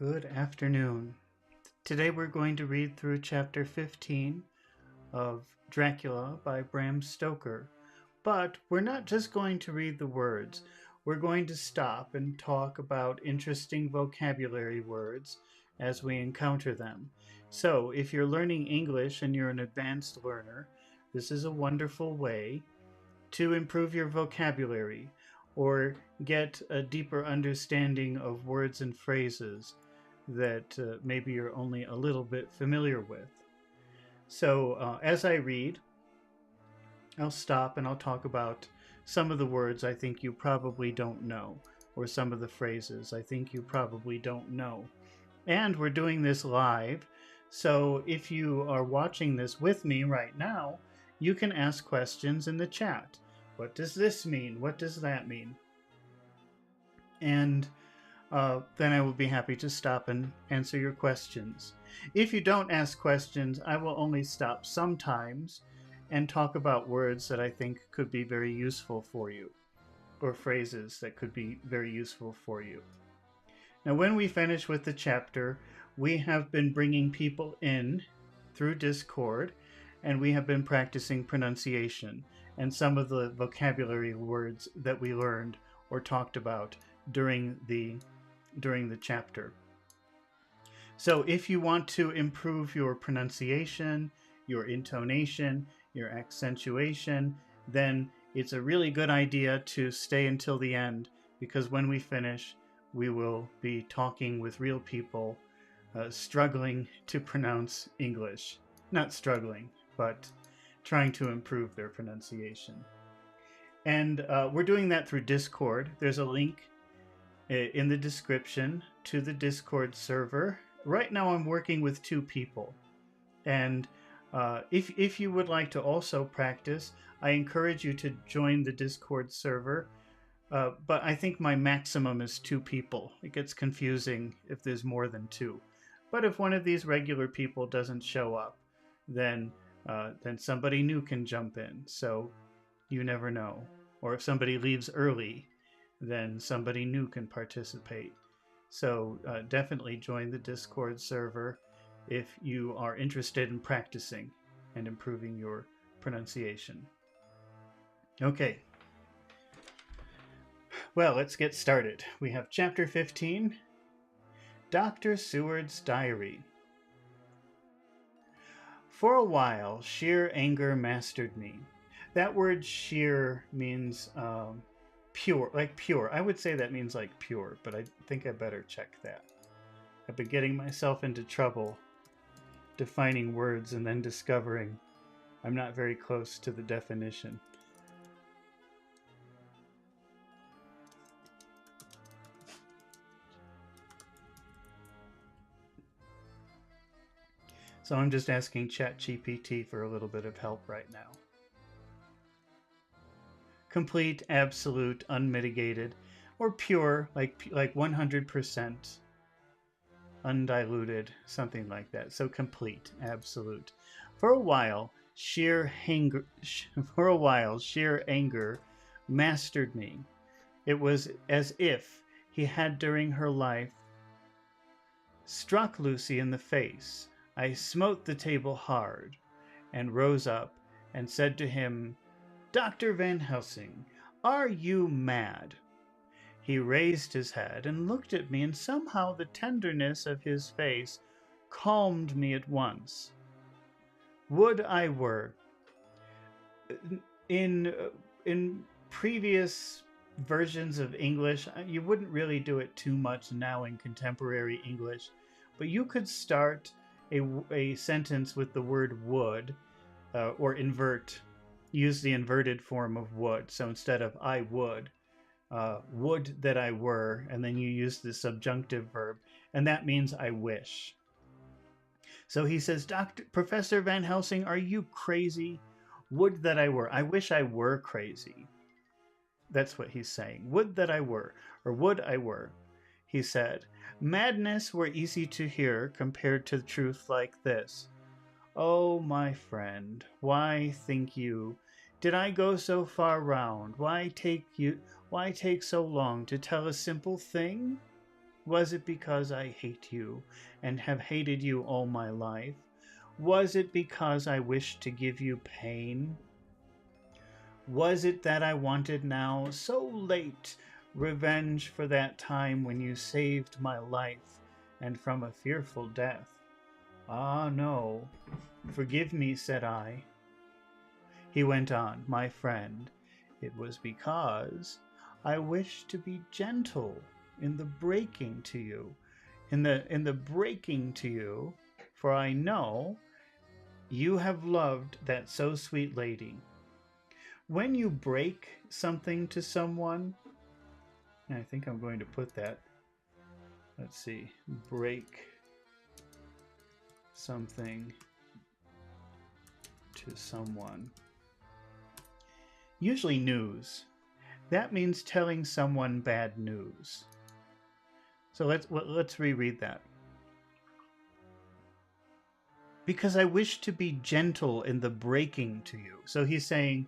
Good afternoon. Today we're going to read through chapter 15 of Dracula by Bram Stoker. But we're not just going to read the words. We're going to stop and talk about interesting vocabulary words as we encounter them. So if you're learning English and you're an advanced learner, this is a wonderful way to improve your vocabulary or get a deeper understanding of words and phrases that maybe you're only a little bit familiar with. So as I read, I'll stop and I'll talk about some of the words I think you probably don't know, or some of the phrases I think you probably don't know. And we're doing this live, so if you are watching this with me right now, you can ask questions in the chat. What does this mean? What does that mean? And then I will be happy to stop and answer your questions. If you don't ask questions, I will only stop sometimes and talk about words that I think could be very useful for you, or phrases that could be very useful for you. Now, when we finish with the chapter, we have been bringing people in through Discord, and we have been practicing pronunciation and some of the vocabulary words that we learned or talked about during the chapter. So if you want to improve your pronunciation, your intonation, your accentuation, then it's a really good idea to stay until the end, because when we finish, we will be talking with real people struggling to pronounce English. Not struggling, but trying to improve their pronunciation. And we're doing that through Discord. There's a link in the description to the Discord server. Right now I'm working with 2 people. And if you would like to also practice, I encourage you to join the Discord server. But I think my maximum is 2 people. It gets confusing if there's more than 2. But if one of these regular people doesn't show up, then somebody new can jump in. So you never know. Or if somebody leaves early, then somebody new can participate. So definitely join the Discord server if you are interested in practicing and improving your pronunciation. Okay. Well, let's get started. We have chapter 15, Dr. Seward's Diary. For a while, sheer anger mastered me. That word sheer means pure, like pure. I would say that means like pure, but I think I better check that. I've been getting myself into trouble defining words and then discovering I'm not very close to the definition. So I'm just asking ChatGPT for a little bit of help right now. Complete, absolute, unmitigated, or pure, like 100%, undiluted, something like that. So complete, absolute. For a while, sheer anger mastered me. It was as if he had during her life struck Lucy in the face. I smote the table hard, and rose up, and said to him, Dr. Van Helsing, are you mad? He raised his head and looked at me, and somehow the tenderness of his face calmed me at once. Would I were. In previous versions of English, you wouldn't really do it too much now in contemporary English, but you could start a sentence with the word would, or use the inverted form of would. So instead of I would that I were, and then you use the subjunctive verb, and that means I wish. So he says, Professor Van Helsing, are you crazy? Would that I were. I wish I were crazy. That's what he's saying. Would that I were, or would I were. He said, madness were easy to hear compared to truth like this. Oh, my friend, why think you, did I go so far round? Why take so long to tell a simple thing? Was it because I hate you and have hated you all my life? Was it because I wished to give you pain? Was it that I wanted now, so late, revenge for that time when you saved my life and from a fearful death? Ah, no. Forgive me, said I. He went on, my friend, it was because I wished to be gentle in the breaking to you, in the breaking to you, for I know you have loved that so sweet lady. When you break something to someone, and I think I'm going to put that, let's see, break something to someone. Usually news. That means telling someone bad news. So let's reread that. Because I wish to be gentle in the breaking to you. So he's saying,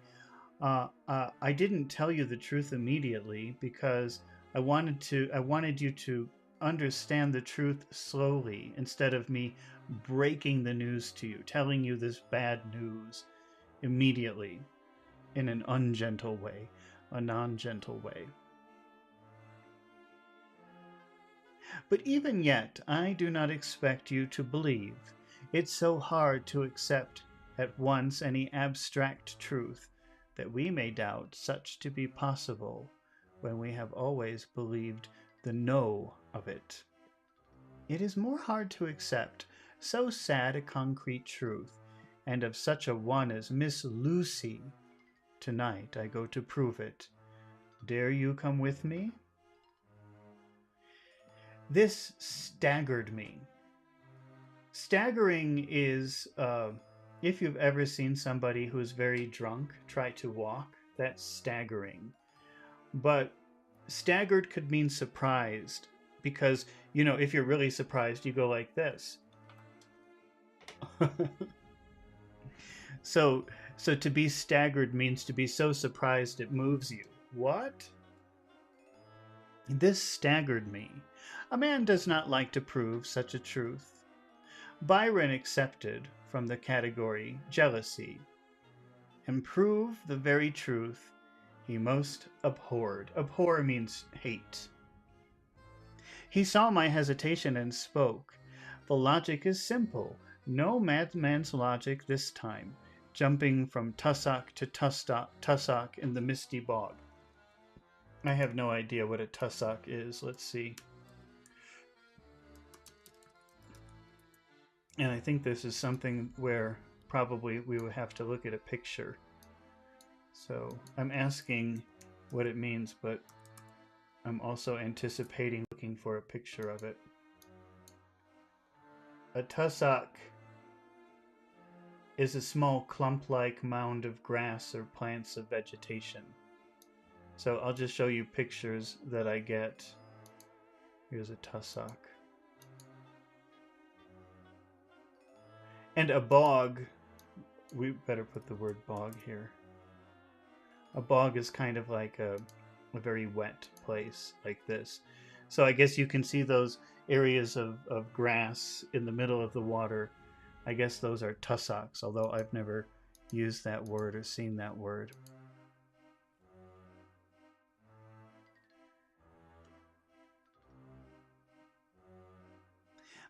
I didn't tell you the truth immediately because I wanted you to understand the truth slowly instead of me breaking the news to you, telling you this bad news immediately in an ungentle way, a non-gentle way. But even yet, I do not expect you to believe. It's so hard to accept at once any abstract truth that we may doubt such to be possible when we have always believed the no of it. It is more hard to accept so sad a concrete truth, and of such a one as Miss Lucy. Tonight I go to prove it. Dare you come with me? This staggered me. Staggering is, if you've ever seen somebody who's very drunk try to walk, that's staggering. But staggered could mean surprised, because, you know, if you're really surprised, you go like this. So to be staggered means to be so surprised it moves you. What? This staggered me. A man does not like to prove such a truth. Byron accepted from the category jealousy, and prove the very truth he most abhorred. Abhor means hate. He saw my hesitation and spoke. The logic is simple. No madman's logic this time, jumping from tussock to tussock in the misty bog. I have no idea what a tussock is. Let's see. And I think this is something where probably we would have to look at a picture. So I'm asking what it means, but I'm also anticipating looking for a picture of it. A tussock is a small clump-like mound of grass or plants of vegetation. So I'll just show you pictures that I get. Here's a tussock. And a bog, we better put the word bog here. A bog is kind of like a very wet place like this. So I guess you can see those areas of grass in the middle of the water. I guess those are tussocks, although I've never used that word or seen that word.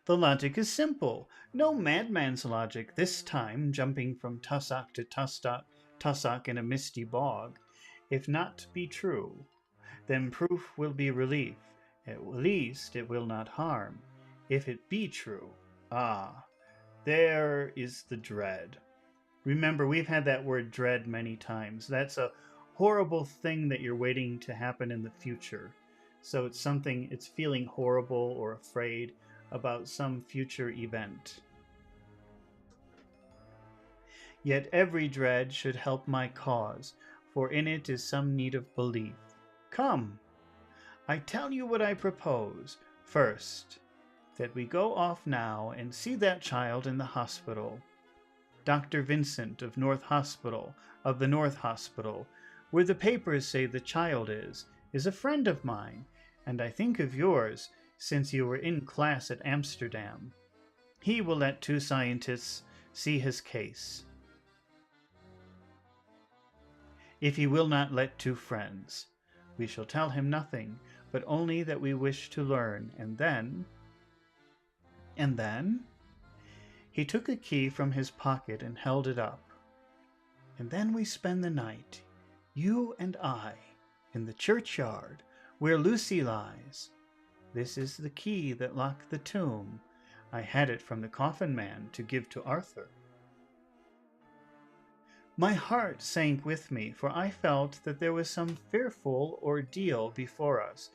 The logic is simple. No madman's logic this time, jumping from tussock to tussock in a misty bog. If not be true, then proof will be relief. At least it will not harm. If it be true, there is the dread. Remember, we've had that word dread many times. That's a horrible thing that you're waiting to happen in the future. So it's something, it's feeling horrible or afraid about some future event. Yet every dread should help my cause, for in it is some need of belief. Come, I tell you what I propose. First, that we go off now and see that child in the hospital. Dr. Vincent of the North Hospital, where the papers say the child is a friend of mine, and I think of yours, since you were in class at Amsterdam. He will let 2 scientists see his case. If he will not let 2 friends, we shall tell him nothing, but only that we wish to learn, and then... And then? He took a key from his pocket and held it up. And then we spend the night, you and I, in the churchyard, where Lucy lies. This is the key that locked the tomb. I had it from the coffin man to give to Arthur. My heart sank with me, for I felt that there was some fearful ordeal before us.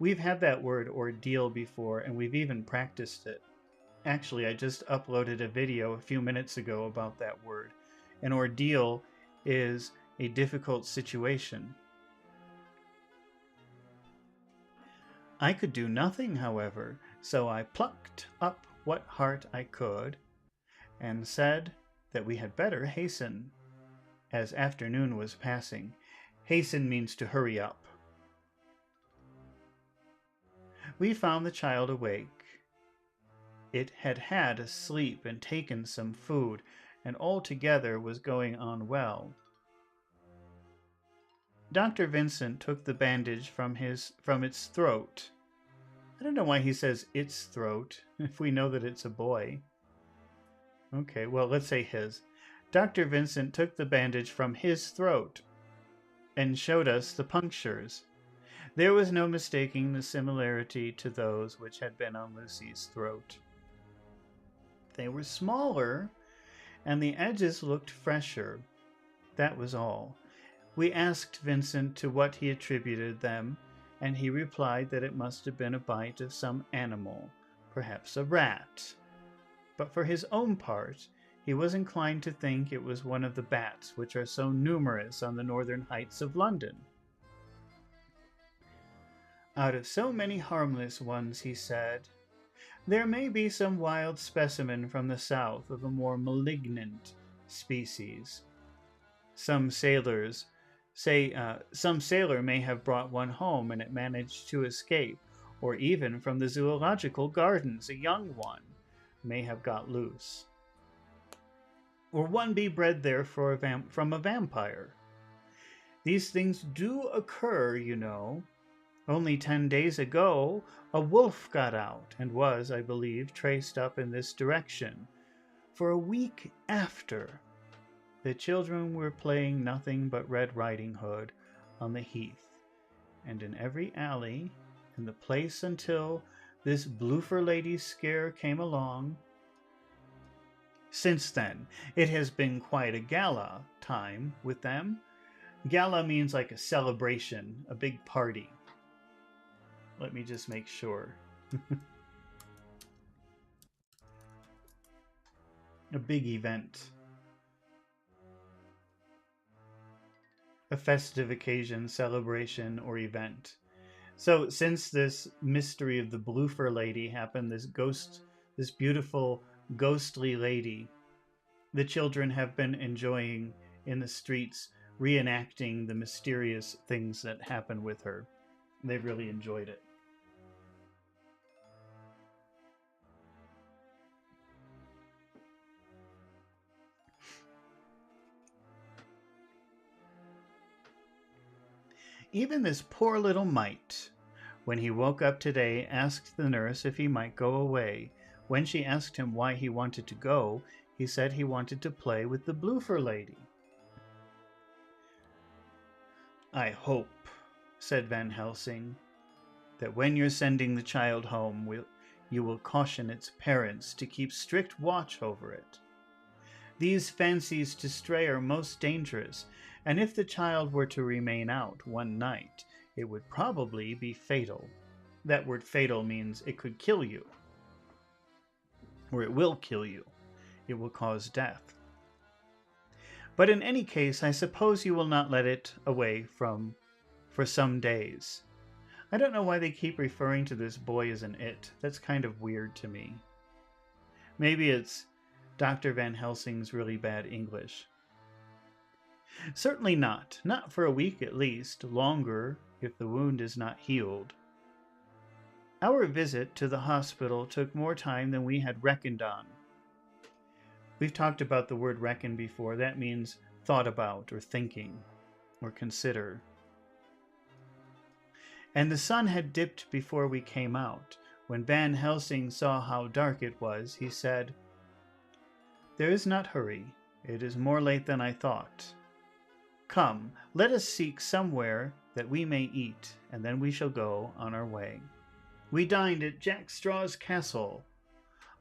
We've had that word ordeal before, and we've even practiced it. Actually, I just uploaded a video a few minutes ago about that word. An ordeal is a difficult situation. I could do nothing, however, so I plucked up what heart I could and said that we had better hasten. As afternoon was passing, hasten means to hurry up. We found the child awake. It had had a sleep and taken some food, and altogether was going on well. Dr. Vincent took the bandage from its throat. I don't know why he says its throat, if we know that it's a boy. Okay, well, let's say his. Dr. Vincent took the bandage from his throat and showed us the punctures. There was no mistaking the similarity to those which had been on Lucy's throat. They were smaller, and the edges looked fresher. That was all. We asked Vincent to what he attributed them, and he replied that it must have been a bite of some animal, perhaps a rat. But for his own part, he was inclined to think it was one of the bats which are so numerous on the northern heights of London. Out of so many harmless ones, he said, there may be some wild specimen from the south of a more malignant species. Some sailor may have brought one home and it managed to escape, or even from the zoological gardens a young one may have got loose. Or one be bred there from a vampire. These things do occur, you know. Only 10 days ago, a wolf got out and was, I believe, traced up in this direction. For a week after, the children were playing nothing but Red Riding Hood on the heath, and in every alley in the place until this Bloofer Lady scare came along. Since then, it has been quite a gala time with them. Gala means like a celebration, a big party. Let me just make sure. A big event. A festive occasion, celebration, or event. So since this mystery of the Bloofer Lady happened, this beautiful ghostly lady, the children have been enjoying in the streets, reenacting the mysterious things that happen with her. They've really enjoyed it. Even this poor little mite, when he woke up today, asked the nurse if he might go away. When she asked him why he wanted to go, he said he wanted to play with the Bloofer Lady. I hope, said Van Helsing, that when you're sending the child home, you will caution its parents to keep strict watch over it. These fancies to stray are most dangerous, and if the child were to remain out one night, it would probably be fatal. That word fatal means it could kill you, or it will kill you. It will cause death. But in any case, I suppose you will not let it away for some days. I don't know why they keep referring to this boy as an it. That's kind of weird to me. Maybe it's Dr. Van Helsing's really bad English. Certainly not. Not for a week at least. Longer if the wound is not healed. Our visit to the hospital took more time than we had reckoned on. We've talked about the word reckon before. That means thought about or thinking or consider. And the sun had dipped before we came out. When Van Helsing saw how dark it was, he said, "There is not hurry. It is more late than I thought. Come, let us seek somewhere that we may eat, and then we shall go on our way." We dined at Jack Straw's castle,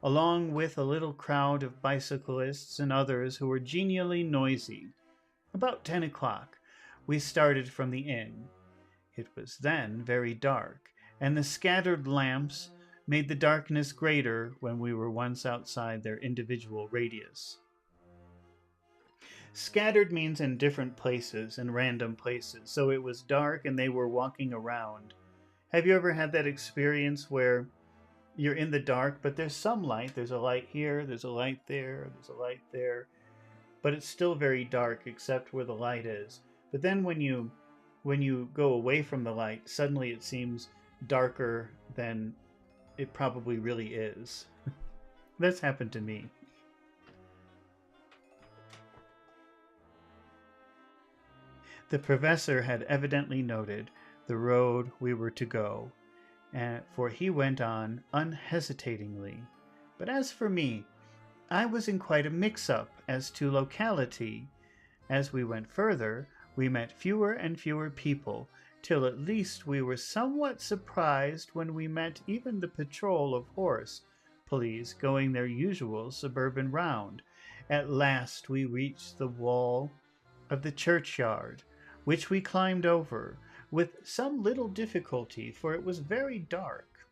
along with a little crowd of bicyclists and others who were genially noisy. About 10 o'clock, we started from the inn. It was then very dark, and the scattered lamps made the darkness greater when we were once outside their individual radius. Scattered means in different places, in random places, so it was dark and they were walking around. Have you ever had that experience where you're in the dark, but there's some light? There's a light here, there's a light there, there's a light there, but it's still very dark except where the light is. But then when you go away from the light, suddenly it seems darker than it probably really is. That's happened to me. The professor had evidently noted the road we were to go, for he went on unhesitatingly. But as for me, I was in quite a mix-up as to locality. As we went further, we met fewer and fewer people, till at least we were somewhat surprised when we met even the patrol of horse police going their usual suburban round. At last we reached the wall of the churchyard, which we climbed over, with some little difficulty, for it was very dark.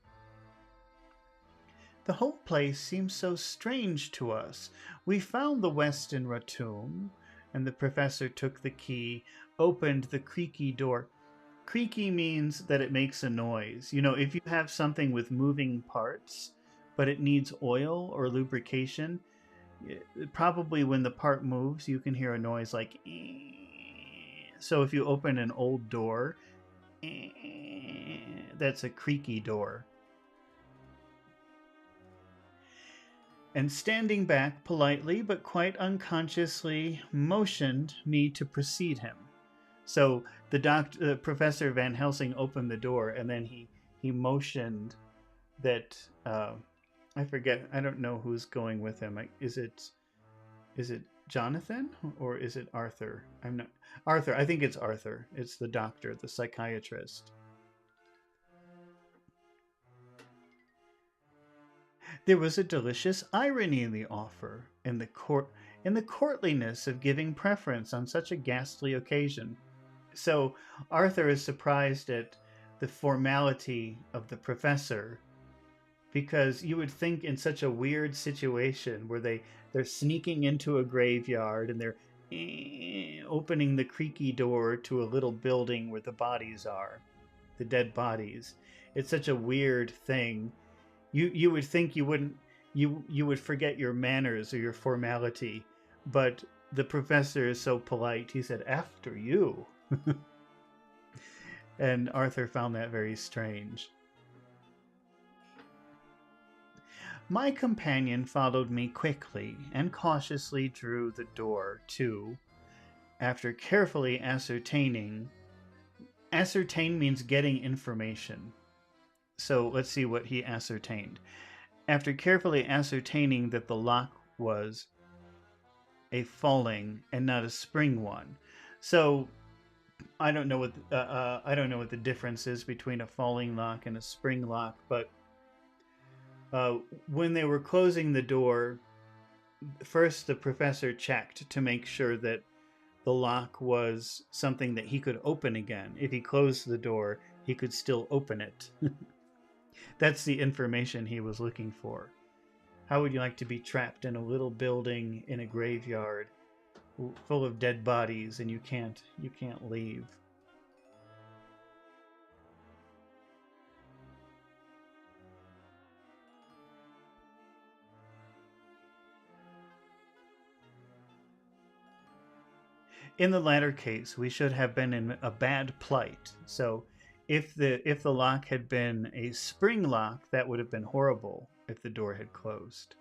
The whole place seemed so strange to us. We found the Weston Rotund, and the professor took the key, opened the creaky door. Creaky means that it makes a noise. You know, if you have something with moving parts, but it needs oil or lubrication, probably when the part moves, you can hear a noise like ee. So if you open an old door, that's a creaky door. And standing back politely but quite unconsciously motioned me to precede him. So the Professor Van Helsing opened the door, and then he motioned that I forget. I don't know who's going with him. Is it Jonathan or is it Arthur? I'm not Arthur. I think it's Arthur. It's the doctor, the psychiatrist. There was a delicious irony in the offer, in the courtliness of giving preference on such a ghastly occasion. So Arthur is surprised at the formality of the professor, because you would think in such a weird situation where they're sneaking into a graveyard and they're opening the creaky door to a little building where the bodies are, the dead bodies. It's such a weird thing. You would think you would forget your manners or your formality, but the professor is so polite. He said, "After you." And Arthur found that very strange. My companion followed me quickly and cautiously drew the door to, after carefully ascertaining. Ascertain means getting information. So let's see what he ascertained. After carefully ascertaining that the lock was a falling and not a spring one. So I don't know what the difference is between a falling lock and a spring lock, but when they were closing the door, first the professor checked to make sure that the lock was something that he could open again. If he closed the door, he could still open it. That's the information he was looking for. How would you like to be trapped in a little building in a graveyard full of dead bodies and you can't leave? In the latter case, we should have been in a bad plight. So If the lock had been a spring lock, that would have been horrible if the door had closed.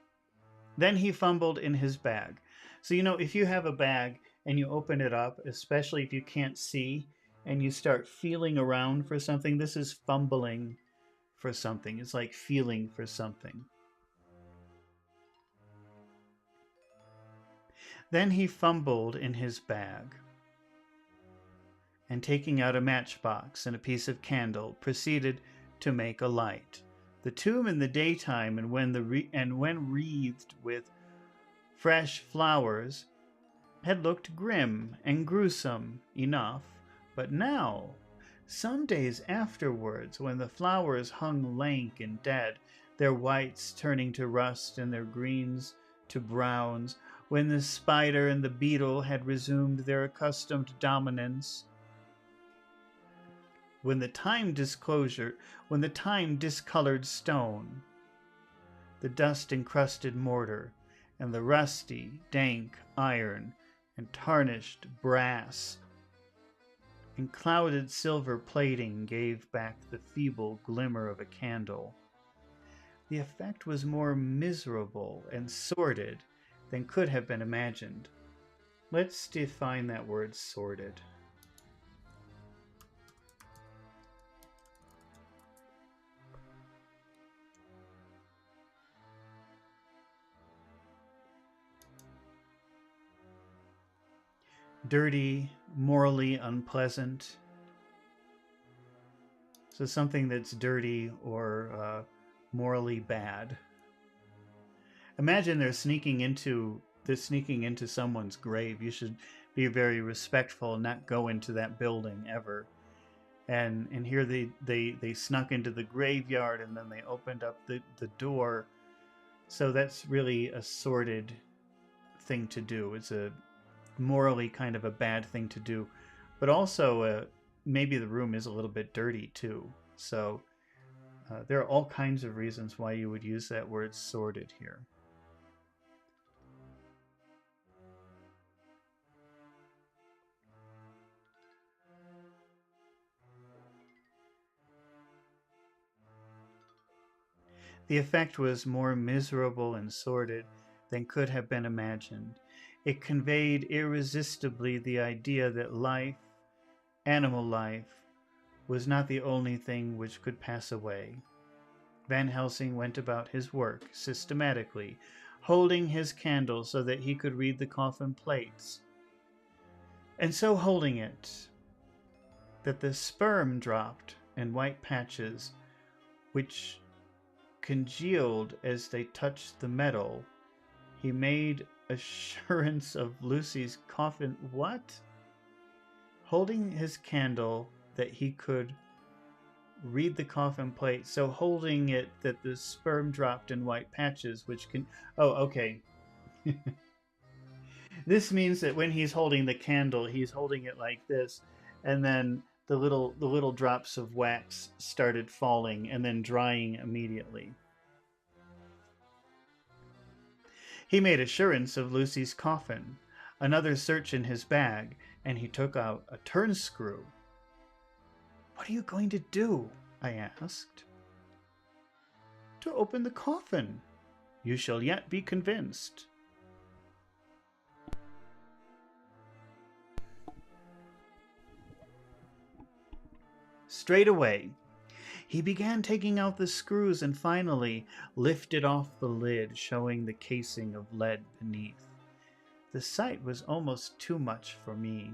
Then he fumbled in his bag. So, if you have a bag and you open it up, especially if you can't see, and you start feeling around for something, this is fumbling for something. It's like feeling for something. Then he fumbled in his bag, and taking out a matchbox and a piece of candle, proceeded to make a light. The tomb in the daytime, and when wreathed with fresh flowers, had looked grim and gruesome enough, but now, some days afterwards, when the flowers hung lank and dead, their whites turning to rust and their greens to browns, when the spider and the beetle had resumed their accustomed dominance, when the time-discolored stone, the dust-encrusted mortar, and the rusty, dank iron, and tarnished brass, and clouded silver plating gave back the feeble glimmer of a candle, the effect was more miserable and sordid than could have been imagined. Let's define that word, sordid. Dirty, morally unpleasant. So something that's dirty or morally bad. Imagine they're sneaking into someone's grave. You should be very respectful and not go into that building ever. And here they snuck into the graveyard, and then they opened up the door. So that's really a sordid thing to do. It's a morally kind of a bad thing to do, but also maybe the room is a little bit dirty too. So there are all kinds of reasons why you would use that word sordid here. The effect was more miserable and sordid than could have been imagined. It conveyed irresistibly the idea that life, animal life, was not the only thing which could pass away. Van Helsing went about his work systematically, holding his candle so that he could read the coffin plates, and so holding it that the sperm dropped in white patches which congealed as they touched the metal. He made assurance of Lucy's coffin. What? Holding his candle that he could read the coffin plate, so holding it that the sperm dropped in white patches, which can... Oh, okay. This means that when he's holding the candle, he's holding it like this, and then the little drops of wax started falling and then drying immediately. He made assurance of Lucy's coffin, another search in his bag, and he took out a turn screw. "What are you going to do?" I asked. "To open the coffin. You shall yet be convinced." Straight away, he began taking out the screws and finally lifted off the lid, showing the casing of lead beneath. The sight was almost too much for me.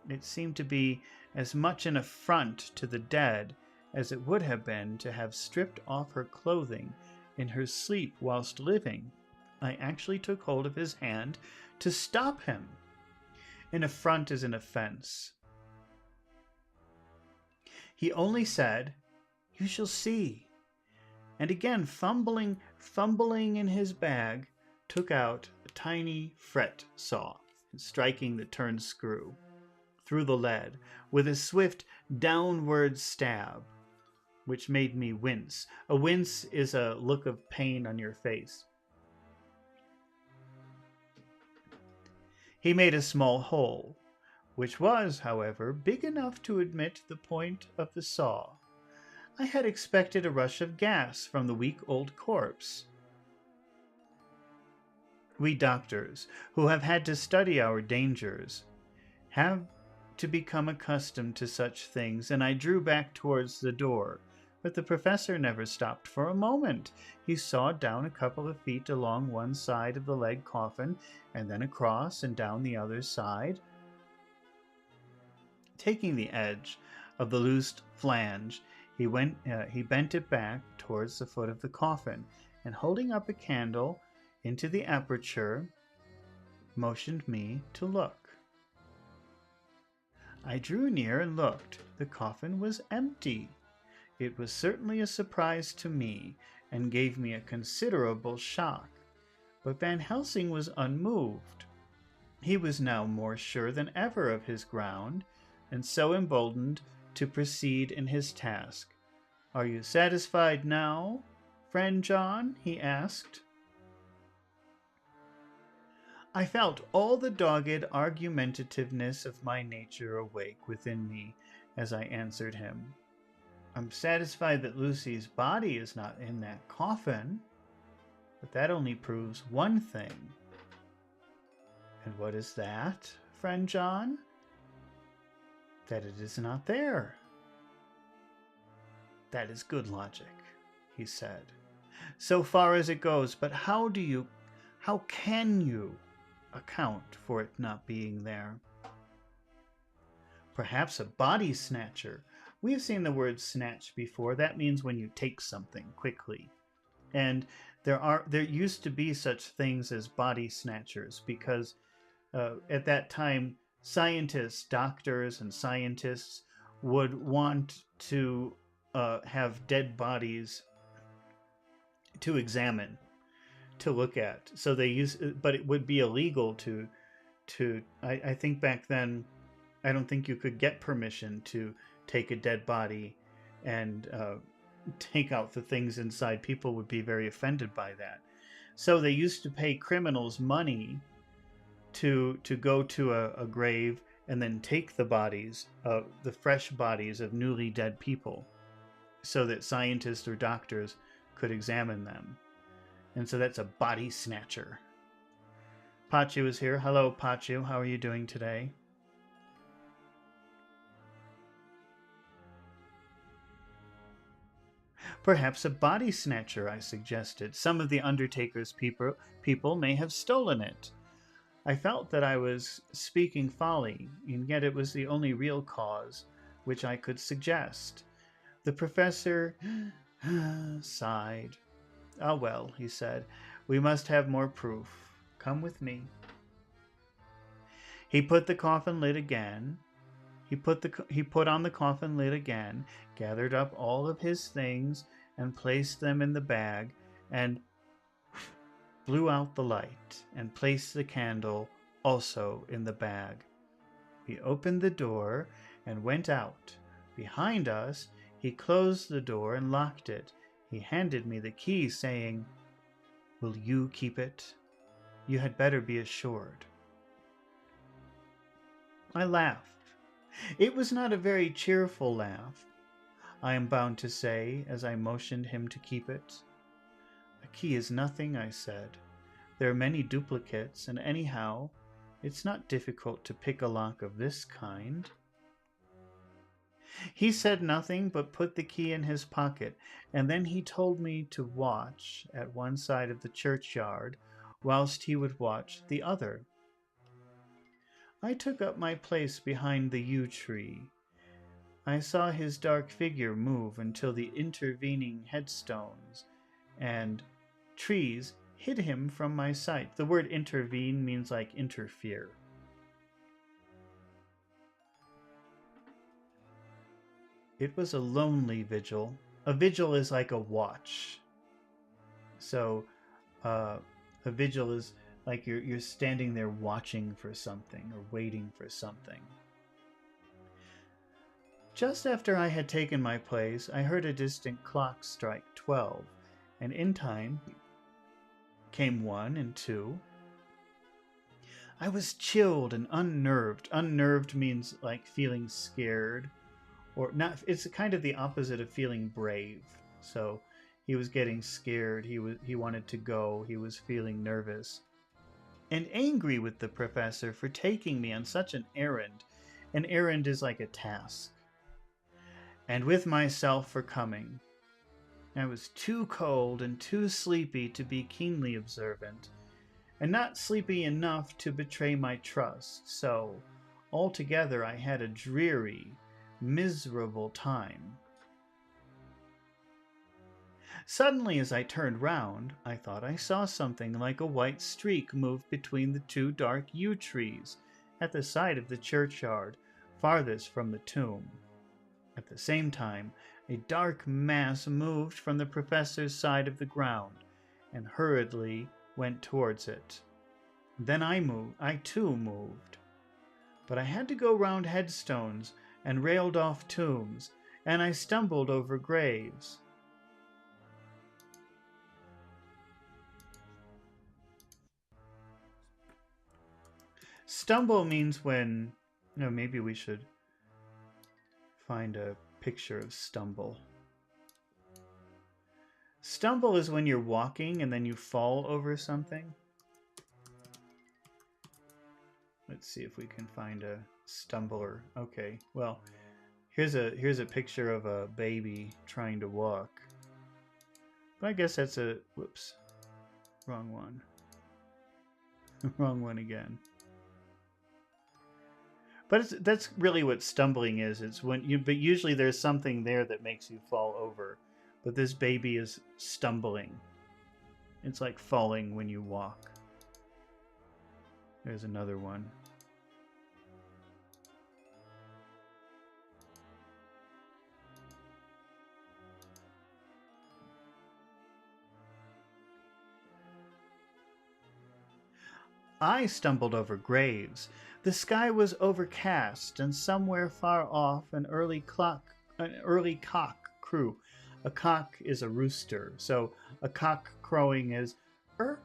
It seemed to be as much an affront to the dead as it would have been to have stripped off her clothing in her sleep whilst living. I actually took hold of his hand to stop him. An affront is an offense. He only said, "You shall see," and again fumbling in his bag, took out a tiny fret saw and striking the turn screw through the lead with a swift downward stab, which made me wince. A wince is a look of pain on your face. He made a small hole, which was, however, big enough to admit the point of the saw. I had expected a rush of gas from the weak old corpse. We doctors, who have had to study our dangers, have to become accustomed to such things, and I drew back towards the door. But the professor never stopped for a moment. He sawed down a couple of feet along one side of the leg coffin, and then across and down the other side. Taking the edge of the loose flange, he bent it back towards the foot of the coffin, and holding up a candle into the aperture, motioned me to look. I drew near and looked. The coffin was empty. It was certainly a surprise to me, and gave me a considerable shock. But Van Helsing was unmoved. He was now more sure than ever of his ground, and so emboldened to proceed in his task. "Are you satisfied now, friend John?" he asked. I felt all the dogged argumentativeness of my nature awake within me as I answered him. "I'm satisfied that Lucy's body is not in that coffin, but that only proves one thing." "And what is that, friend John?" "That it is not there." "That is good logic," he said, "so far as it goes, but how can you account for it not being there?" "Perhaps a body snatcher. We have seen the word snatch before. That means when you take something quickly. And there used to be such things as body snatchers because at that time scientists, doctors and scientists would want to have dead bodies to examine, to look at. So they but it would be illegal to I think back then, I don't think you could get permission to take a dead body and take out the things inside. People would be very offended by that. So they used to pay criminals money to go to a grave and then take the bodies, the fresh bodies of newly dead people, so that scientists or doctors could examine them. And so that's a body snatcher. Pachu is here. Hello, Pachu. How are you doing today? "Perhaps a body snatcher," I suggested. "Some of the Undertaker's people may have stolen it." I felt that I was speaking folly, and yet it was the only real cause which I could suggest. The professor sighed. "Ah, well," he said, "we must have more proof. Come with me." He put the coffin lid again. He put on the coffin lid again, gathered up all of his things, and placed them in the bag, and blew out the light, and placed the candle also in the bag. We opened the door and went out. Behind us, he closed the door and locked it. He handed me the key, saying, "Will you keep it? You had better be assured." I laughed. It was not a very cheerful laugh, I am bound to say, as I motioned him to keep it. "A key is nothing," I said. "There are many duplicates, and anyhow, it's not difficult to pick a lock of this kind." He said nothing, but put the key in his pocket, and then he told me to watch at one side of the churchyard, whilst he would watch the other. I took up my place behind the yew tree. I saw his dark figure move until the intervening headstones and trees hid him from my sight. The word intervene means like interfere. It was a lonely vigil. A vigil is like a watch. So a vigil is like you're standing there watching for something or waiting for something. Just after I had taken my place, I heard a distant clock strike 12, and in time came 1 and 2. I was chilled and unnerved. Unnerved means like feeling scared, or not. It's kind of the opposite of feeling brave. So he was getting scared. He wanted to go. He was feeling nervous and angry with the professor for taking me on such an errand. An errand is like a task. And with myself for coming. I was too cold and too sleepy to be keenly observant, and not sleepy enough to betray my trust, so altogether I had a dreary, miserable time. Suddenly, as I turned round, I thought I saw something like a white streak move between the two dark yew trees at the side of the churchyard, farthest from the tomb. At the same time, a dark mass moved from the professor's side of the ground and hurriedly went towards it. Then I too moved. But I had to go round headstones and railed off tombs, and I stumbled over graves. Stumble means when... No, maybe we should find a picture of stumble. Stumble is when you're walking and then you fall over something. Let's see if we can find a stumbler. Okay, well, here's a picture of a baby trying to walk. But I guess that's a... Whoops. Wrong one. Wrong one again. But that's really what stumbling is. It's when you... But usually there's something there that makes you fall over. But this baby is stumbling. It's like falling when you walk. There's another one. I stumbled over graves. The sky was overcast, and somewhere far off an early cock crew. A cock is a rooster, so a cock crowing is "er."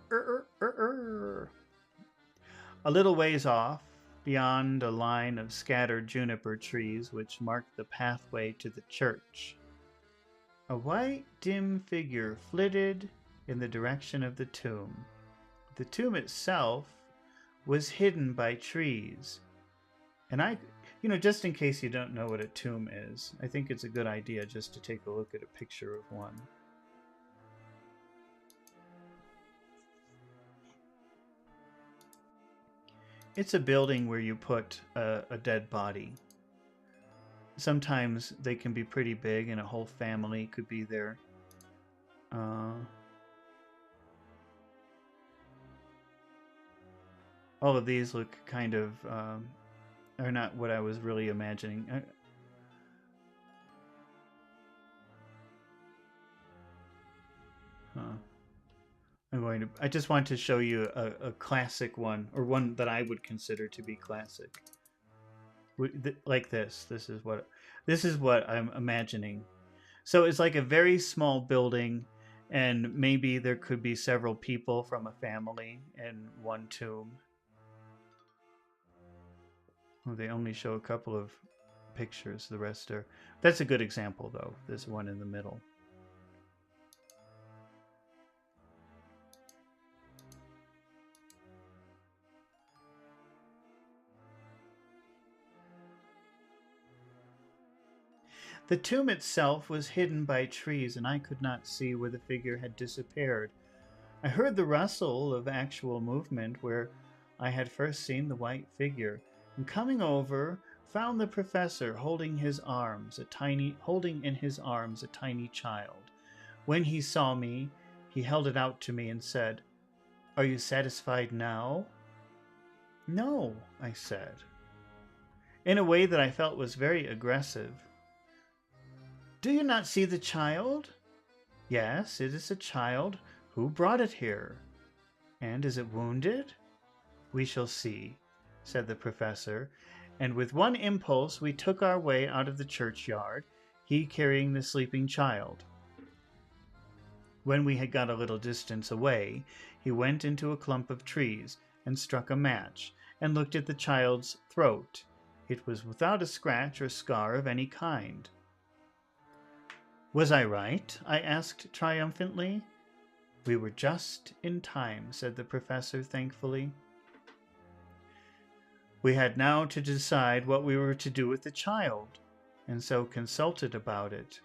A little ways off, beyond a line of scattered juniper trees which marked the pathway to the church, a white, dim figure flitted in the direction of the tomb. The tomb itself was hidden by trees. And just in case you don't know what a tomb is, I think it's a good idea just to take a look at a picture of one. It's a building where you put a dead body. Sometimes they can be pretty big and a whole family could be there. All of these look kind of... are not what I was really imagining. I just want to show you a classic one, or one that I would consider to be classic. Like this. This is what I'm imagining. So it's like a very small building, and maybe there could be several people from a family in one tomb. Well, they only show a couple of pictures. The rest are... That's a good example, though. This one in the middle. The tomb itself was hidden by trees, and I could not see where the figure had disappeared. I heard the rustle of actual movement where I had first seen the white figure, and coming over, found the professor holding in his arms a tiny child. When he saw me, he held it out to me and said, "Are you satisfied now?" "No," I said, in a way that I felt was very aggressive. "Do you not see the child?" "Yes, it is a child. Who brought it here?" "And is it wounded?" "We shall see," said the professor, and with one impulse we took our way out of the churchyard, he carrying the sleeping child. When we had got a little distance away, he went into a clump of trees and struck a match, and looked at the child's throat. It was without a scratch or scar of any kind. "Was I right?" I asked triumphantly. "We were just in time," said the professor thankfully. We had now to decide what we were to do with the child, and so consulted about it.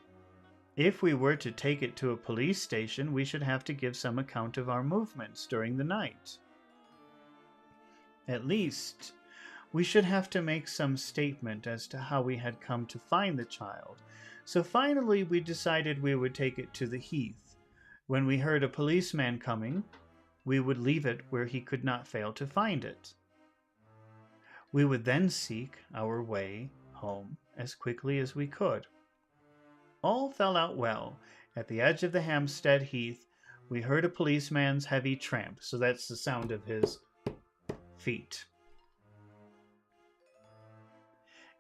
If we were to take it to a police station, we should have to give some account of our movements during the night. At least, we should have to make some statement as to how we had come to find the child. So finally we decided we would take it to the heath. When we heard a policeman coming, we would leave it where he could not fail to find it. We would then seek our way home as quickly as we could. All fell out well. At the edge of the Hampstead Heath, we heard a policeman's heavy tramp, so that's the sound of his feet.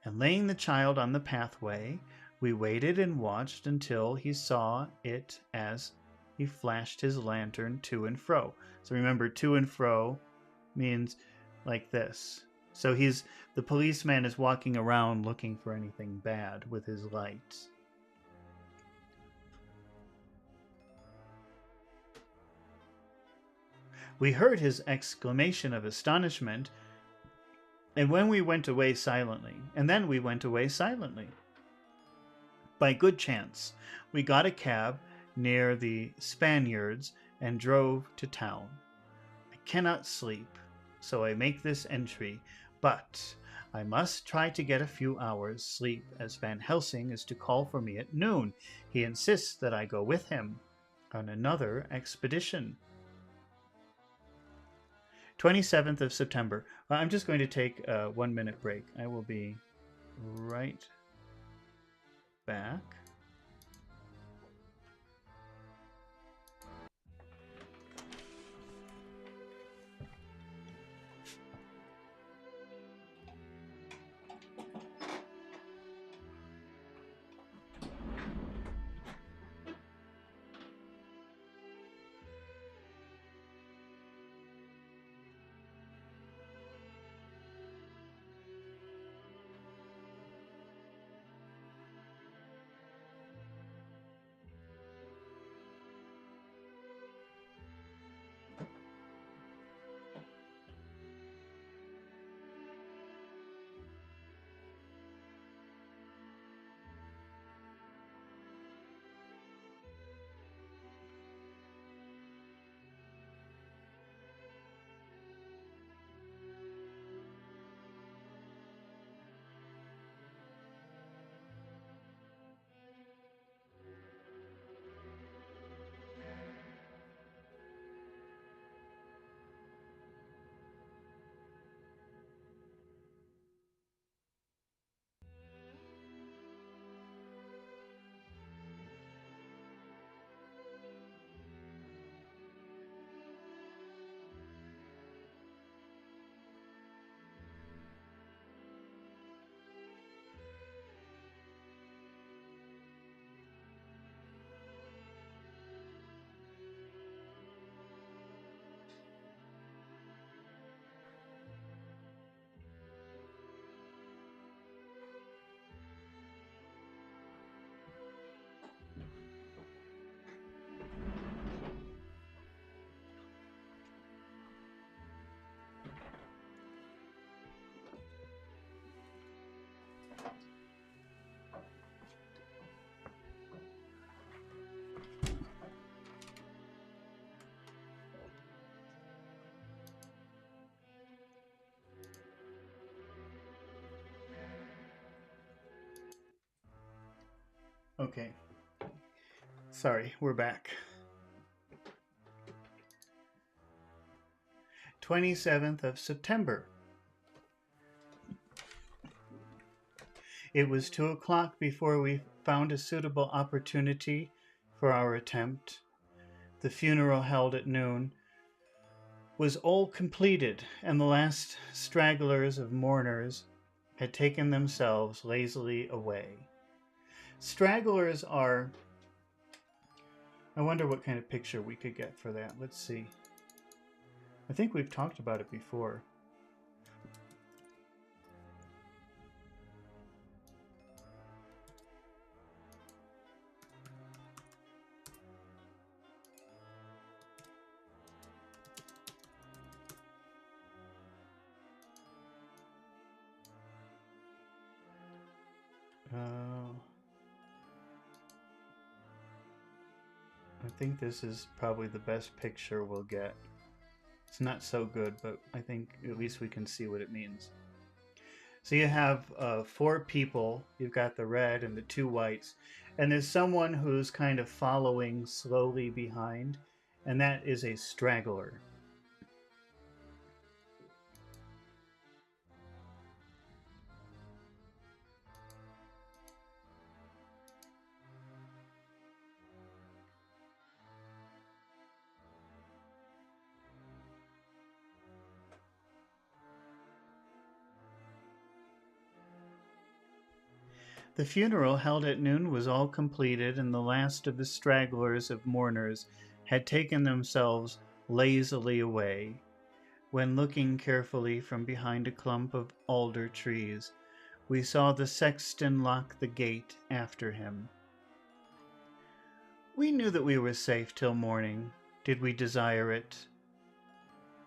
And laying the child on the pathway, we waited and watched until he saw it as he flashed his lantern to and fro. So remember, to and fro means like this. So the policeman is walking around looking for anything bad with his lights. We heard his exclamation of astonishment, and then we went away silently. By good chance, we got a cab near the Spaniards and drove to town. I cannot sleep, so I make this entry, but I must try to get a few hours' sleep, as Van Helsing is to call for me at noon. He insists that I go with him on another expedition. 27th of September. I'm just going to take a 1-minute break. I will be right back. Okay. Sorry, we're back. 27th of September. It was 2 o'clock before we found a suitable opportunity for our attempt. The funeral, held at noon, was all completed, and the last stragglers of mourners had taken themselves lazily away. Stragglers are... I wonder what kind of picture we could get for that. Let's see. I think we've talked about it before. I think this is probably the best picture we'll get. It's not so good, but I think at least we can see what it means. So you have four people. You've got the red and the two whites. And there's someone who's kind of following slowly behind, and that is a straggler. The funeral held at noon was all completed, and the last of the stragglers of mourners had taken themselves lazily away, when looking carefully from behind a clump of alder trees, we saw the sexton lock the gate after him. We knew that we were safe till morning, did we desire it.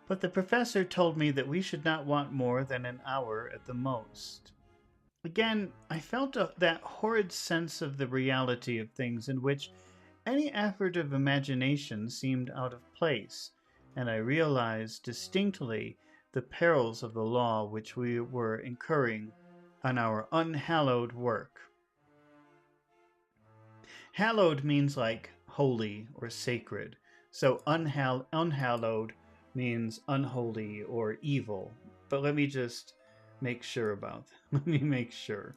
But the professor told me that we should not want more than an hour at the most. Again, I felt that horrid sense of the reality of things in which any effort of imagination seemed out of place, and I realized distinctly the perils of the law which we were incurring on our unhallowed work. Hallowed means like holy or sacred, so unhallowed means unholy or evil. But let me just make sure about that. Let me make sure.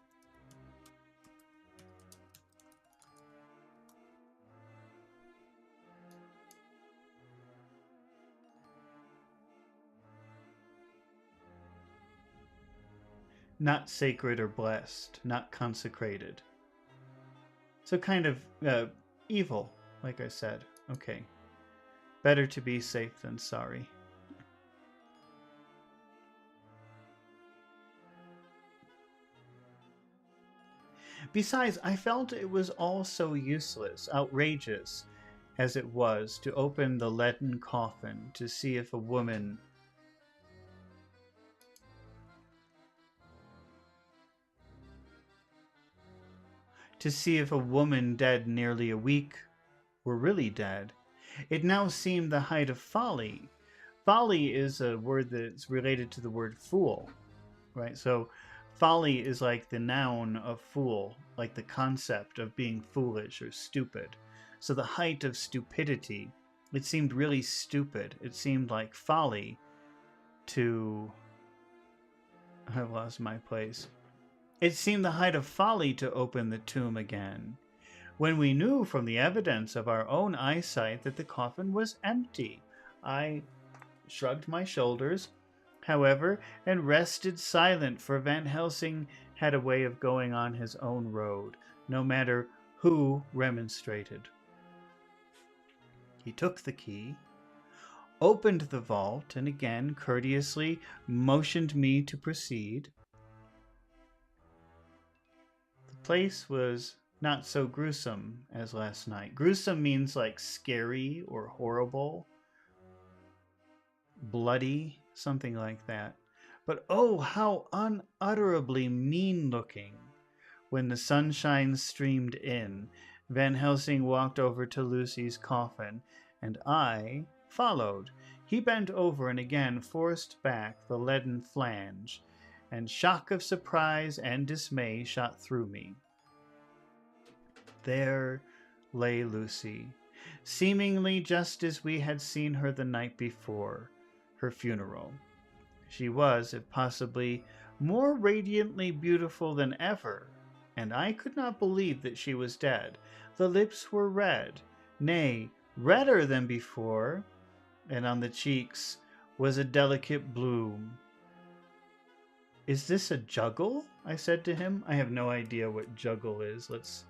Not sacred or blessed, not consecrated. So kind of evil, like I said. Okay. Better to be safe than sorry. Besides, I felt it was all so useless, outrageous as it was, to open the leaden coffin to see if a woman dead nearly a week were really dead. It now seemed the height of folly. Folly is a word that's related to the word fool, right? So folly is like the noun of fool, like the concept of being foolish or stupid. So the height of stupidity, it seemed really stupid. It seemed like folly to... I lost my place. It seemed the height of folly to open the tomb again, when we knew from the evidence of our own eyesight that the coffin was empty. I shrugged my shoulders, however, and rested silent, for Van Helsing had a way of going on his own road, no matter who remonstrated. He took the key, opened the vault, and again courteously motioned me to proceed. The place was not so gruesome as last night. Gruesome means like scary or horrible, bloody, something like that. But oh, how unutterably mean-looking. When the sunshine streamed in, Van Helsing walked over to Lucy's coffin, and I followed. He bent over and again forced back the leaden flange, and shock of surprise and dismay shot through me. There lay Lucy, seemingly just as we had seen her the night before her funeral. She was, if possibly, more radiantly beautiful than ever, and I could not believe that she was dead. The lips were red, nay, redder than before, and on the cheeks was a delicate bloom. "Is this a juggle?" I said to him. I have no idea what juggle is. Let's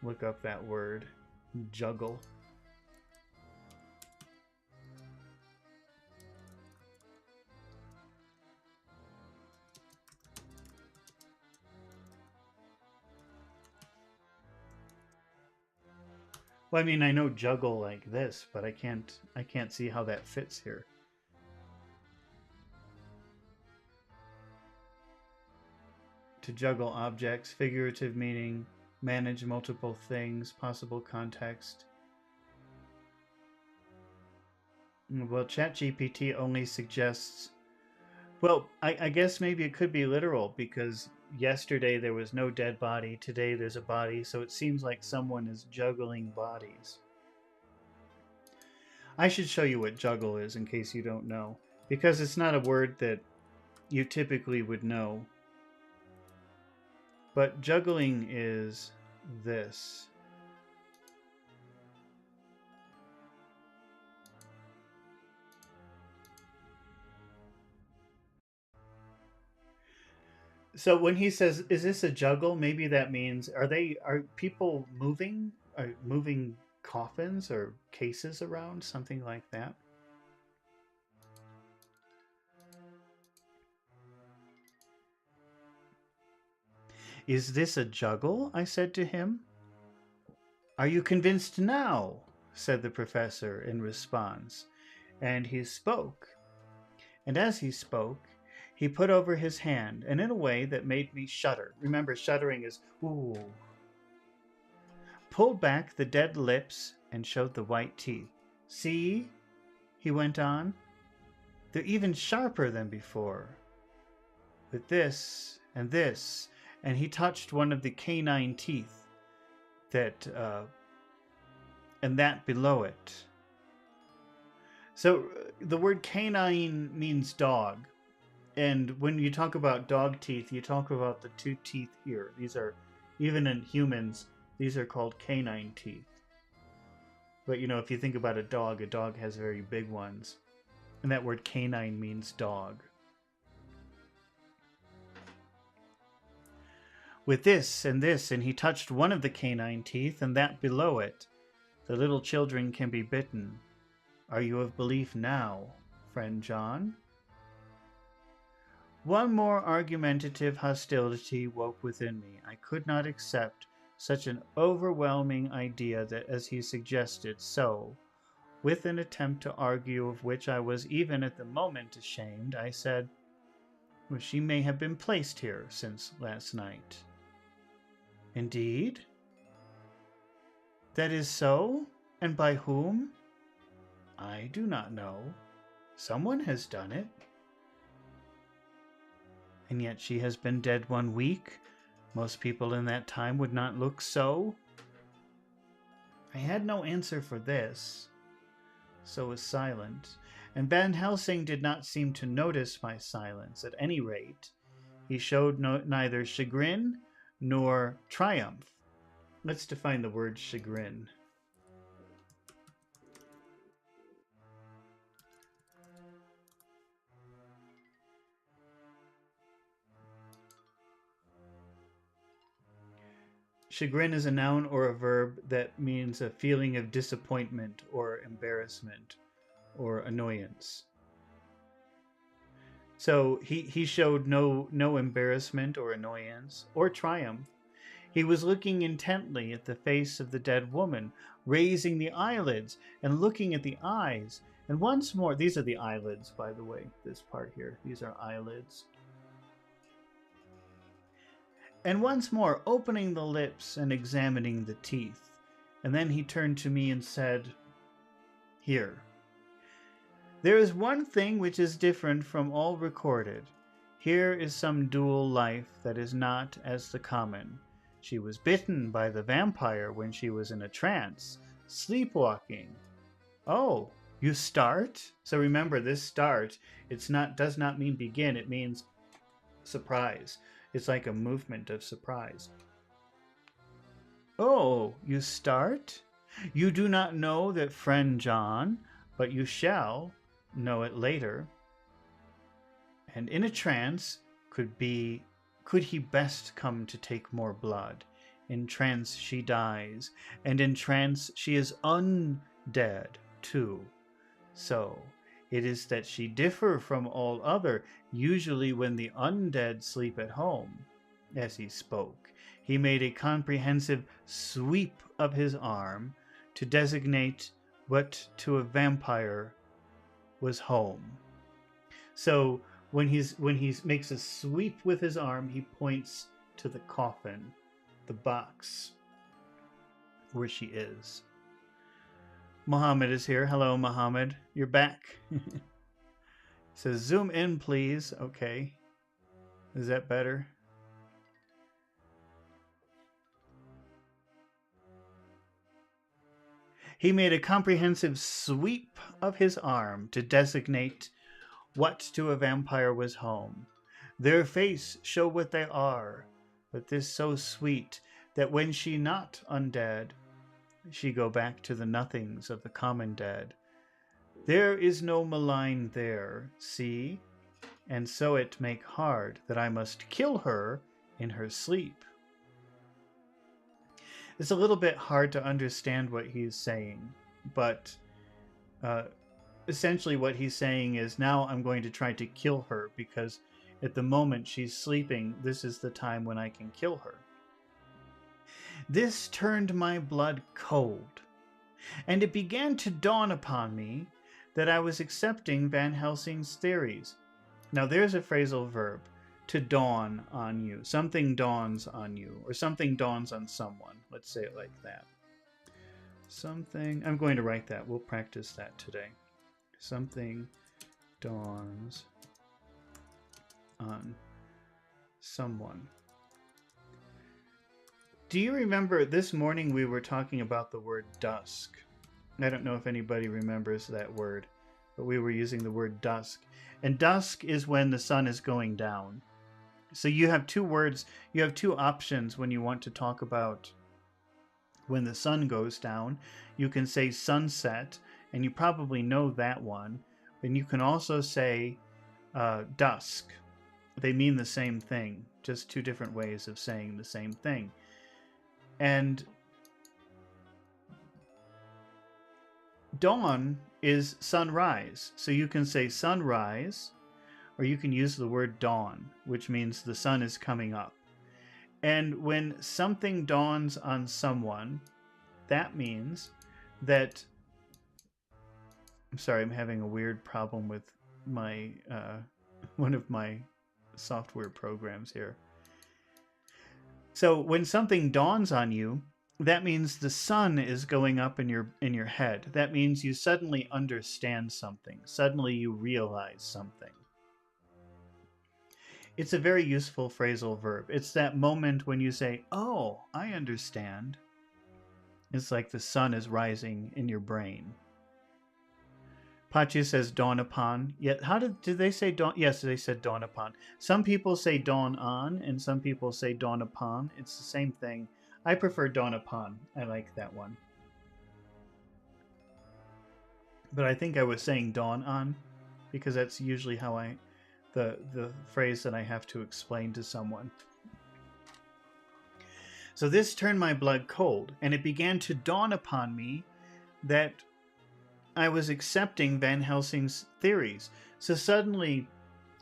look up that word. Juggle. Well, I mean, I know juggle like this, but I can't see how that fits here. To juggle objects, figurative meaning, manage multiple things, possible context. Well, ChatGPT only suggests. Well, I guess maybe it could be literal because yesterday there was no dead body, today there's a body, so it seems like someone is juggling bodies. I should show you what juggle is in case you don't know, because it's not a word that you typically would know. But juggling is this. So when he says, "Is this a juggle?" Maybe that means are people moving, are moving coffins or cases around, something like that. "Is this a juggle?" I said to him. "Are you convinced now?" said the professor in response, and he spoke. And as he spoke, he put over his hand, and in a way that made me shudder. Remember, shuddering is ooh. Pulled back the dead lips and showed the white teeth. "See," he went on, "they're even sharper than before. With this and this," and he touched one of the canine teeth that, and that below it. So the word canine means dog. And when you talk about dog teeth, you talk about the two teeth here. These are, even in humans, these are called canine teeth. But you know, if you think about a dog has very big ones. And that word canine means dog. With this, and he touched one of the canine teeth, and that below it. The little children can be bitten. Are you of belief now, friend John? One more argumentative hostility woke within me. I could not accept such an overwhelming idea that as he suggested, so, with an attempt to argue of which I was even at the moment ashamed, I said, well, she may have been placed here since last night. Indeed? That is so? And by whom? I do not know. Someone has done it. And yet she has been dead 1 week. Most people in that time would not look so. I had no answer for this, so was silent, and Van Helsing did not seem to notice my silence. At any rate, he showed neither chagrin nor triumph. Let's define the word chagrin. Chagrin is a noun or a verb that means a feeling of disappointment or embarrassment or annoyance. So he showed no embarrassment or annoyance or triumph. He was looking intently at the face of the dead woman, raising the eyelids and looking at the eyes. And once more, these are the eyelids, by the way, this part here. These are eyelids. And once more, opening the lips and examining the teeth. And then he turned to me and said, "Here. There is one thing which is different from all recorded. Here is some dual life that is not as the common. She was bitten by the vampire when she was in a trance, sleepwalking." Oh, you start? So remember, this start, does not mean begin, it means surprise. It's like a movement of surprise. Oh, you start? You do not know that friend John, but you shall know it later. And in a trance could he best come to take more blood? In trance she dies, and in trance she is undead too. So it is that she differ from all other. Usually when the undead sleep at home. As he spoke, he made a comprehensive sweep of his arm to designate what to a vampire was home. So when he makes a sweep with his arm, he points to the coffin, the box where she is. Mohammed is here. Hello, Mohammed. You're back. Says zoom in, please. Okay. Is that better? He made a comprehensive sweep of his arm to designate what to a vampire was home. Their face show what they are, but this so sweet that when she not undead, she go back to the nothings of the common dead. There is no malign there, see, and so it make hard that I must kill her in her sleep. It's a little bit hard to understand what he's saying, but essentially what he's saying is now I'm going to try to kill her because at the moment she's sleeping, this is the time when I can kill her. This turned my blood cold, and it began to dawn upon me that I was accepting Van Helsing's theories. Now there's a phrasal verb, to dawn on you. Something dawns on you, or something dawns on someone. Let's say it like that. Something, I'm going to write that. We'll practice that today. Something dawns on someone. Do you remember this morning we were talking about the word dusk? I don't know if anybody remembers that word, but we were using the word dusk. And dusk is when the sun is going down. So you have two words, you have two options when you want to talk about when the sun goes down. You can say sunset, and you probably know that one. And you can also say dusk. They mean the same thing, just two different ways of saying the same thing. And dawn is sunrise. So you can say sunrise, or you can use the word dawn, which means the sun is coming up. And when something dawns on someone, that means that... I'm sorry, I'm having a weird problem with my one of my software programs here. So when something dawns on you, that means the sun is going up in your head. That means you suddenly understand something. Suddenly you realize something. It's a very useful phrasal verb. It's that moment when you say, oh, I understand. It's like the sun is rising in your brain. Pachi says dawn upon. Yet how did they say dawn? Yes, they said dawn upon. Some people say dawn on, and some people say dawn upon. It's the same thing. I prefer dawn upon. I like that one. But I think I was saying dawn on, because that's usually how the phrase that I have to explain to someone. So this turned my blood cold, and it began to dawn upon me that I was accepting Van Helsing's theories. So suddenly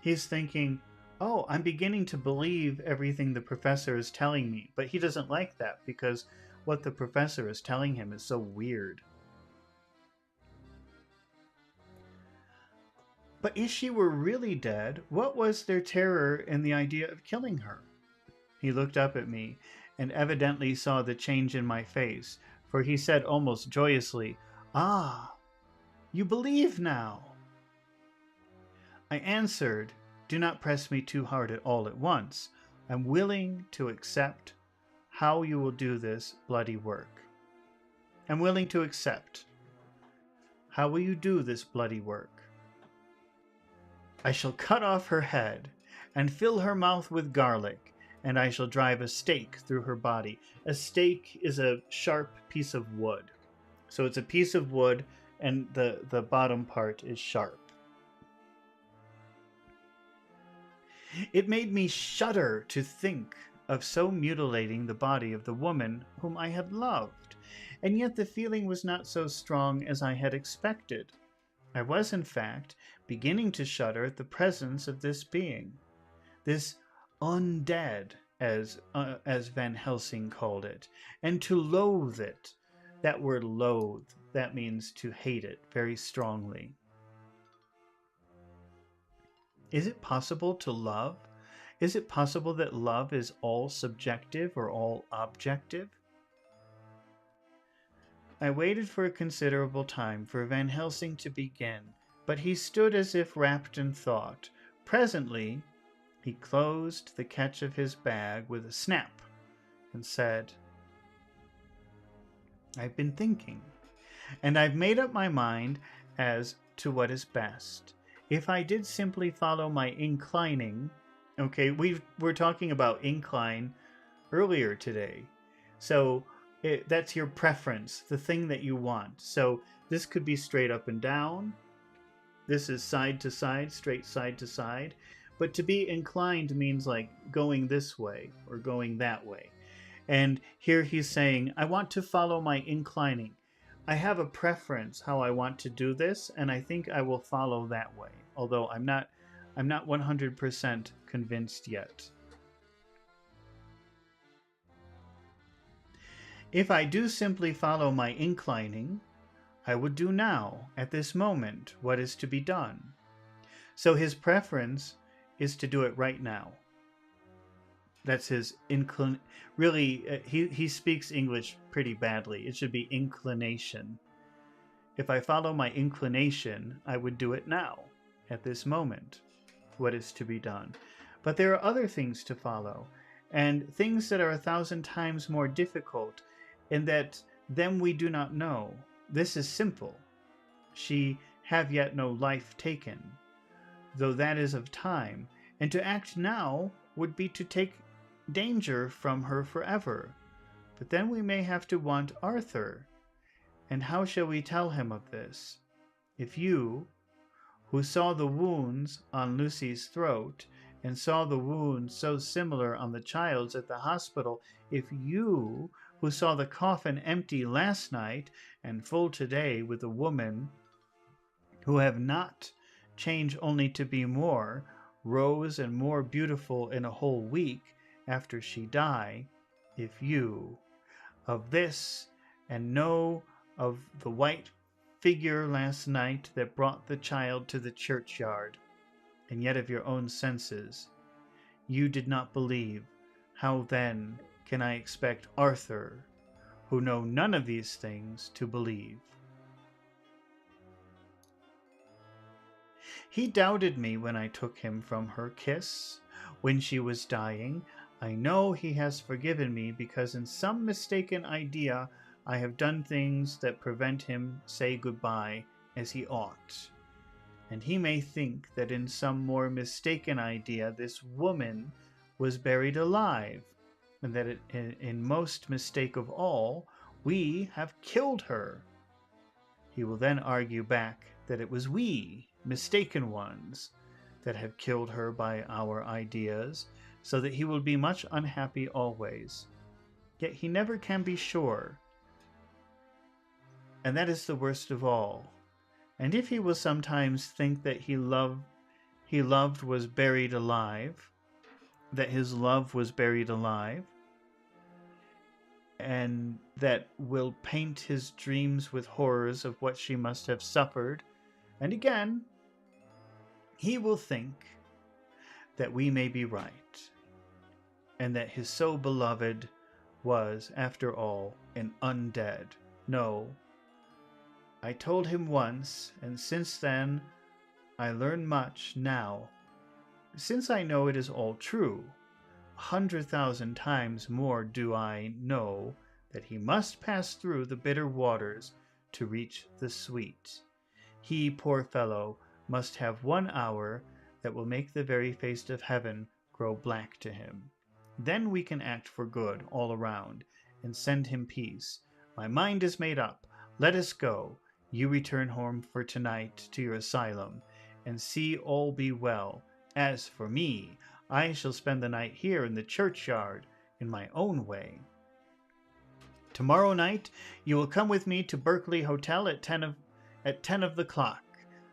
he's thinking, oh, I'm beginning to believe everything the professor is telling me. But he doesn't like that because what the professor is telling him is so weird. But if she were really dead, what was their terror in the idea of killing her? He looked up at me and evidently saw the change in my face, for he said almost joyously, ah, you believe now. I answered, do not press me too hard at all at once. I'm willing to accept how you will do this bloody work. I'm willing to accept. How will you do this bloody work? I shall cut off her head and fill her mouth with garlic, and I shall drive a stake through her body. A stake is a sharp piece of wood. So it's a piece of wood, and the bottom part is sharp. It made me shudder to think of so mutilating the body of the woman whom I had loved, and yet the feeling was not so strong as I had expected. I was, in fact, beginning to shudder at the presence of this being, this undead, as Van Helsing called it, and to loathe it. That word loathe, that means to hate it very strongly. Is it possible to love? Is it possible that love is all subjective or all objective? I waited for a considerable time for Van Helsing to begin, but he stood as if wrapped in thought. Presently, he closed the catch of his bag with a snap and said, "I've been thinking, and I've made up my mind as to what is best. If I did simply follow my inclining," okay, we're talking about incline earlier today. So that's your preference, the thing that you want. So this could be straight up and down. This is side to side, straight side to side. But to be inclined means like going this way or going that way. And here he's saying, I want to follow my inclining. I have a preference how I want to do this, and I think I will follow that way. Although I'm not 100% convinced yet. If I do simply follow my inclining, I would do now, at this moment, what is to be done. So his preference is to do it right now. That's his really, he speaks English pretty badly. It should be inclination. If I follow my inclination, I would do it now, at this moment, what is to be done. But there are other things to follow, and things that are 1,000 times more difficult, and that them we do not know. This is simple. She have yet no life taken, though that is of time, and to act now would be to take danger from her forever. But then we may have to want Arthur, and how shall we tell him of this? If you, who saw the wounds on Lucy's throat, and saw the wounds so similar on the child's at the hospital, if you, who saw the coffin empty last night and full today with a woman who have not changed only to be more, rose and more beautiful in a whole week after she die, if you, of this, and know of the white figure last night that brought the child to the churchyard, and yet of your own senses, you did not believe, how then can I expect Arthur, who know none of these things, to believe? He doubted me when I took him from her kiss, when she was dying. I know he has forgiven me because in some mistaken idea I have done things that prevent him say goodbye as he ought. And he may think that in some more mistaken idea this woman was buried alive, and that in most mistake of all, we have killed her. He will then argue back that it was we, mistaken ones, that have killed her by our ideas, so that he will be much unhappy always. Yet he never can be sure, and that is the worst of all. And if he will sometimes think that he loved was buried alive, that his love was buried alive, and that will paint his dreams with horrors of what she must have suffered, and again, he will think that we may be right, and that his so beloved was, after all, an undead. No, I told him once, and since then I learn much now. Since I know it is all true, 100,000 times more do I know that he must pass through the bitter waters to reach the sweet. He, poor fellow, must have 1 hour that will make the very face of heaven grow black to him. Then we can act for good all around, and send him peace. My mind is made up. Let us go. You return home for tonight to your asylum, and see all be well. As for me, I shall spend the night here in the churchyard in my own way. Tomorrow night you will come with me to Berkeley Hotel at 10 of the clock.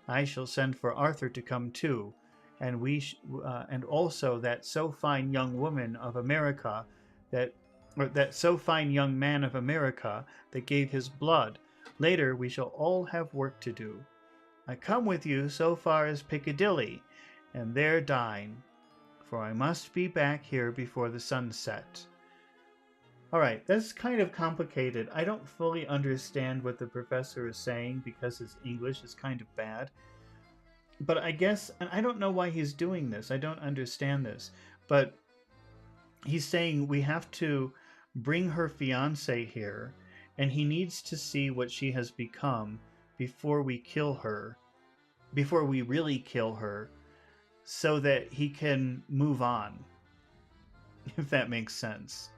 I shall send for Arthur to come too, and and also that so fine young woman of America that so fine young man of America that gave his blood. Later we shall all have work to do. I come with you so far as Piccadilly, and there dine, for I must be back here before the sunset. All right, that's kind of complicated. I don't fully understand what the professor is saying because his English is kind of bad. But I guess, and I don't know why he's doing this. I don't understand this. But he's saying we have to bring her fiance here, and he needs to see what she has become before we kill her, before we really kill her, so that he can move on, if that makes sense.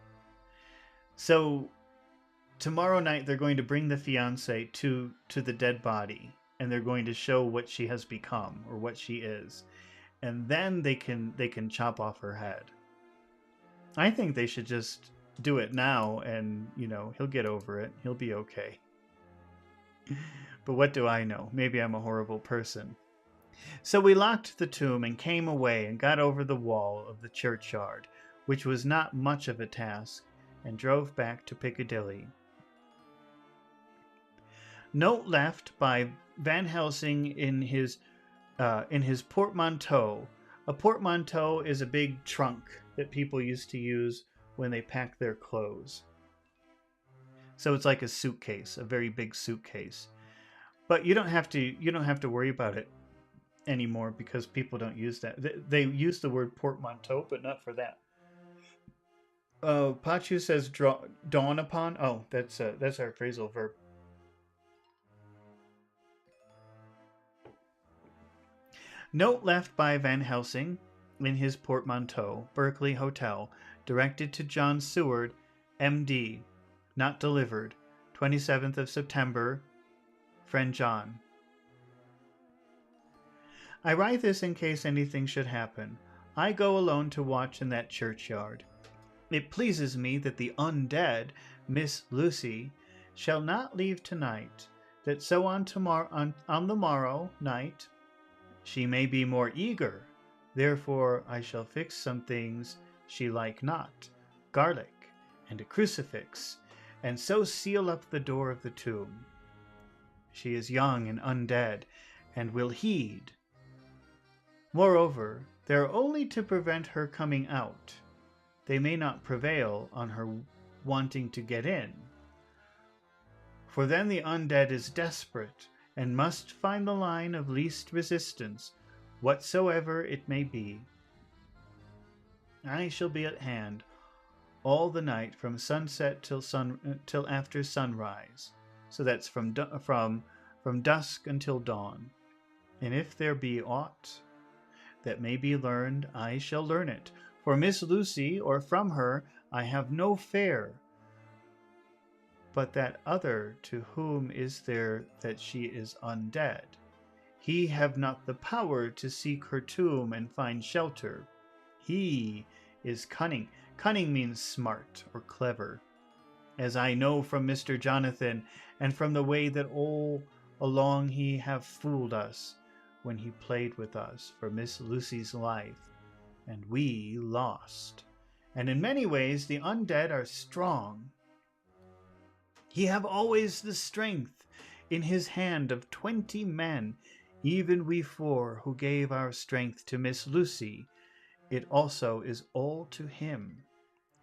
So tomorrow night they're going to bring the fiance to the dead body, and they're going to show what she has become or what she is, and then they can chop off her head. I think they should just do it now, and he'll get over it. He'll be okay. But what do I know? Maybe I'm a horrible person. So we locked the tomb and came away and got over the wall of the churchyard, which was not much of a task, and drove back to Piccadilly. Note left by Van Helsing in his portmanteau. A portmanteau is a big trunk that people used to use when they packed their clothes. So it's like a suitcase, a very big suitcase. But you don't have to worry about it anymore because people don't use that. They use the word portmanteau, but not for that. Pachu says dawn upon. Oh, that's our phrasal verb. Note left by Van Helsing in his portmanteau, Berkeley Hotel, directed to John Seward, M.D. Not delivered. 27th of September. Friend John. I write this in case anything should happen. I go alone to watch in that churchyard. It pleases me that the undead, Miss Lucy, shall not leave tonight, that so on the morrow night she may be more eager. Therefore I shall fix some things she like not, garlic, and a crucifix, and so seal up the door of the tomb. She is young and undead, and will heed. Moreover, they are only to prevent her coming out. They may not prevail on her wanting to get in. For then the undead is desperate, and must find the line of least resistance, whatsoever it may be. I shall be at hand all the night from sunset till after sunrise. So that's from dusk until dawn. And if there be aught that may be learned, I shall learn it. For Miss Lucy, or from her, I have no fear. But that other to whom is there that she is undead? He have not the power to seek her tomb and find shelter. He is cunning. Cunning means smart or clever. As I know from Mr. Jonathan, and from the way that all along he have fooled us, when he played with us for Miss Lucy's life, and we lost. And in many ways the undead are strong. He have always the strength in his hand of 20 men, even we 4 who gave our strength to Miss Lucy. It also is all to him.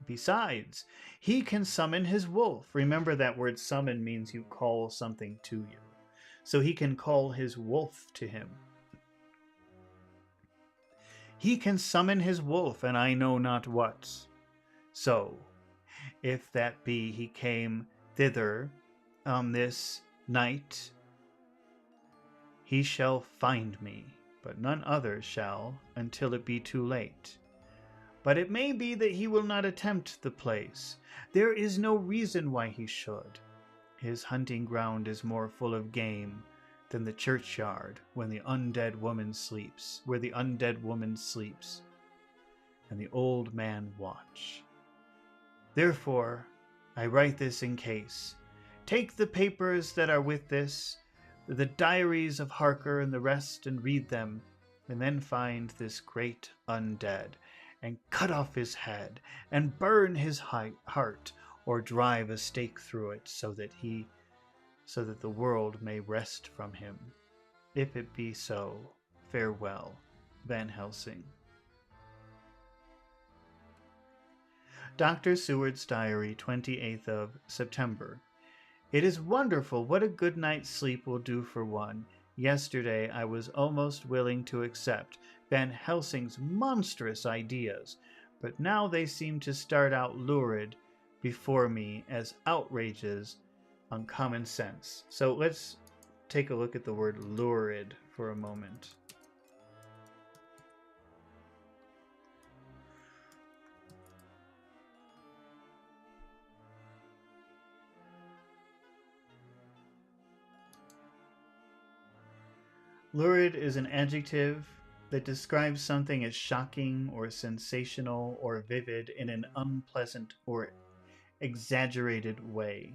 Besides, he can summon his wolf. Remember that word summon means you call something to you. So he can call his wolf to him. He can summon his wolf, and I know not what. So, if that be he came thither on this night, he shall find me, but none other shall until it be too late. But it may be that he will not attempt the place. There is no reason why he should. His hunting ground is more full of game than the churchyard when the undead woman sleeps, where the undead woman sleeps, and the old man watch. Therefore, I write this in case. Take the papers that are with this, the diaries of Harker and the rest, and read them, and then find this great undead, and cut off his head, and burn his heart, or drive a stake through it, so that the world may rest from him. If it be so, farewell, Van Helsing. Dr. Seward's Diary, 28th of September. It is wonderful what a good night's sleep will do for one. Yesterday I was almost willing to accept Van Helsing's monstrous ideas, but now they seem to start out lurid before me as outrages on common sense. So let's take a look at the word lurid for a moment. Lurid is an adjective that describes something as shocking or sensational or vivid in an unpleasant or exaggerated way.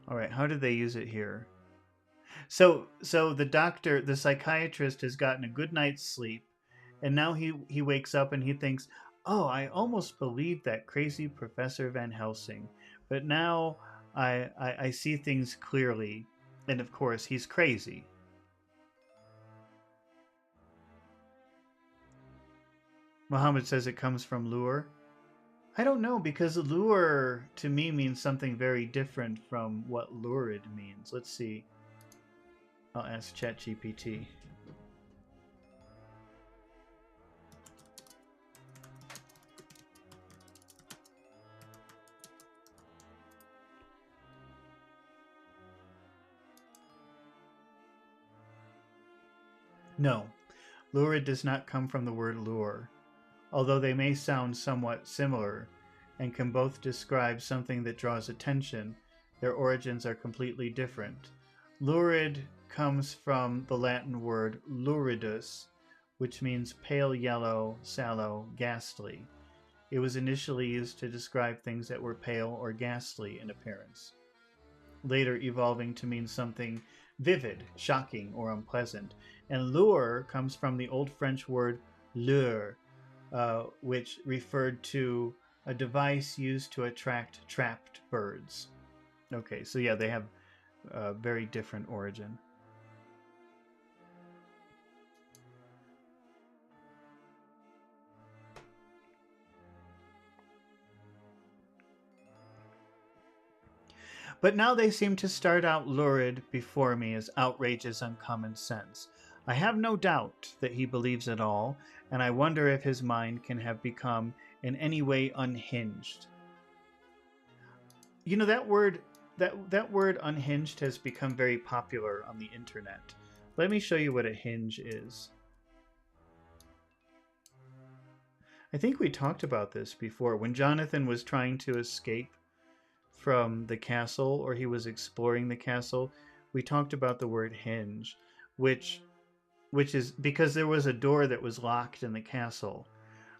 All right, how did they use it here? So the psychiatrist has gotten a good night's sleep, and now he wakes up and he thinks, "Oh, I almost believed that crazy Professor Van Helsing, but now I see things clearly." And of course, he's crazy. Muhammad says it comes from lure. I don't know, because lure to me means something very different from what lurid means. Let's see. I'll ask ChatGPT. No, lurid does not come from the word lure. Although they may sound somewhat similar and can both describe something that draws attention, their origins are completely different. Lurid comes from the Latin word luridus, which means pale yellow, sallow, ghastly. It was initially used to describe things that were pale or ghastly in appearance, later evolving to mean something vivid, shocking, or unpleasant. And lure comes from the Old French word lure, which referred to a device used to attract trapped birds. Okay, so yeah, they have a very different origin. But now they seem to start out lurid before me as outrages on common sense. I have no doubt that he believes it all, and I wonder if his mind can have become in any way unhinged. You know, that word unhinged has become very popular on the internet. Let me show you what a hinge is. I think we talked about this before. When Jonathan was trying to escape from the castle, or he was exploring the castle, we talked about the word hinge, which is because there was a door that was locked in the castle,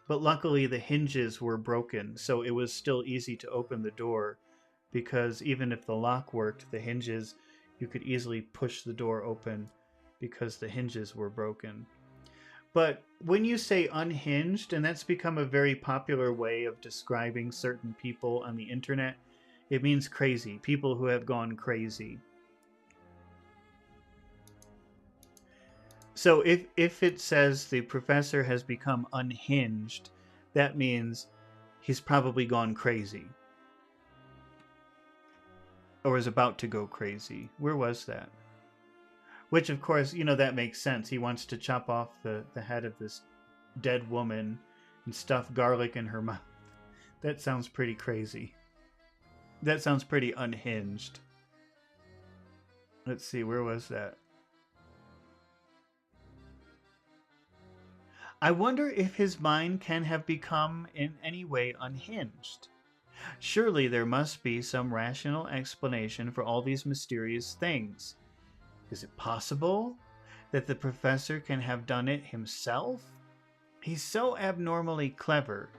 but luckily the hinges were broken, so it was still easy to open the door, because even if the lock worked, the hinges, you could easily push the door open because the hinges were broken. But when you say unhinged, and that's become a very popular way of describing certain people on the internet, it means crazy, people who have gone crazy. So if it says the professor has become unhinged, that means he's probably gone crazy. Or is about to go crazy. Where was that? Which, of course, you know, that makes sense. He wants to chop off the head of this dead woman and stuff garlic in her mouth. That sounds pretty crazy. That sounds pretty unhinged. Let's see, where was that? I wonder if his mind can have become in any way unhinged. Surely there must be some rational explanation for all these mysterious things. Is it possible that the professor can have done it himself? He's so abnormally clever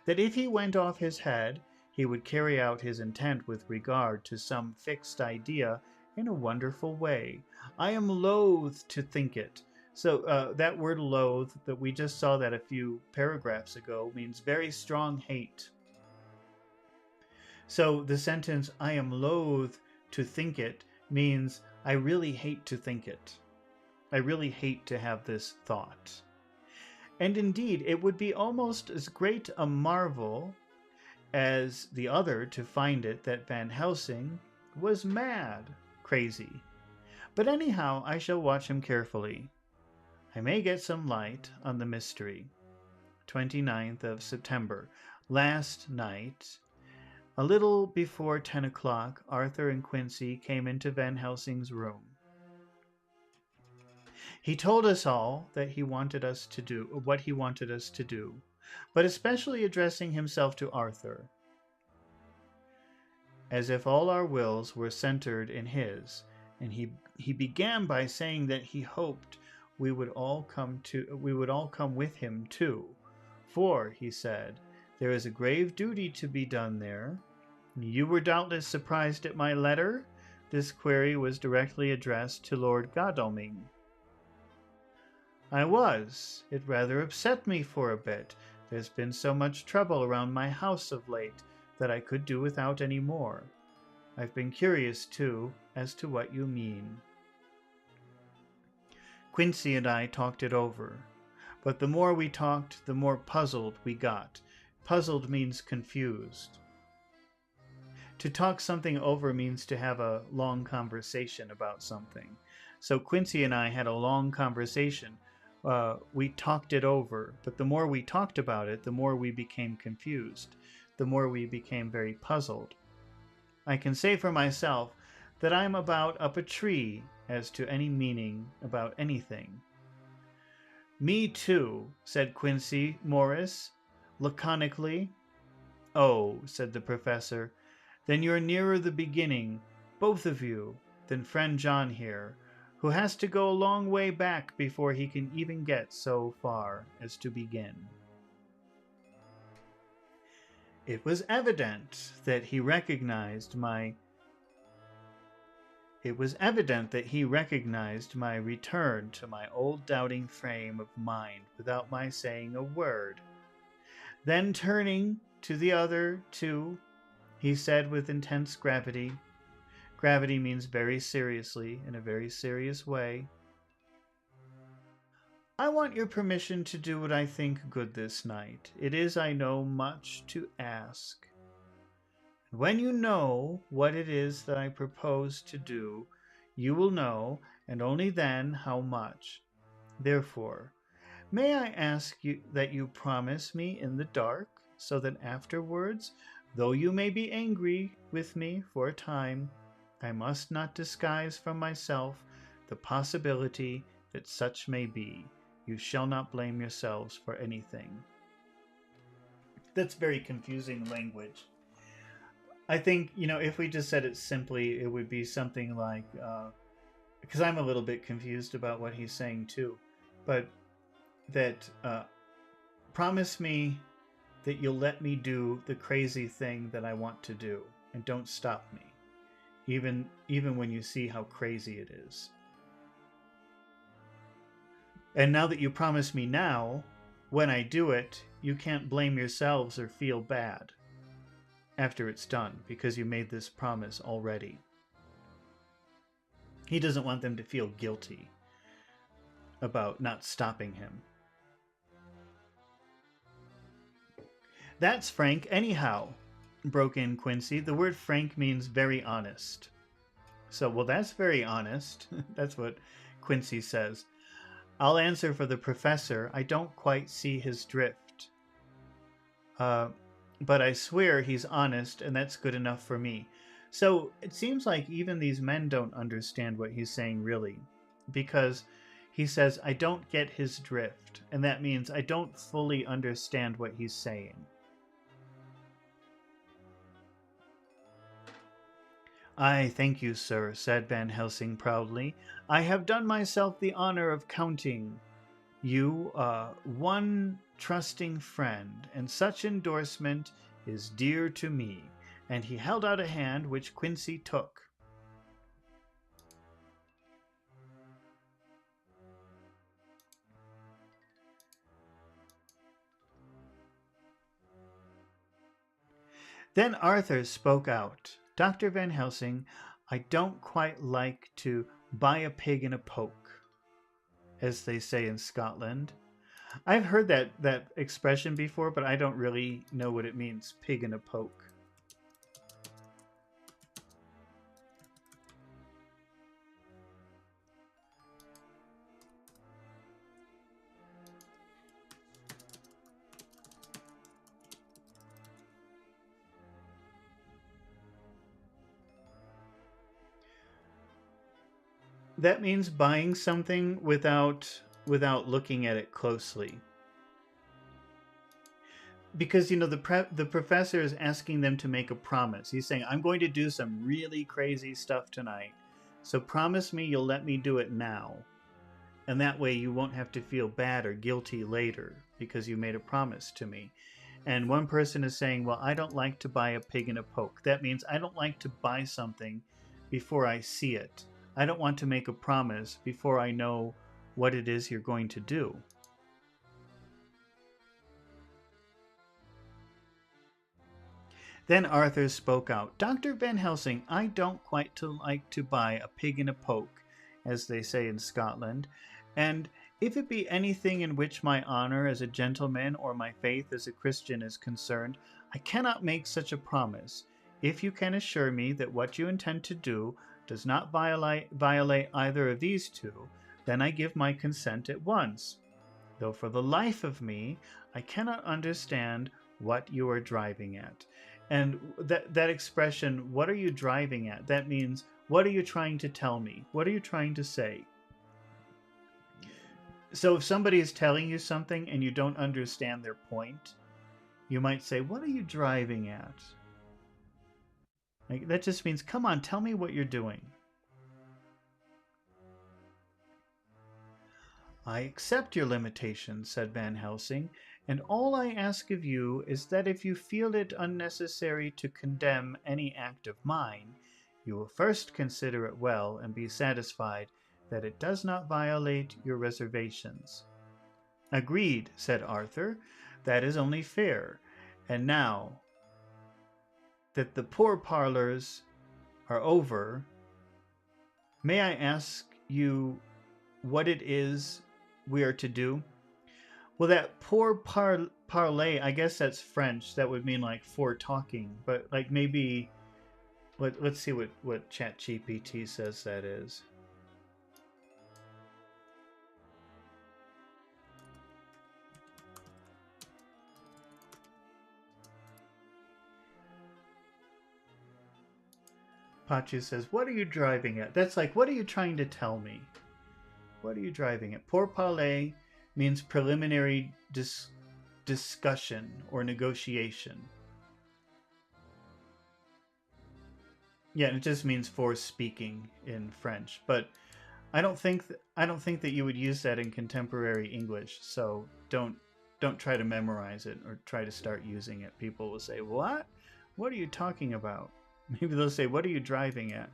that if he went off his head, he would carry out his intent with regard to some fixed idea in a wonderful way. I am loath to think it. So that word loathe, that we just saw that a few paragraphs ago, means very strong hate. So the sentence, I am loath to think it, means I really hate to think it. I really hate to have this thought. And indeed, it would be almost as great a marvel as the other to find it that Van Helsing was mad, crazy. But anyhow, I shall watch him carefully. I may get some light on the mystery. 29th of September. Last night, a little before 10 o'clock, Arthur and Quincy came into Van Helsing's room. He told us all that he wanted us to do what he wanted us to do, but especially addressing himself to Arthur, as if all our wills were centered in his, and he began by saying that he hoped we would all come with him too, for, he said, there is a grave duty to be done there. You were doubtless surprised at my letter? This query was directly addressed to Lord Godalming. I was. It rather upset me for a bit. There's been so much trouble around my house of late that I could do without any more. I've been curious, too, as to what you mean. Quincy and I talked it over, but the more we talked, the more puzzled we got. Puzzled means confused. To talk something over means to have a long conversation about something. So Quincy and I had a long conversation. We talked it over, but the more we talked about it, the more we became confused, the more we became very puzzled. I can say for myself that I'm about up a tree as to any meaning about anything. Me too, said Quincy Morris, laconically. Oh, said the professor, then you're nearer the beginning, both of you, than friend John here, who has to go a long way back before he can even get so far as to begin. It was evident that he recognized my return to my old doubting frame of mind without my saying a word. Then turning to the other two, he said with intense gravity, gravity means very seriously, in a very serious way, I want your permission to do what I think good this night. It is, I know, much to ask. When you know what it is that I propose to do, you will know, and only then, how much. Therefore, may I ask you that you promise me in the dark, so that afterwards, though you may be angry with me for a time, I must not disguise from myself the possibility that such may be. You shall not blame yourselves for anything. That's very confusing language. I think, if we just said it simply, it would be something like, because I'm a little bit confused about what he's saying too, but that promise me that you'll let me do the crazy thing that I want to do, and don't stop me, even when you see how crazy it is. And now that you promise me now, when I do it, you can't blame yourselves or feel bad after it's done, because you made this promise already. He doesn't want them to feel guilty about not stopping him. That's frank anyhow, broke in Quincy. The word frank means very honest. So, well, that's very honest. That's what Quincy says. I'll answer for the professor. I don't quite see his drift. But I swear he's honest, and that's good enough for me. So it seems like even these men don't understand what he's saying, really. Because he says, I don't get his drift. And that means I don't fully understand what he's saying. I thank you, sir, said Van Helsing proudly. I have done myself the honor of counting you one trusting friend, and such endorsement is dear to me. And he held out a hand, which Quincy took. Then Arthur spoke out. Dr. Van Helsing, I don't quite like to buy a pig in a poke, as they say in Scotland. I've heard that expression before, but I don't really know what it means. Pig in a poke. That means buying something without looking at it closely. Because the professor is asking them to make a promise. He's saying, "I'm going to do some really crazy stuff tonight. So promise me you'll let me do it now." And that way you won't have to feel bad or guilty later because you made a promise to me. And one person is saying, "Well, I don't like to buy a pig in a poke." That means I don't like to buy something before I see it. I don't want to make a promise before I know what it is you're going to do. Then Arthur spoke out. "Dr. Van Helsing, I don't quite like to buy a pig in a poke, as they say in Scotland, and if it be anything in which my honor as a gentleman or my faith as a Christian is concerned, I cannot make such a promise. If you can assure me that what you intend to do does not violate either of these two, then I give my consent at once. Though for the life of me, I cannot understand what you are driving at." And that expression, "what are you driving at?" that means, what are you trying to tell me? What are you trying to say? So if somebody is telling you something and you don't understand their point, you might say, "What are you driving at?" Like, that just means, come on, tell me what you're doing. "I accept your limitations," said Van Helsing, "and all I ask of you is that if you feel it unnecessary to condemn any act of mine, you will first consider it well and be satisfied that it does not violate your reservations." "Agreed," said Arthur. "That is only fair. And now that the poor parlors are over, may I ask you what it is we are to do?" Well, that pour parler, I guess that's French. That would mean like for talking, but like maybe let's see what ChatGPT says that is. Pachu says, "What are you driving at?" That's like, what are you trying to tell me? What are you driving at? Pour parler means preliminary discussion or negotiation. Yeah, it just means for speaking in French, but I don't think that you would use that in contemporary English. So don't try to memorize it or try to start using it. People will say, "What? What are you talking about?" Maybe they'll say, "What are you driving at?"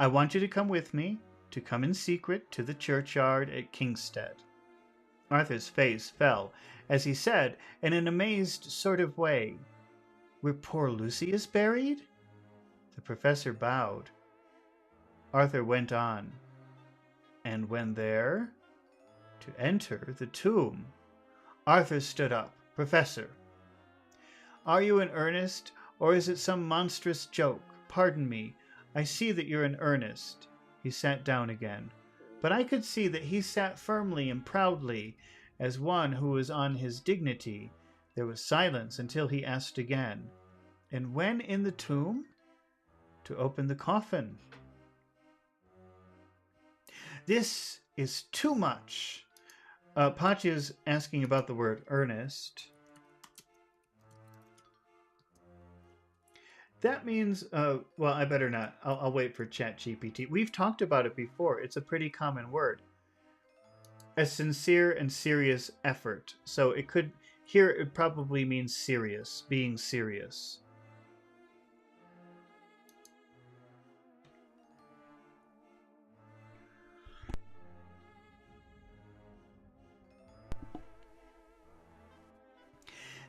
"I want you to come with me, to come in secret to the churchyard at Kingstead." Arthur's face fell as he said, in an amazed sort of way, "Where poor Lucy is buried?" The professor bowed. Arthur went on. "And when there?" "To enter the tomb." Arthur stood up. "Professor, are you in earnest, or is it some monstrous joke? Pardon me, I see that you're in earnest." He sat down again, but I could see that he sat firmly and proudly, as one who was on his dignity. There was silence until he asked again, "And when in the tomb?" "To open the coffin." "This is too much." Pachi is asking about the word earnest. That means, well, I better not. I'll wait for ChatGPT. We've talked about it before. It's a pretty common word. A sincere and serious effort. So it could, here it probably means serious, being serious.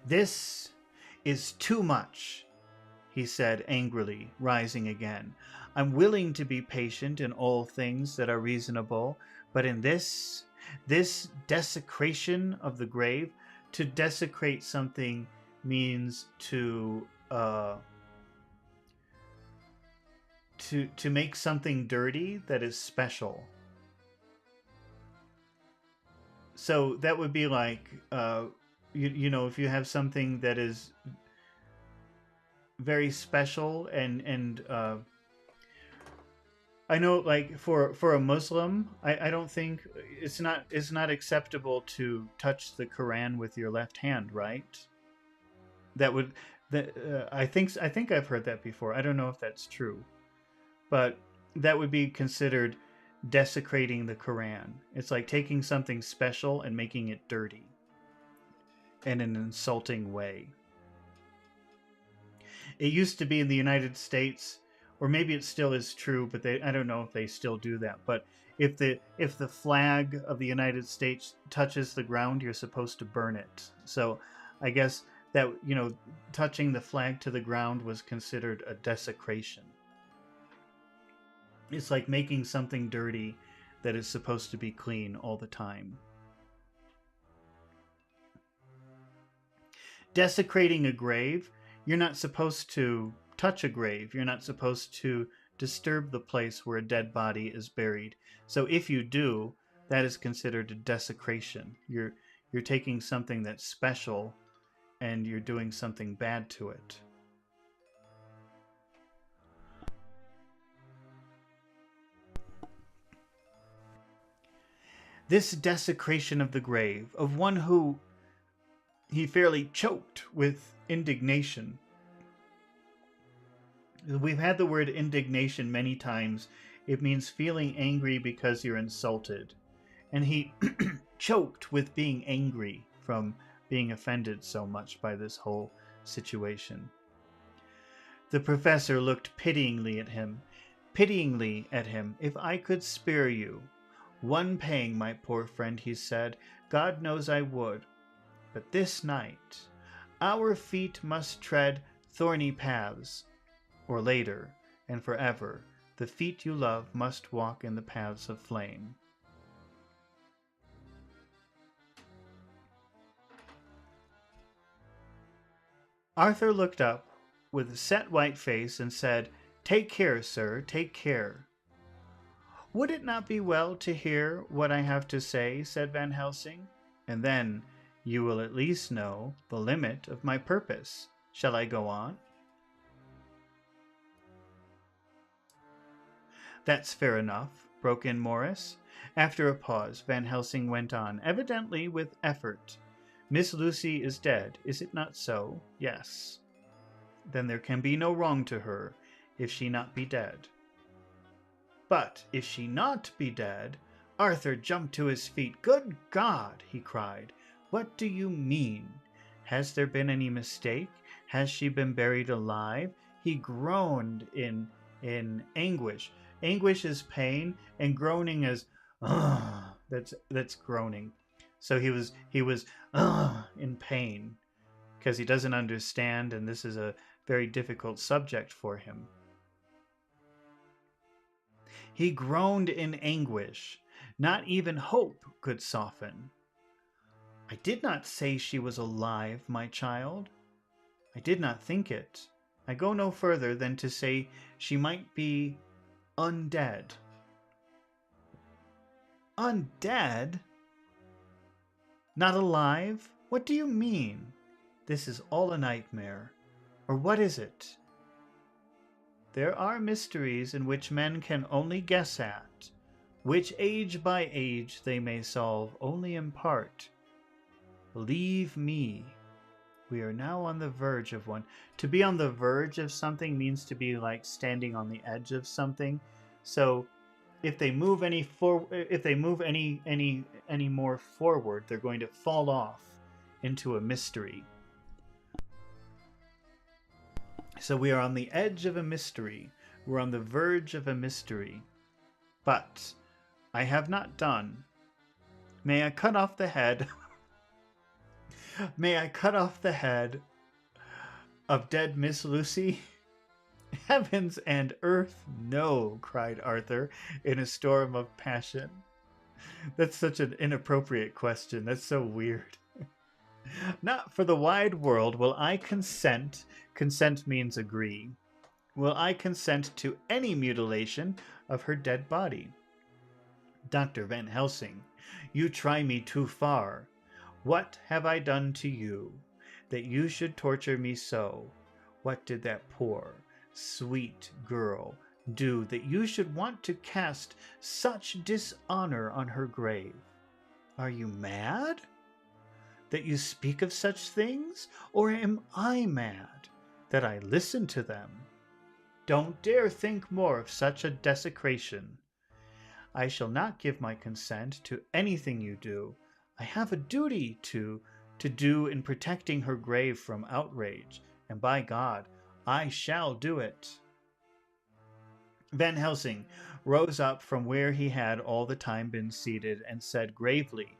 "This is too much," he said angrily, rising again. I'm willing to be patient in all things that are reasonable, but in this desecration of the grave, to desecrate something means to make something dirty that is special. So that would be like, you know, if you have something that is very special and I know, like for a Muslim, I don't think it's not acceptable to touch the Quran with your left hand, right? That would that I think I've heard that before. I don't know if that's true, but that would be considered desecrating the Quran. It's like taking something special and making it dirty in an insulting way. It used to be in the United States, or maybe it still is true, but I don't know if they still do that. But if the flag of the United States touches the ground, you're supposed to burn it. So I guess that, you know, touching the flag to the ground was considered a desecration. It's like making something dirty that is supposed to be clean all the time. Desecrating a grave, you're not supposed to touch a grave. You're not supposed to disturb the place where a dead body is buried. So if you do, that is considered a desecration. You're taking something that's special and you're doing something bad to it. This desecration of the grave, of one who he fairly choked with indignation. We've had the word indignation many times. It means feeling angry because you're insulted. And he choked with being angry from being offended so much by this whole situation. The professor looked pityingly at him. If I could spare you. One pang, my poor friend, he said. God knows I would. But this night, our feet must tread thorny paths. Or later, and forever, the feet you love must walk in the paths of flame. Arthur looked up with a set white face and said, Take care, sir, take care. Would it not be well to hear what I have to say, said Van Helsing, and then you will at least know the limit of my purpose. Shall I go on? That's fair enough, broke in Morris. After a pause, Van Helsing went on, evidently with effort. Miss Lucy is dead, is it not so? Yes. Then there can be no wrong to her, if she not be dead. But if she not be dead, Arthur jumped to his feet. Good God, he cried. What do you mean? Has there been any mistake? Has she been buried alive? He groaned in anguish. Anguish is pain, and groaning is that's groaning. So he was in pain because he doesn't understand, and this is a very difficult subject for him. He groaned in anguish. Not even hope could soften. I did not say she was alive, my child. I did not think it. I go no further than to say she might be undead. Undead? Not alive? What do you mean? This is all a nightmare. Or what is it? There are mysteries in which men can only guess at, which age by age they may solve only in part. Believe me, we are now on the verge of one. To be on the verge of something means to be like standing on the edge of something. So if they move any more forward, they're going to fall off into a mystery. So we are on the edge of a mystery. We're on the verge of a mystery. But I have not done. May I cut off the head? May I cut off the head of dead Miss Lucy? Heavens and earth, no, cried Arthur in a storm of passion. That's such an inappropriate question. That's so weird. Not for the wide world will I consent. Consent means agree. Will I consent to any mutilation of her dead body? Dr. Van Helsing, you try me too far. What have I done to you, that you should torture me so? What did that poor, sweet girl do, that you should want to cast such dishonor on her grave? Are you mad, that you speak of such things? Or am I mad, that I listen to them? Don't dare think more of such a desecration. I shall not give my consent to anything you do. I have a duty to do in protecting her grave from outrage, and by God, I shall do it. Van Helsing rose up from where he had all the time been seated and said gravely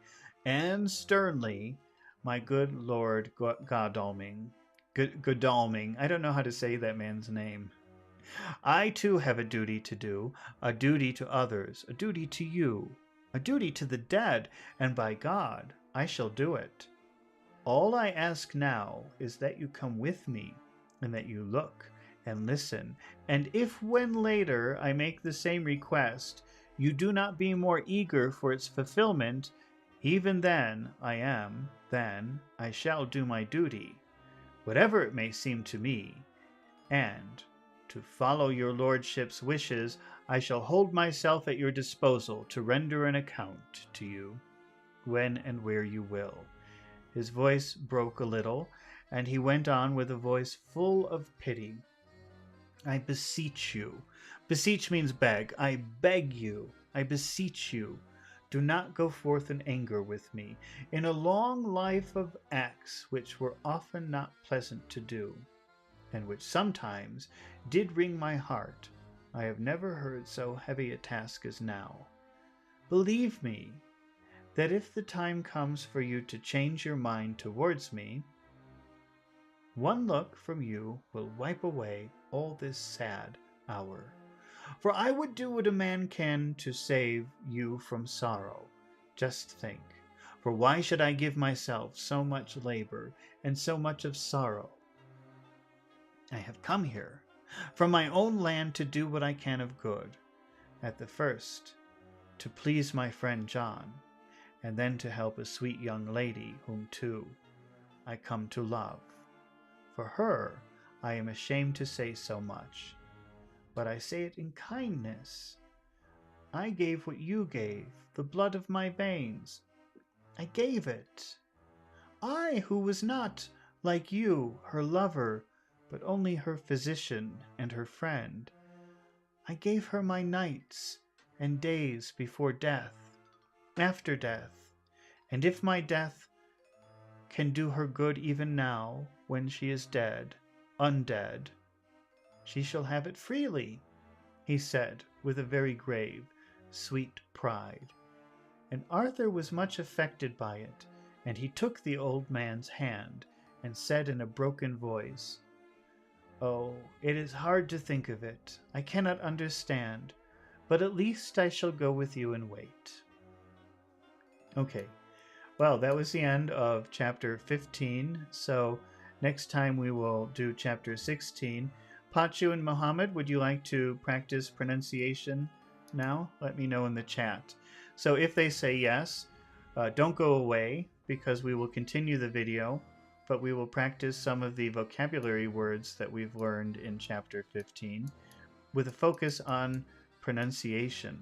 and sternly, my good Lord Godalming, I don't know how to say that man's name. I too have a duty to do, a duty to others, a duty to you, a duty to the dead, and by God, I shall do it. All I ask now is that you come with me, and that you look and listen, and if when later I make the same request, you do not be more eager for its fulfillment, even then I shall do my duty, whatever it may seem to me, and to follow your lordship's wishes, I shall hold myself at your disposal to render an account to you, when and where you will. His voice broke a little, and he went on with a voice full of pity. I beseech you. Beseech means beg. I beg you. I beseech you. Do not go forth in anger with me, in a long life of acts which were often not pleasant to do, and which sometimes did wring my heart. I have never heard so heavy a task as now. Believe me, that if the time comes for you to change your mind towards me, one look from you will wipe away all this sad hour. For I would do what a man can to save you from sorrow. Just think, for why should I give myself so much labor and so much of sorrow? I have come here from my own land to do what I can of good, at the first to please my friend John, and then to help a sweet young lady whom too I come to love. For her I am ashamed to say so much, but I say it in kindness. I gave what you gave, the blood of my veins. I gave it. I, who was not, like you, her lover, but only her physician and her friend. I gave her my nights and days before death, after death, and if my death can do her good even now, when she is dead, undead, she shall have it freely, he said with a very grave, sweet pride. And Arthur was much affected by it, and he took the old man's hand and said in a broken voice, Oh, it is hard to think of it. I cannot understand, but at least I shall go with you and wait. Okay, well, that was the end of chapter 15, so next time we will do chapter 16. Pachu and Mohammed, would you like to practice pronunciation now? Let me know in the chat. So if they say yes, don't go away, because we will continue the video, but we will practice some of the vocabulary words that we've learned in chapter 15 with a focus on pronunciation.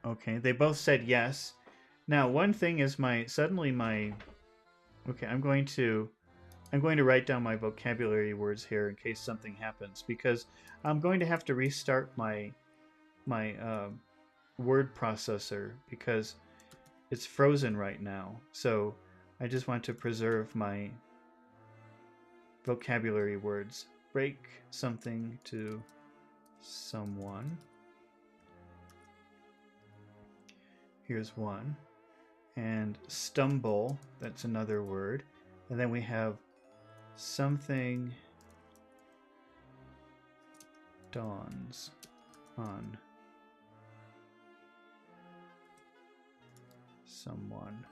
Okay, they both said yes. Now, one thing is okay, I'm going to write down my vocabulary words here in case something happens, because I'm going to have to restart my word processor because it's frozen right now. So I just want to preserve my vocabulary words. Break something to someone. Here's one. And stumble, that's another word. And then we have something dawns on someone.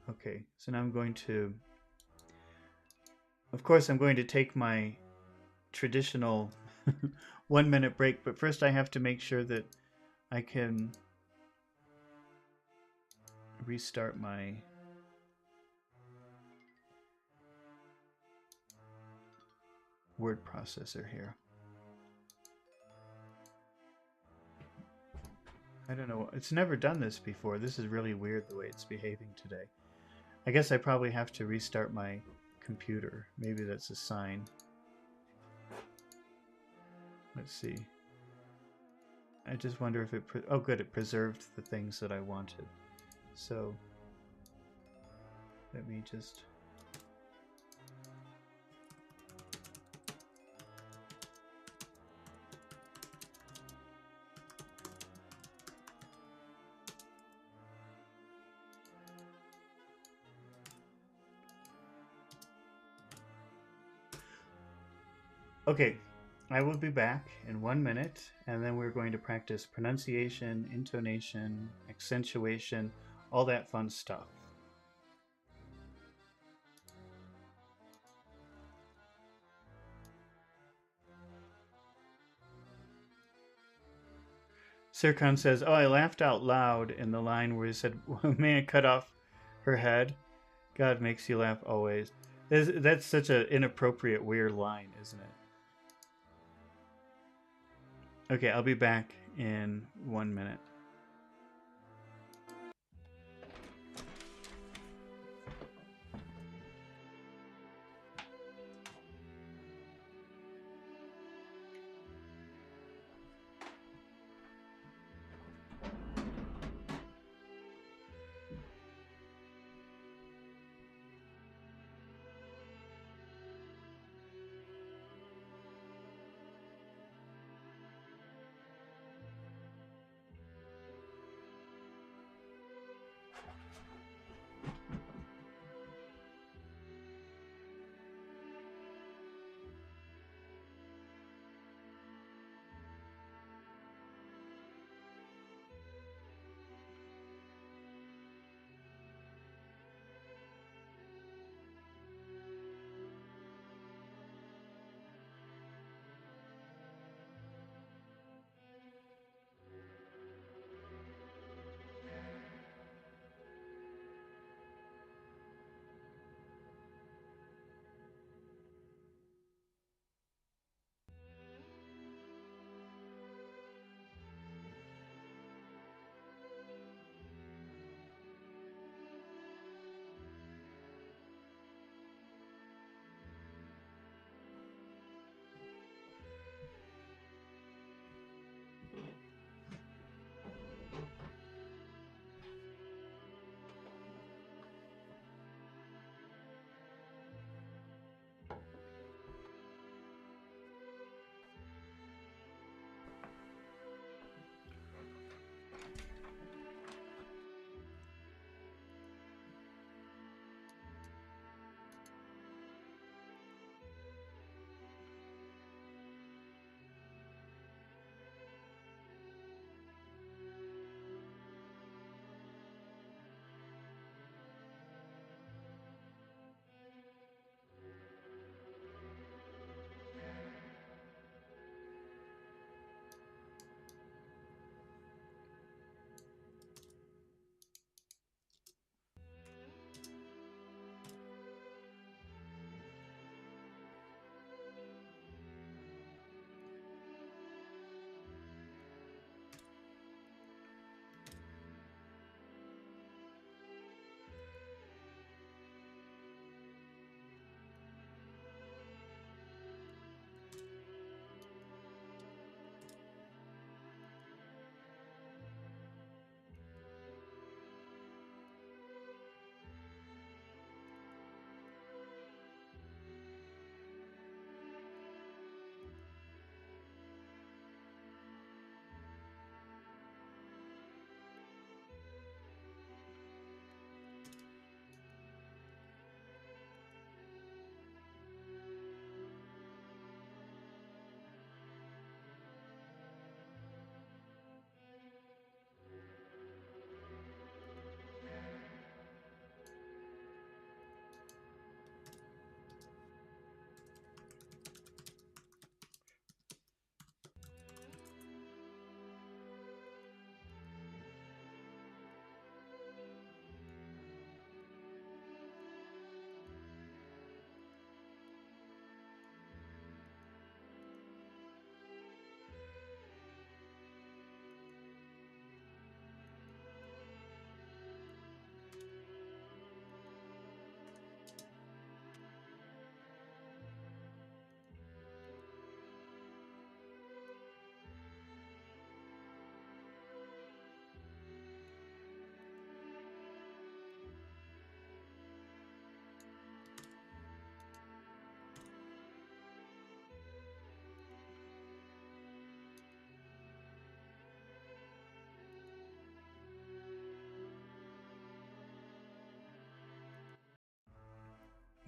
Okay, so now I'm going to, of course, I'm going to take my traditional 1 minute break, but first I have to make sure that I can restart my word processor here. I don't know. It's never done this before. This is really weird the way it's behaving today. I guess I probably have to restart my computer. Maybe that's a sign. Let's see. I just wonder if it... oh, good. It preserved the things that I wanted. So, let me just... Okay, I will be back in 1 minute, and then we're going to practice pronunciation, intonation, accentuation, all that fun stuff. Sirkan says, oh, I laughed out loud in the line where he said, man, cut off her head. God makes you laugh always. That's such an inappropriate, weird line, isn't it? Okay, I'll be back in 1 minute.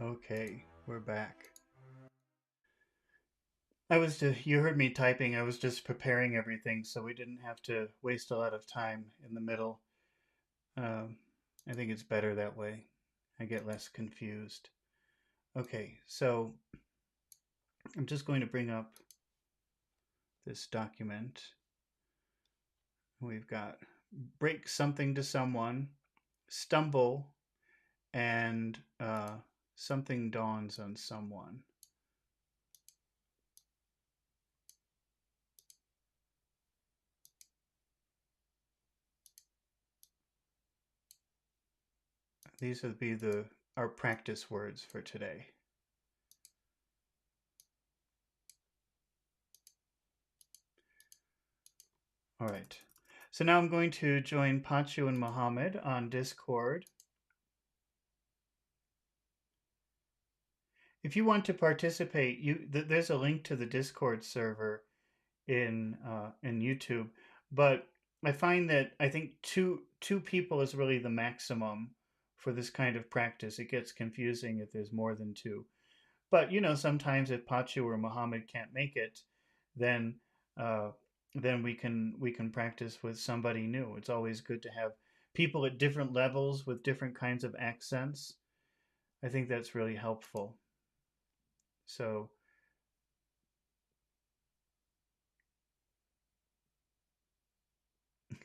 Okay, we're back. You heard me typing. I was just preparing everything so we didn't have to waste a lot of time in the middle. Um, I think it's better that way. I get less confused. Okay, so I'm just going to bring up this document. We've got break something to someone, stumble, and something dawns on someone. These would be our practice words for today. All right. So now I'm going to join Pachu and Mohammed on Discord. If you want to participate, there's a link to the Discord server in YouTube, but I find that I think two people is really the maximum for this kind of practice. It gets confusing if there's more than two. But sometimes if Pachu or Muhammad can't make it, then uh, then we can practice with somebody new. It's always good to have people at different levels with different kinds of accents. I think that's really helpful. So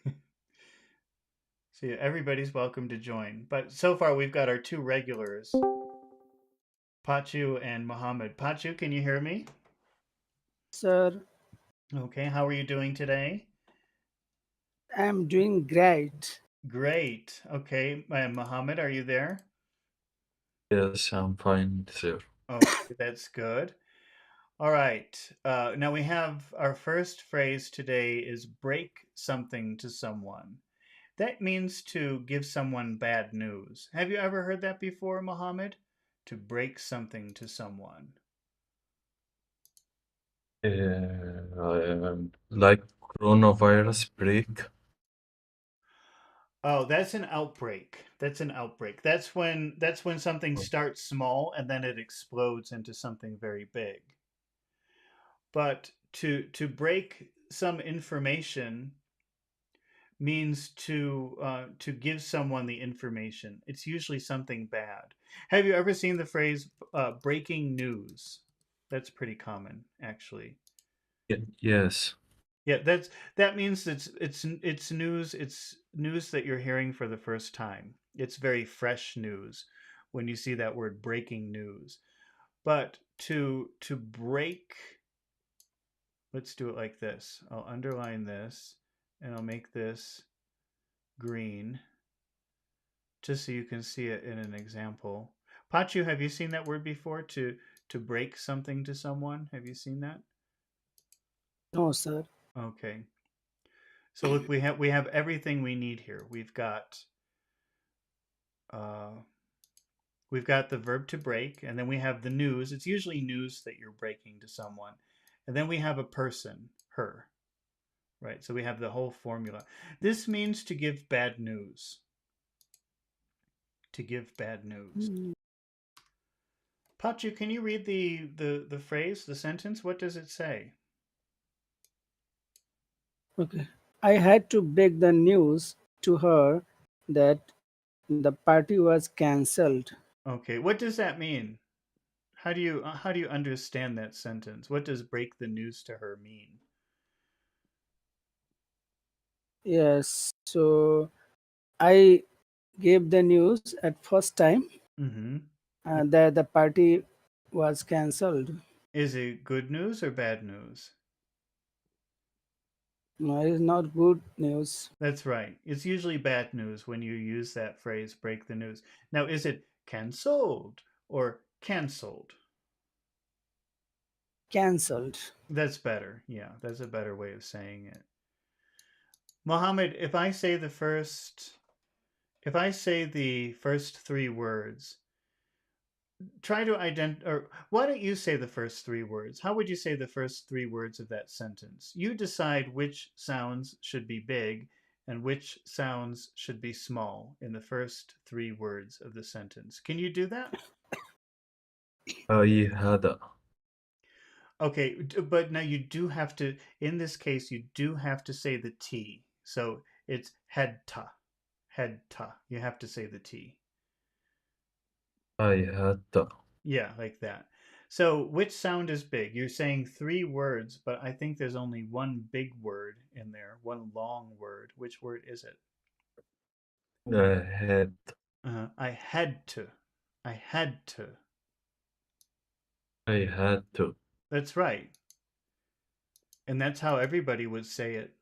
so yeah, everybody's welcome to join. But so far we've got our two regulars, Pachu and Muhammad. Pachu, can you hear me? Sir, Okay, how are you doing today? I'm doing great. Great. Okay, and Muhammad, are you there? Yes, I'm fine, sir. Okay, that's good. All right. Now we have our first phrase today is break something to someone. That means to give someone bad news. Have you ever heard that before, Mohammed? To break something to someone. Like coronavirus break. Oh, that's an outbreak. That's an outbreak. That's when something starts small and then it explodes into something very big. But to break some information means to give someone the information. It's usually something bad. Have you ever seen the phrase "breaking news"? That's pretty common, actually. Yes. Yeah, that means it's news. It's news that you're hearing for the first time. It's very fresh news when you see that word "breaking news." But to break, let's do it like this. I'll underline this, and I'll make this green just so you can see it in an example. Pachu, have you seen that word before? To break something to someone? Have you seen that? No, sir. Okay. So look, we have everything we need here. Uh, we've got the verb to break, and then we have the news. It's usually news that you're breaking to someone, and then we have a person, her. Right. So we have the whole formula. This means to give bad news. To give bad news. Mm, Pachu, can you read the phrase, the sentence? What does it say? okay. I had to break the news to her that the party was cancelled. Okay, what does that mean? How do you understand that sentence? What does break the news to her mean? Yes. So I gave the news at first time Mm-hmm. that the party was cancelled. Is it good news or bad news? No, it's not good news. That's right. It's usually bad news when you use that phrase, break the news. Now, is it cancelled or canceled? Cancelled. That's better. Yeah, that's a better way of saying it. Mohammed, if I say the first three words, try to or why don't you say the first three words? How would you say the first three words of that sentence? You decide which sounds should be big and which sounds should be small in the first three words of the sentence. Can you do that? I had a. Okay, but now you do have to, in this case, you do have to say the T. So it's head ta, head ta. You have to say the T. I had a. Yeah, like that. So which sound is big? You're saying three words, but I think there's only one big word in there, one long word. Which word is it? I had. I had to. I had to. I had to. That's right. And that's how everybody would say it.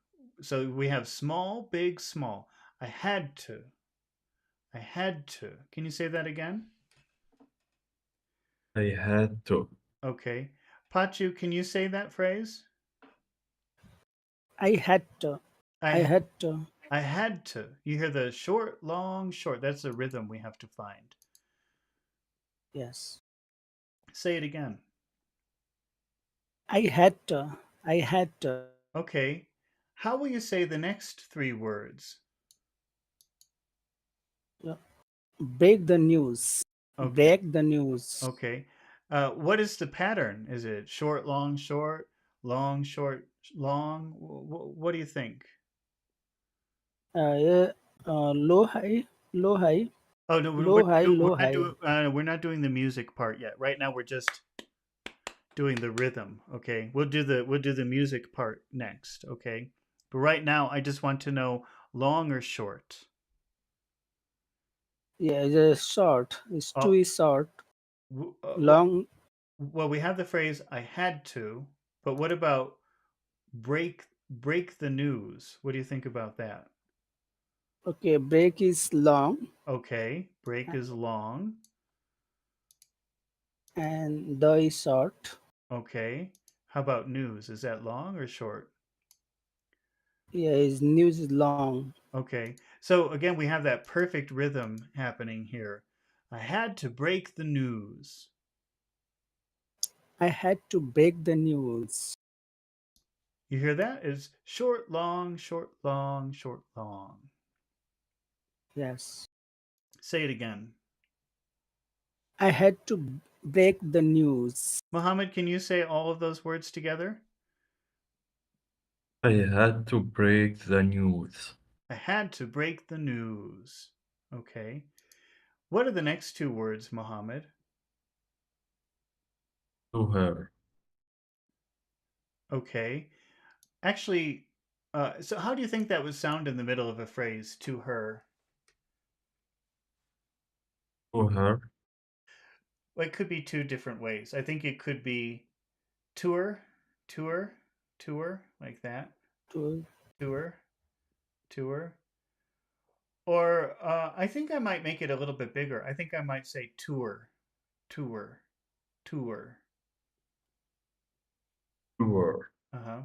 So we have small, big, small. I had to. I had to. Can you say that again? I had to. Okay. Pachu, can you say that phrase? I had to. I I had had to. I had to. You hear the short, long, short. That's the rhythm we have to find. Yes. Say it again. I had to. I had to. Okay. How will you say the next three words? Yeah. Break the news. Okay. Break the news. Okay. What is the pattern? Is it short, long, short, long? What do you think? Yeah, low high, low high, Oh no, low high, low high. we're not doing the music part yet. Right now we're just doing the rhythm. Okay, we'll do the music part next. Okay, but right now I just want to know long or short. Yeah, it's a short. It's Oh, too short. well, Long. we have the phrase "I had to," but what about break the news? What do you think about that? Okay, break is long Okay, break is long. and the is short. Okay, how about news? Is that long or short? Yeah, his news is long. Okay, so again, we have that perfect rhythm happening here. I had to break the news. I had to break the news. You hear that? It's short, long, short, long, short, long. Yes. Say it again. I had to break the news. Mohammed, can you say all of those words together? I had to break the news I had to break the news. Okay. What are the next two words, Mohammed? to her. Okay. Actually, so how do you think that would sound in the middle of a phrase, to her? To her. Well, it could be two different ways. I think it could be tour, tour, tour, like that. To, Tour, tour. Or I think I might make it a little bit bigger. I think I might say tour, tour, tour. To her. Uh huh.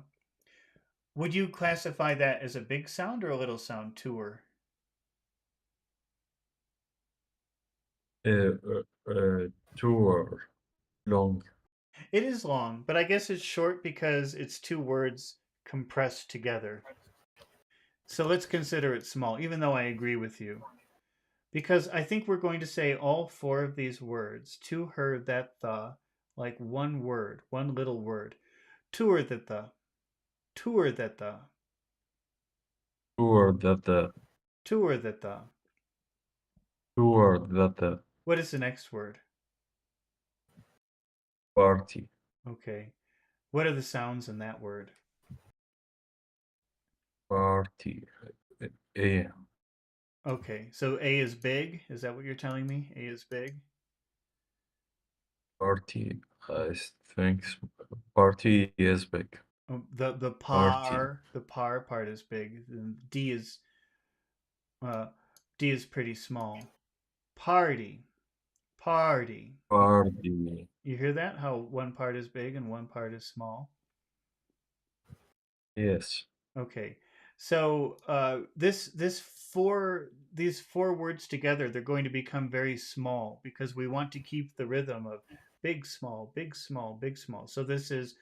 Would you classify that as a big sound or a little sound? Tour. Uh, to her. Long. It is long, but I guess it's short because it's two words compressed together. So let's consider it small, even though I agree with you. Because I think we're going to say all four of these words to her that the, like one word, one little word. Tour that the, tour that the, To her that the. tour that the. To her that the What is the next word? party. Okay. What are the sounds in that word? Party. A. Okay. So A is big. Is that what you're telling me? A is big. Party. I think party is big. The Party. par part is big. And uh, D is pretty small. Party, party. Party. You hear that? How one part is big and one part is small. Yes. Okay, so this four these four words together, they're going to become very small because we want to keep the rhythm of big, small, big, small, big, small. So this is,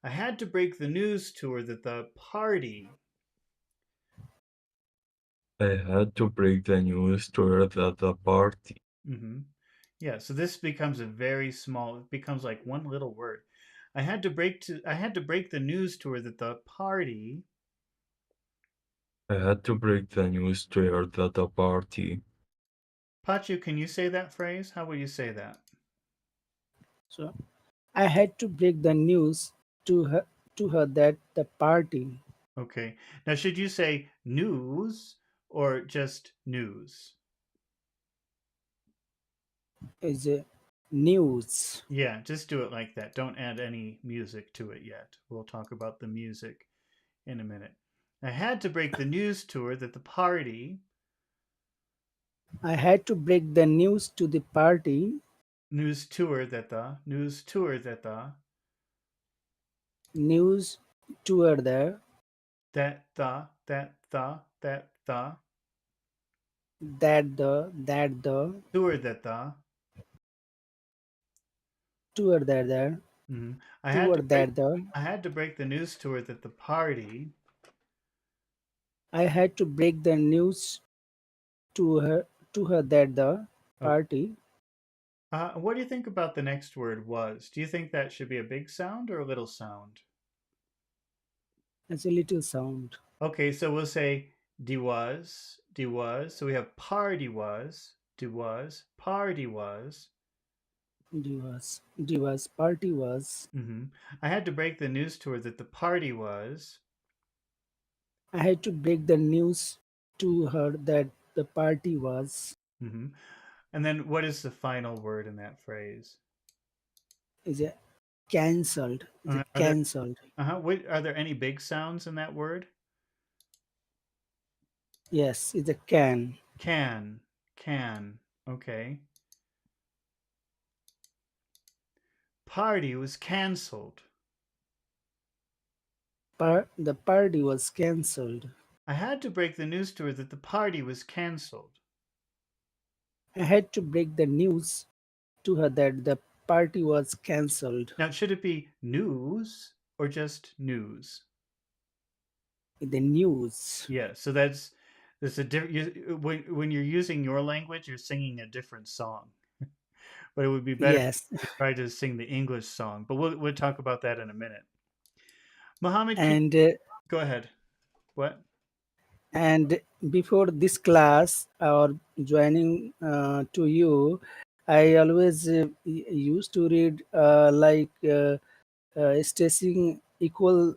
I had to break the news to her that the party. I had to break the news to her that the party. Hmm. Yeah, so this becomes a very small, it becomes like one little word. I had to break the news to her that the party. I had to break the news to her that the party. Pachu, can you say that phrase? How will you say that? So I had to break the news to her that the party Okay. Now, should you say news or just news? is a news. Yeah, just do it like that. Don't add any music to it yet. We'll talk about the music in a minute. I had to break the news to her that the party, I had to break the news to the party. news to her that News to her there the that the to her that the. to her there Mhm. I to had her to break. that the I had to break the news to her that the party. I had to break the news to her that the Okay. party What do you think about the next word was? Do you think that should be a big sound or a little sound? has a little sound. Okay, so we'll say de was. So we have party was. Divas party was. Hmm. I had to break the news to her that the party was. I had to break the news to her that the party was Hmm. And then what is the final word in that phrase? is a cancelled. Is a Are there cancelled. are there any big sounds in that word? Yes, it's a can. Can, can. Okay. Party was cancelled. The party was cancelled. I had to break the news to her that the party was cancelled. I had to break the news to her that the party was cancelled. Now, should it be news or just news? The news. Yeah, so that's a different. When you're using your language, you're singing a different song. But it would be better Yes. if you tried to sing the English song. But we'll talk about that in a minute. Mohammed, And go ahead. What? and before this class or joining to you, I always used to read stressing equal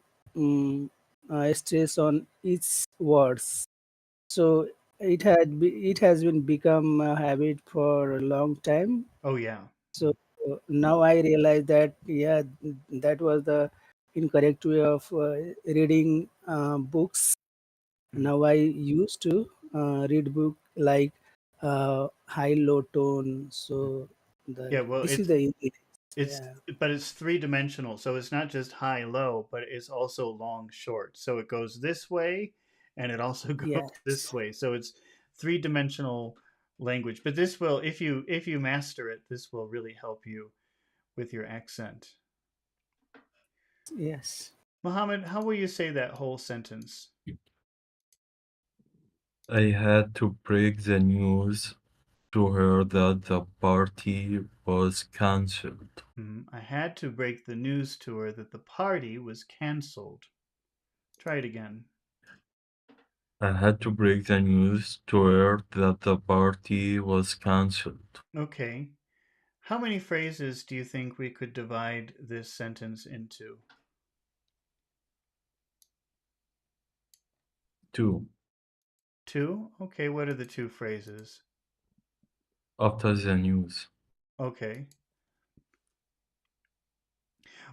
stress on each words. So it has been become a habit for a long time. Oh yeah. So now I realize that yeah, that was the incorrect way of reading books. Mhm. Now I used to read book like high low tone. So Yeah. the Well, this is the English. it's Yeah. but it's three-dimensional, so it's not just high low, but it's also long short. So it goes this way, and it also goes this Yes. way. So it's three-dimensional language. But this will, if you master it, this will really help you with your accent. Yes. Mohammed, how will you say that whole sentence? I had to break the news to her that the party was cancelled. I had to break the news to her that the party was canceled. Try it again. I had to break the news to her that the party was cancelled. Okay. How many phrases do you think we could divide this sentence into? Two. Two? Okay, what are the two phrases? After the news. Okay.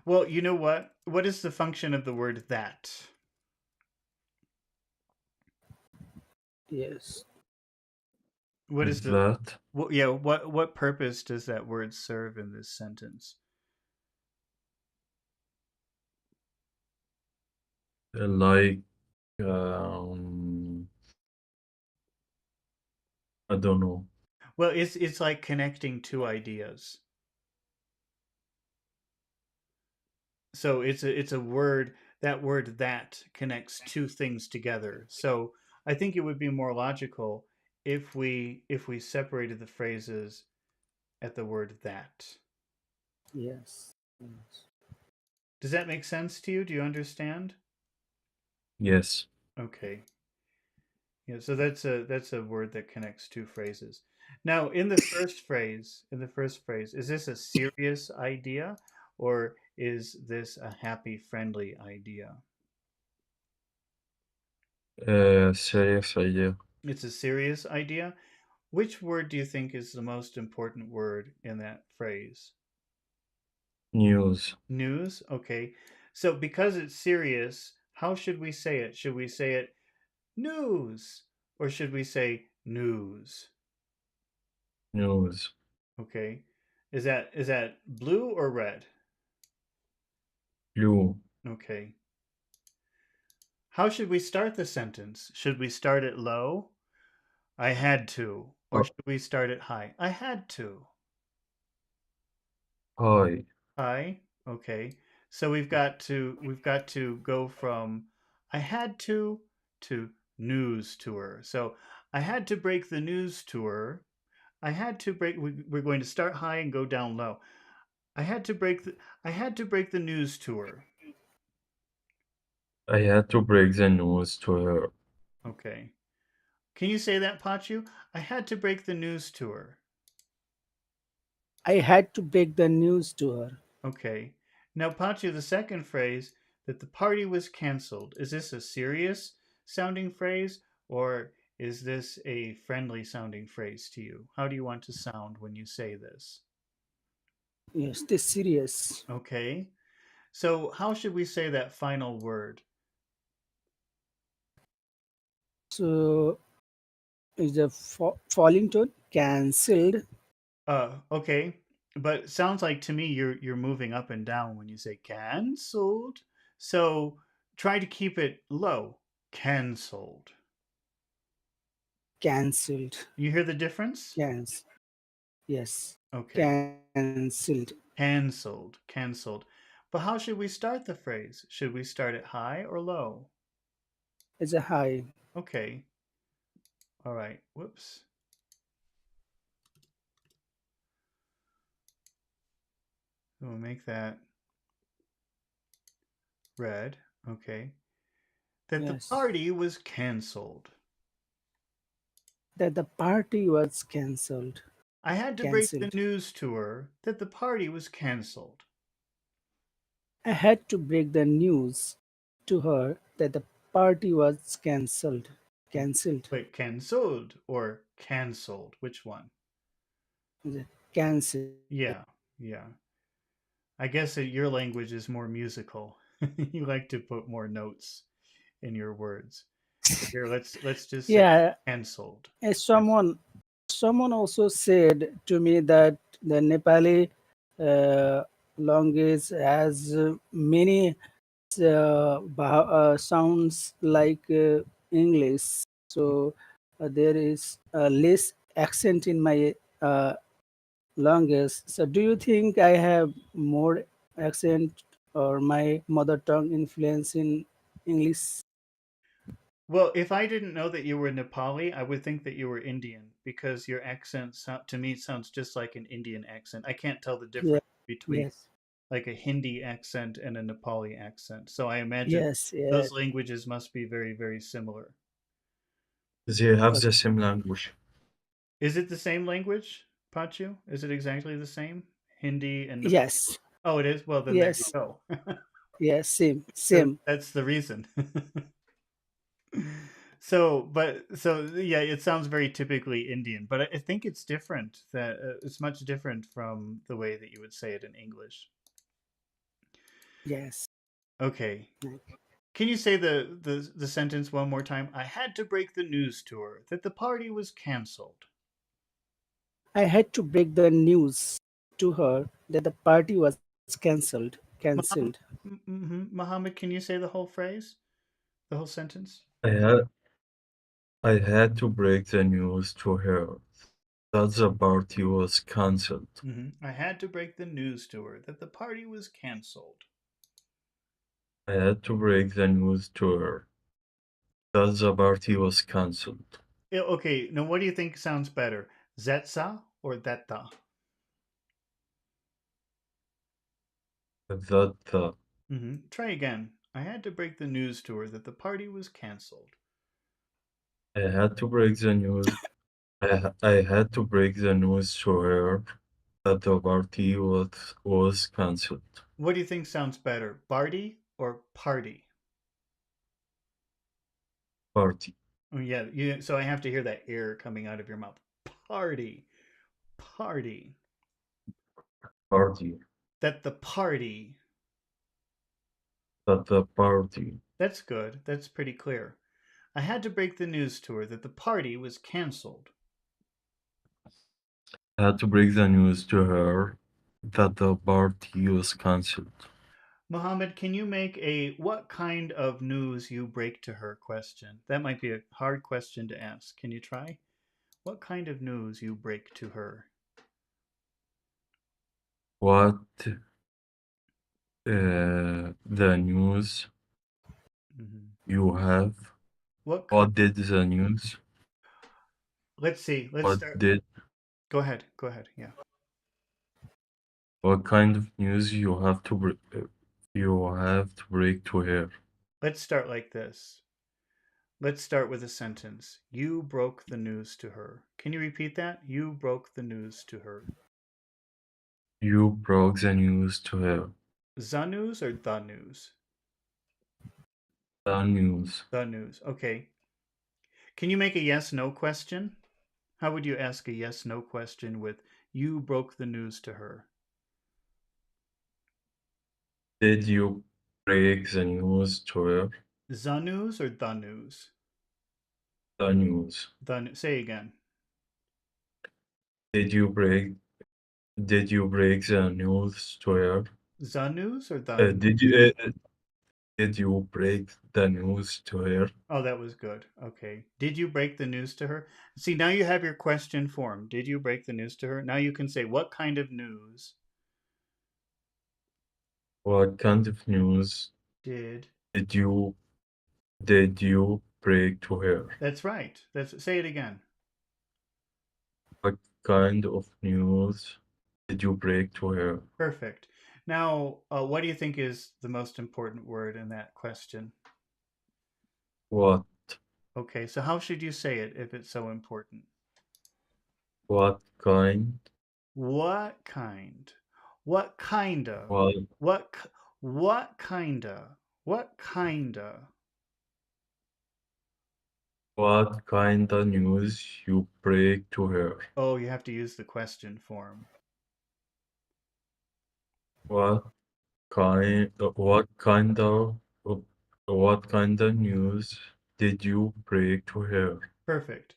Well, you know what? What is the function of the word that? Yes. What is the That, yeah, what purpose does that word serve in this sentence? like, um, I don't know. Well, it's like connecting two ideas. So it's a word, that word that connects two things together. So I think it would be more logical if we separated the phrases at the word that. Yes. Yes. Does that make sense to you? Do you understand? Yes. Okay. Yeah, so that's a word that connects two phrases. Now, in the first phrase, is this a serious idea or is this a happy, friendly idea? Serious idea. It's a serious idea. Which word do you think is the most important word in that phrase? News. News? Okay. So because it's serious, how should we say it? Should we say it news or should we say news? News. Okay. Is that blue or red? Blue. Okay. How should we start the sentence? Should we start it low? I had to. Or Uh, should we start it high? I had to. High. High. Okay. So we've got to go from I had to news tour. So I had to break the news tour. I had to break we're going to start high and go down low. I had to break the I had to break the news tour. I had to break the news to her. Okay. Can you say that, Pachu? I had to break the news to her. I had to break the news to her. Okay. Now, Pachu, the second phrase, that the party was canceled. Is this a serious sounding phrase or is this a friendly sounding phrase to you? How do you want to sound when you say this? Yes, this serious. Okay. So, how should we say that final word? So is a falling tone cancelled. Okay. But it sounds like to me you're moving up and down when you say canceled. So, try to keep it low. Canceled. Cancelled. You hear the difference? Cancel. Yes. Okay. Cancelled. Cancelled. Cancelled. But how should we start the phrase? Should we start it high or low? Is a high. Okay. All right. Whoops. We'll make that red. Okay. That the Yes. party was canceled. That the party was cancelled. I had to break the Cancelled. news to her that the party was canceled. I had to break the news to her that the party was cancelled. Cancelled. Wait, cancelled or canceled? Which one? Is it cancelled? Yeah. Yeah. I guess that your language is more musical. You like to put more notes in your words. So here, let's just say Yeah. cancelled. Someone also said to me that the Nepali uh, language has many sounds like English. So there is less accent in my language. So do you think I have more accent or my mother tongue influence in English? Well, if I didn't know that you were Nepali, I would think that you were Indian because your accent to me sounds just like an Indian accent. I can't tell the Yeah. difference between Yes. like a Hindi accent and a Nepali accent. So I imagine Yes. those Yes. languages must be very, very similar. They have the Okay. same language. Is it the same language, Pachu? Is it exactly the same? Hindi and Nepali? Yes. Oh, it is? Well, then there you Yes. go. Yes. Same. So Same. that's the reason. So yeah, it sounds very typically Indian, but I think it's different. That it's much different from the way that you would say it in English. Yes. Okay, can you say the sentence one more time? I had to break the news to her that the party was canceled. I had to break the news to her that the party was cancelled. Cancelled. Muhammad, Muhammad, can you say the whole phrase, the whole sentence? I had I had to break the news to her that the party was cancelled. I had to break the news to her that the party was canceled. I had to break the news to her that the party was cancelled. Okay, now what do you think sounds better, zetsa or detta? that the Try again. I had to break the news to her that the party was cancelled. I had to break the news. I had to break the news to her that the party was cancelled. What do you think sounds better, Barty or party? Party, Oh, yeah, so I have to hear that air coming out of your mouth. Party, party. party, That the party. that the party. That's good. That's pretty clear. I had to break the news to her that the party was cancelled. I had to break the news to her that the party was cancelled. Mohammed, can you make a what kind of news you break to her question? That might be a hard question to ask. Can you try? What kind of news you break to her? What the news Mhm. you have? What kind? What did the news? Let's see. Let's What start. did Go ahead. Go ahead. Yeah. what kind of news you have to break to her? Let's start like this. Let's start with a sentence. You broke the news to her. Can you repeat that? You broke the news to her. You broke the news to her. The news or the news? The news. The news. Okay. Can you make a yes no question? How would you ask a yes no question with you broke the news to her? Did you break the news to her? The news or the news? The news. Say again. Did you break did you break the news to her? The news or the Uh, news? did you did you break the news to her? Oh, that was good. Okay. Did you break the news to her? See, now you have your question form. Did you break the news to her? Now you can say, what kind of news What kind of news did. did you did you break to her? That's right. Say it again. What kind of news did you break to her? Perfect. Now, what do you think is the most important word in that question? What Okay, so how should you say it if it's so important? what kind What kind? What kinda? what What what kinda? What kinda? what kind of news you break to her? Oh, you have to use the question form. What what kind of news did you break to her? Perfect.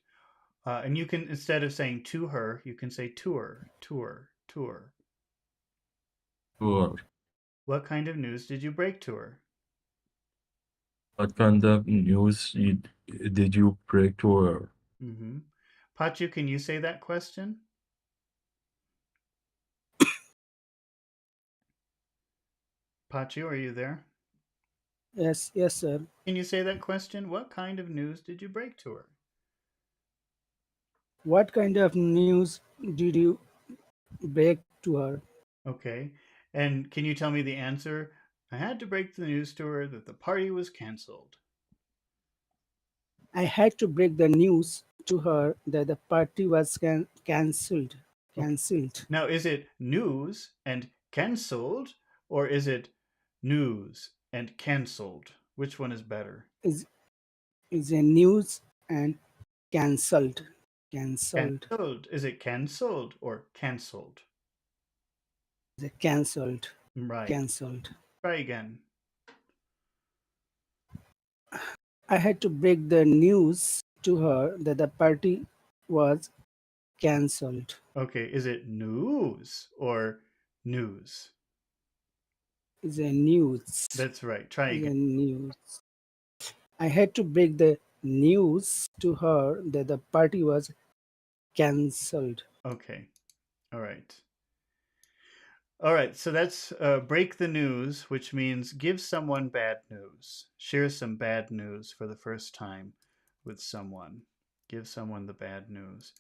And you can, instead of saying to her, you can say tour, tour, tour. Sure. What kind of news did you break to her? What kind of news did you break to her? Mm-hmm. Pachu, can you say that question? Pachu, are you there? Yes, yes, sir. Can you say that question? What kind of news did you break to her? What kind of news did you break to her? Okay. And can you tell me the answer? I had to break the news to her that the party was canceled. I had to break the news to her that the party was cancelled. Okay. Cancelled Now, is it news and cancelled, or is it news and cancelled? Which one is better? is is a news and cancelled. Cancelled. Cancelled. Is it cancelled or cancelled? The cancelled. Right. Cancelled. Try again. I had to break the news to her that the party was cancelled. Okay. Is it news or news? Is a news. That's right. Try Is again. a news. I had to break the news to her that the party was cancelled. Okay. All right. All right. So that's break the news, which means give someone bad news. Share some bad news for the first time with someone. Give someone the bad news.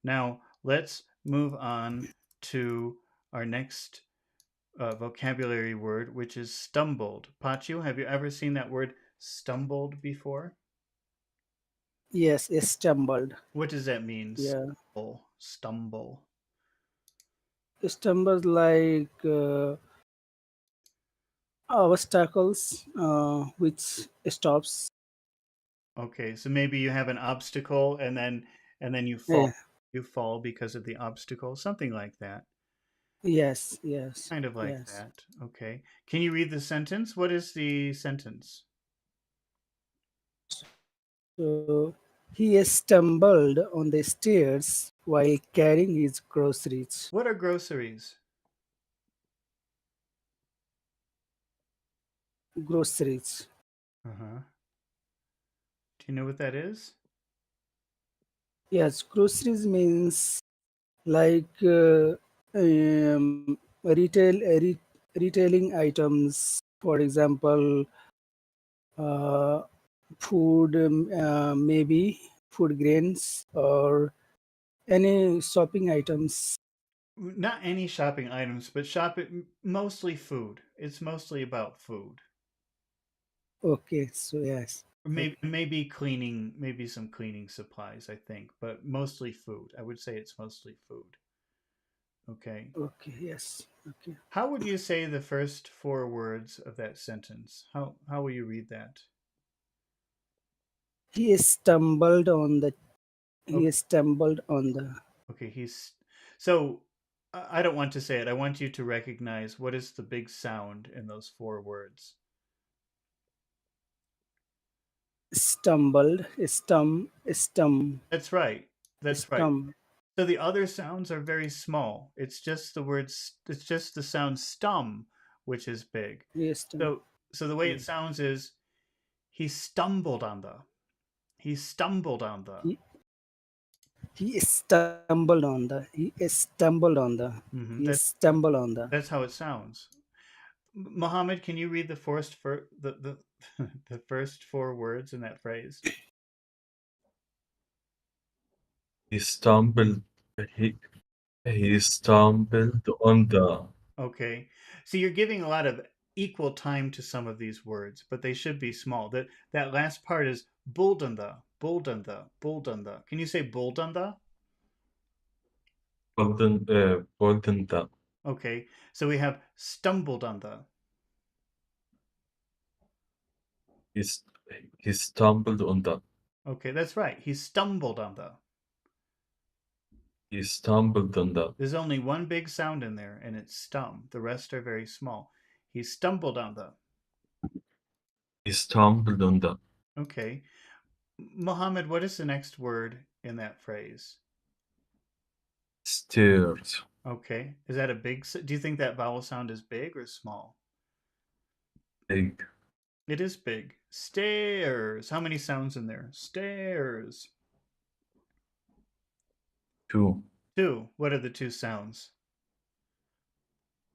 Now, let's move on to our next vocabulary word, which is stumbled. Pachu, have you ever seen that word stumbled before? Yes, stumbled. What does that mean? Yeah, Stumble. Stumble. stumbled like obstacles, which stops. Okay, so maybe you have an obstacle and then you fall. Yeah, You fall because of the obstacle, something like that. yes, yes, Kind of like yes. that. Okay. Can you read the sentence? What is the sentence? So he stumbled on the stairs while carrying his groceries. What are groceries? Groceries. Uh-huh. Do you know what that is? Yes, groceries means like retailing items. For example, uh, food, maybe food grains or any shopping items. Not any shopping items, but shopping mostly food. It's mostly about food. Okay, so yes. Or maybe Okay, maybe cleaning, maybe some cleaning supplies, I think, but mostly food. I would say it's mostly food. Okay. okay, yes. Okay. How would you say the first four words of that sentence? How will you read that? He stumbled on the. He Okay, stumbled on the okay, he's so I don't want to say it. I want you to recognize what is the big sound in those four words. stumbled, That's right. That's right. stum, So the other sounds are very small. It's just the words. It's just the sound stum, which is big. yes, So the way it yes. sounds is he stumbled on the. He stumbled on the. He, he stumbled on the. He stumbled on the. He That's stumbled on the. that's how it sounds. Mohammed, can you read the first for the the first four words in that phrase? He stumbled he he stumbled on the Okay. So you're giving a lot of equal time to some of these words, but they should be small. That last part is buldanda, buldanda, buldanda. Can you say buldanda? golden the Okay. So we have stumbled on the. he, s- he stumbled on the Okay, that's right. He stumbled on the. he stumbled on the There's only one big sound in there, and it's stum. The rest are very small. He stumbled on the. he stumbled on the Okay. Mohammed, what is the next word in that phrase? stairs. Okay. Is that a big? Do you think that vowel sound is big or small? Big It is big. Stairs. How many sounds in there? Stairs. two. Two. What are the two sounds?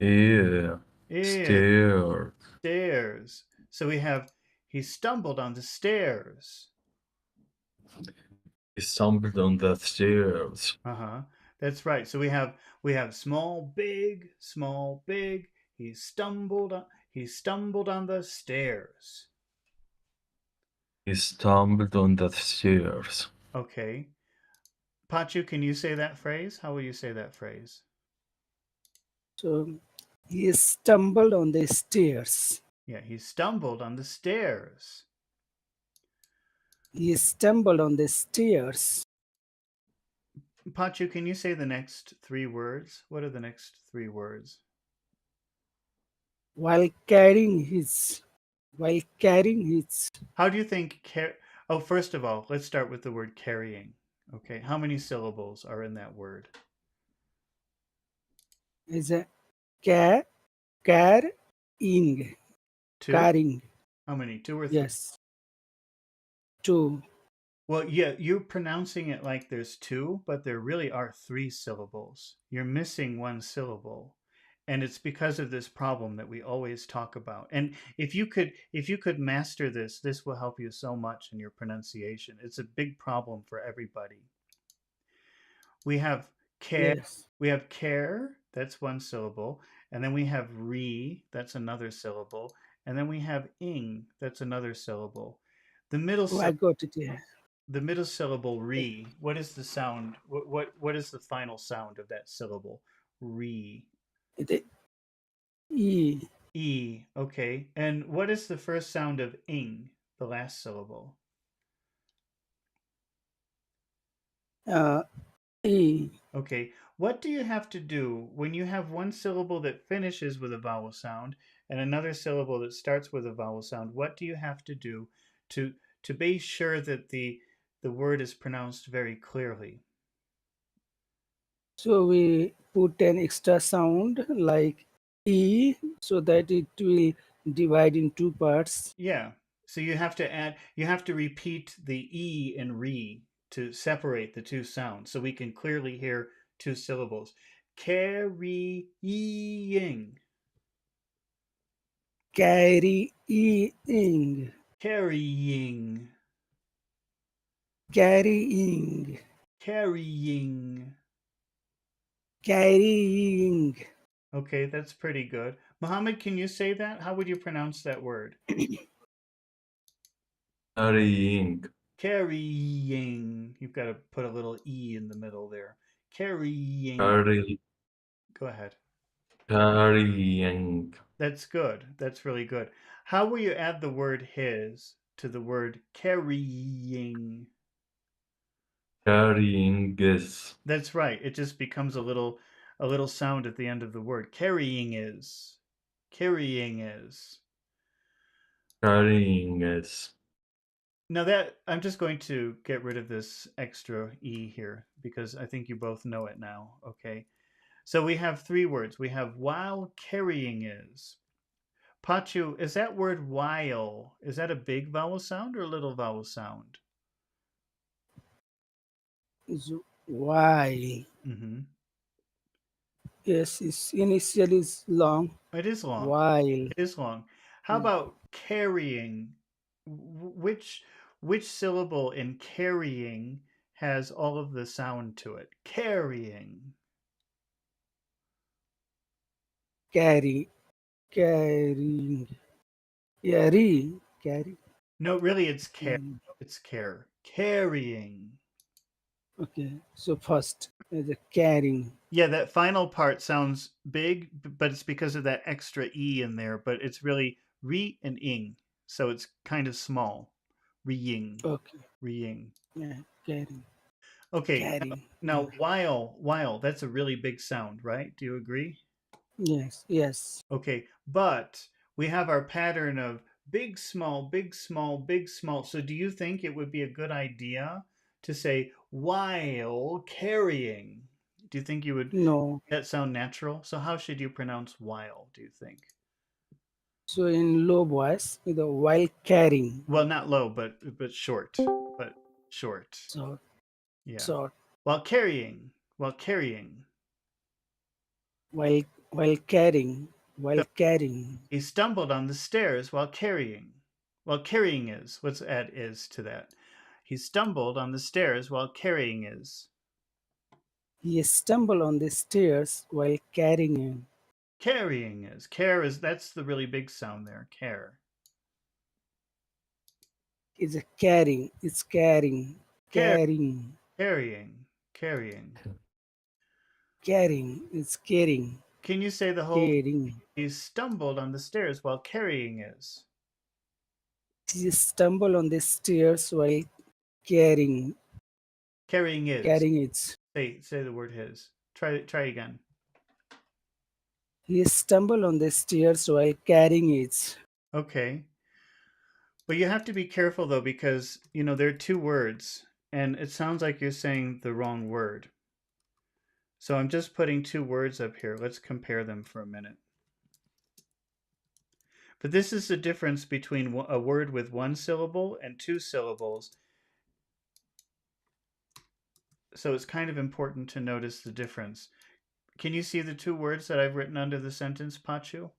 Yeah. Eh, Stairs. stairs. So we have he stumbled on the stairs. He stumbled on the stairs. Uh-huh. That's right. So we have small, big, small, big. He stumbled on the stairs. He stumbled on the stairs. Okay. Pachu, can you say that phrase? How will you say that phrase? So he stumbled on the stairs. Yeah, he stumbled on the stairs. He stumbled on the stairs Pachu, can you say the next three words? What are the next three words? while carrying his while carrying his How do you think Oh, first of all, let's start with the word carrying. Okay, how many syllables are in that word? is a car carrying Two? carrying. How many? Two or three? Yes, two. Well, yeah, you're pronouncing it like there's two, but there really are three syllables. You're missing one syllable. And it's because of this problem that we always talk about. And if you could master this will help you so much in your pronunciation. It's a big problem for everybody. We have care, Yes, we have care, that's one syllable. And then we have re, that's another syllable. And then we have ing, that's another syllable. The middle Oh, I got it. Yeah. syllable re, what is the sound? What is the final sound of that syllable? Re. The E. E, okay. And what is the first sound of ing, the last syllable? Uh, E. Okay. What do you have to do when you have one syllable that finishes with a vowel sound and another syllable that starts with a vowel sound? What do you have to do to to be sure that the word is pronounced very clearly? So we put an extra sound like E so that it will divide in two parts. Yeah. So you have to repeat the E and re to separate the two sounds so we can clearly hear two syllables. Carrying. Carrying. Carrying. Carrying. Carrying. Carrying. Okay, that's pretty good. Mohammed, can you say that? How would you pronounce that word? Carrying. Carrying. You've got to put a little E in the middle there. Carrying. Carry, Go ahead. carrying. That's good. That's really good. How will you add the word his to the word carrying? Carrying is. That's right. It just becomes a little sound at the end of the word. Carrying is. Carrying is. Carrying is. Now that I'm just going to get rid of this extra E here because I think you both know it now. Okay. So we have three words. We have while carrying is. Pachu, is that word while, is that a big vowel sound or a little vowel sound? So while. Mm-hmm. Yes, its initial is long. It is long. While. It is long. How Yeah. about carrying? Which syllable in carrying has all of the sound to it? Carrying. Carry. Carrying. Yeah, carry. No, really, it's care. Carry. It's care. Carrying. Okay. So first is a carrying. Yeah, that final part sounds big, but it's because of that extra E in there, but it's really re and ing. So it's kind of small. Re-ing. Okay. Re-ing. Yeah. Carrying. Okay, Carrying. now while, that's a really big sound, right? Do you agree? Yes. Yes. Okay, but we have our pattern of big, small, big, small, big, small. So do you think it would be a good idea to say while carrying? Do you think you would No. that sound natural? So how should you pronounce while, do you think? So in low voice, with the while carrying. Well, not low, but short. But short. So Yeah. short. While carrying. While carrying. While carrying. While So carrying. he stumbled on the stairs while carrying. While carrying is. What's add is to that? He stumbled on the stairs while carrying is. He stumbled on the stairs while carrying him. Carrying is. Care is that's the really big sound there. Care. It's a carrying. It's carrying. Care Carrying. carrying. Carrying. Carrying. It's carrying. Can you say the whole Carrying. he stumbled on the stairs while carrying is? He stumbled on the stairs while carrying. Carrying is. Carrying it. Say the word his. Try again. He stumbled on the stairs while carrying it. Okay. But you have to be careful though because, there are two words and it sounds like you're saying the wrong word. So I'm just putting two words up here. Let's compare them for a minute. But this is the difference between a word with one syllable and two syllables. So it's kind of important to notice the difference. Can you see the two words that I've written under the sentence, Pachu?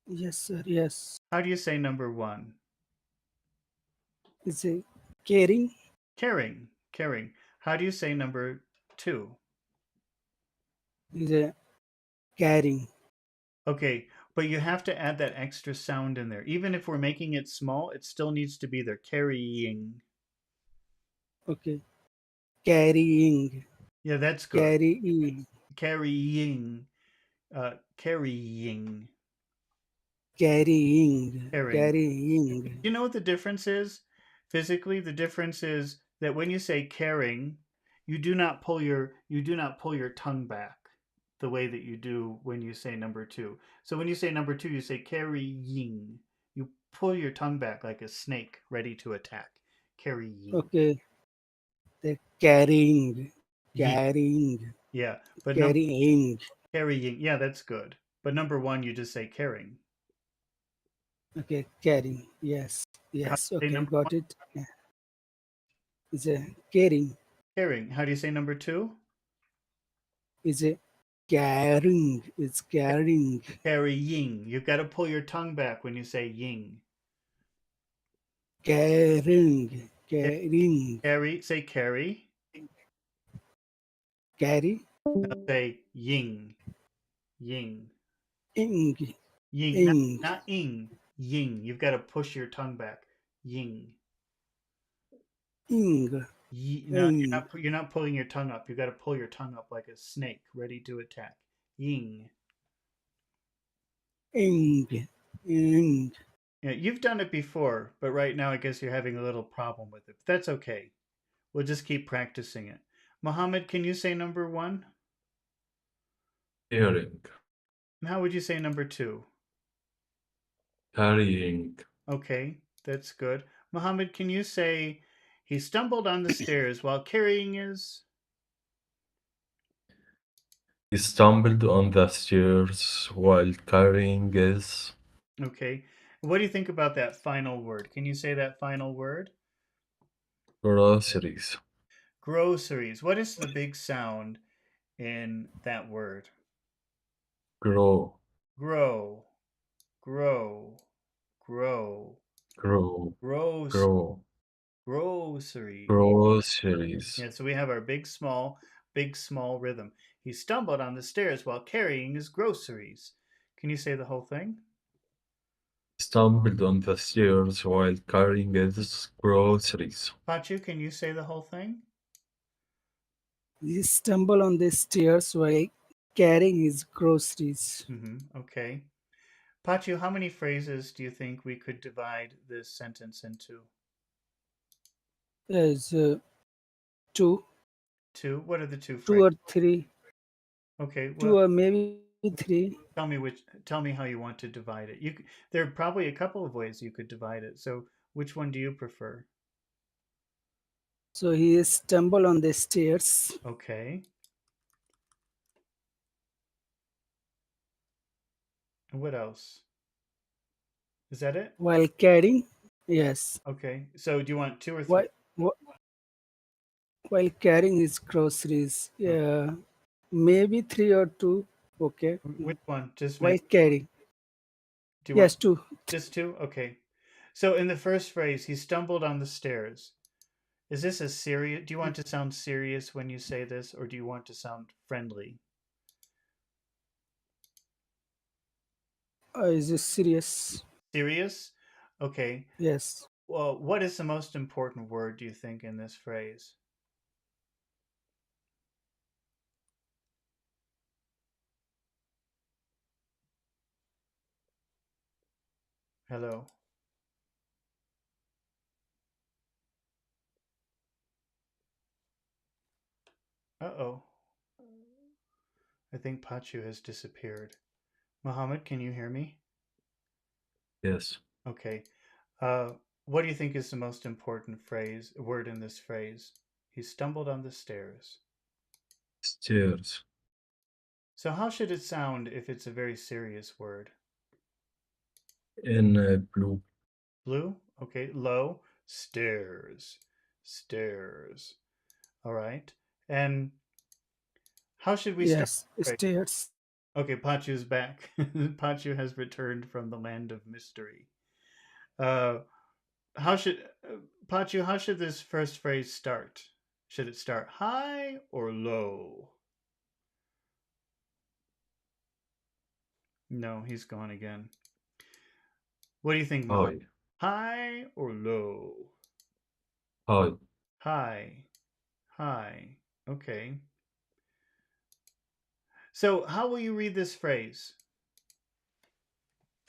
Yes, sir. Yes. How do you say number one? It's a caring. Caring. Caring. How do you say number two? Is a Carrying. Okay, but you have to add that extra sound in there. Even if we're making it small, it still needs to be there. Carrying. Okay. Carrying. Yeah, that's good. Carrying. Carrying. Carrying. Carrying. Carrying. Carrying. Do you know what the difference is? Physically, the difference is that when you say caring, you do not pull your tongue back the way that you do when you say number two. So when you say number two, you say carrying. You pull your tongue back like a snake ready to attack. Carrying. Okay. The carrying. Ying. Carrying. Yeah. But number Carrying. carrying, yeah, that's good. But number one, you just say caring. Okay. Carrying. Yes. How do Yes. you say Okay. number one? Got it. Yeah. It's a caring. Caring. How do you say number two? It's a carrying. It's carrying. Carrying. You've got to pull your tongue back when you say ying. Carrying. Carrying. Carry, say carry. Carry. Say ying. Ying. Ing. Ying. Not, Ing. not ing. Ying. You've got to push your tongue back. Ying. Ing. No, Ing. you're not pulling your tongue up. You've got to pull your tongue up like a snake ready to attack. Ying. Ing. Ing. Yeah, you've done it before, but right now I guess you're having a little problem with it. But that's okay. We'll just keep practicing it. Mohammed, can you say number one? Hearing. And how would you say number two? Carrying. Okay, that's good. Mohammed, can you say he stumbled on the stairs while carrying his. He stumbled on the stairs while carrying his Okay. What do you think about that final word? Can you say that final word? groceries. Groceries. What is the big sound in that word? Grow. Grow, grow, grow. Grow. Gross, Grow. grocery. Groceries. Yeah, so we have our big, small rhythm. He stumbled on the stairs while carrying his groceries. Can you say the whole thing? Stumbled on the stairs while carrying his groceries. Pachu, can you say the whole thing? He stumbled on the stairs while carrying his groceries. Okay. Pachu, how many phrases do you think we could divide this sentence into? There's two, Two? What are the two two phrases? or three, Okay, two well, or maybe three. tell me how you want to divide it. There are probably a couple of ways you could divide it. So, which one do you prefer? So he stumbled on the stairs Okay. And what else? Is that it? while carrying. Yes. Okay. So, do you want two or three? While, while carrying his groceries. Okay. Yeah. Maybe three or two. Okay. Which one? Just While make. carrying. Do you want Yes, two. just two? Okay. So, in the first phrase, he stumbled on the stairs. Is this a serious? Do you want to sound serious when you say this, or do you want to sound friendly? Is this serious? Serious? Okay. Yes. Well, what is the most important word, do you think, in this phrase? Hello. Uh-oh. I think Pachu has disappeared. Mohammed, can you hear me? Yes. Okay. Uh, what do you think is the most important word in this phrase? He stumbled on the stairs. Stairs. So how should it sound if it's a very serious word? In blue. Blue? Okay. Low. Stairs. Stairs. All right. And how should we start Yes. the phrase? Stairs. Okay, Pachu's back. Pachu has returned from the land of mystery. Uh, how should Pachu? How should this first phrase start? Should it start high or low? No, he's gone again. What do you think, Mom? High. High or low? High. High. High. Okay. So, how will you read this phrase?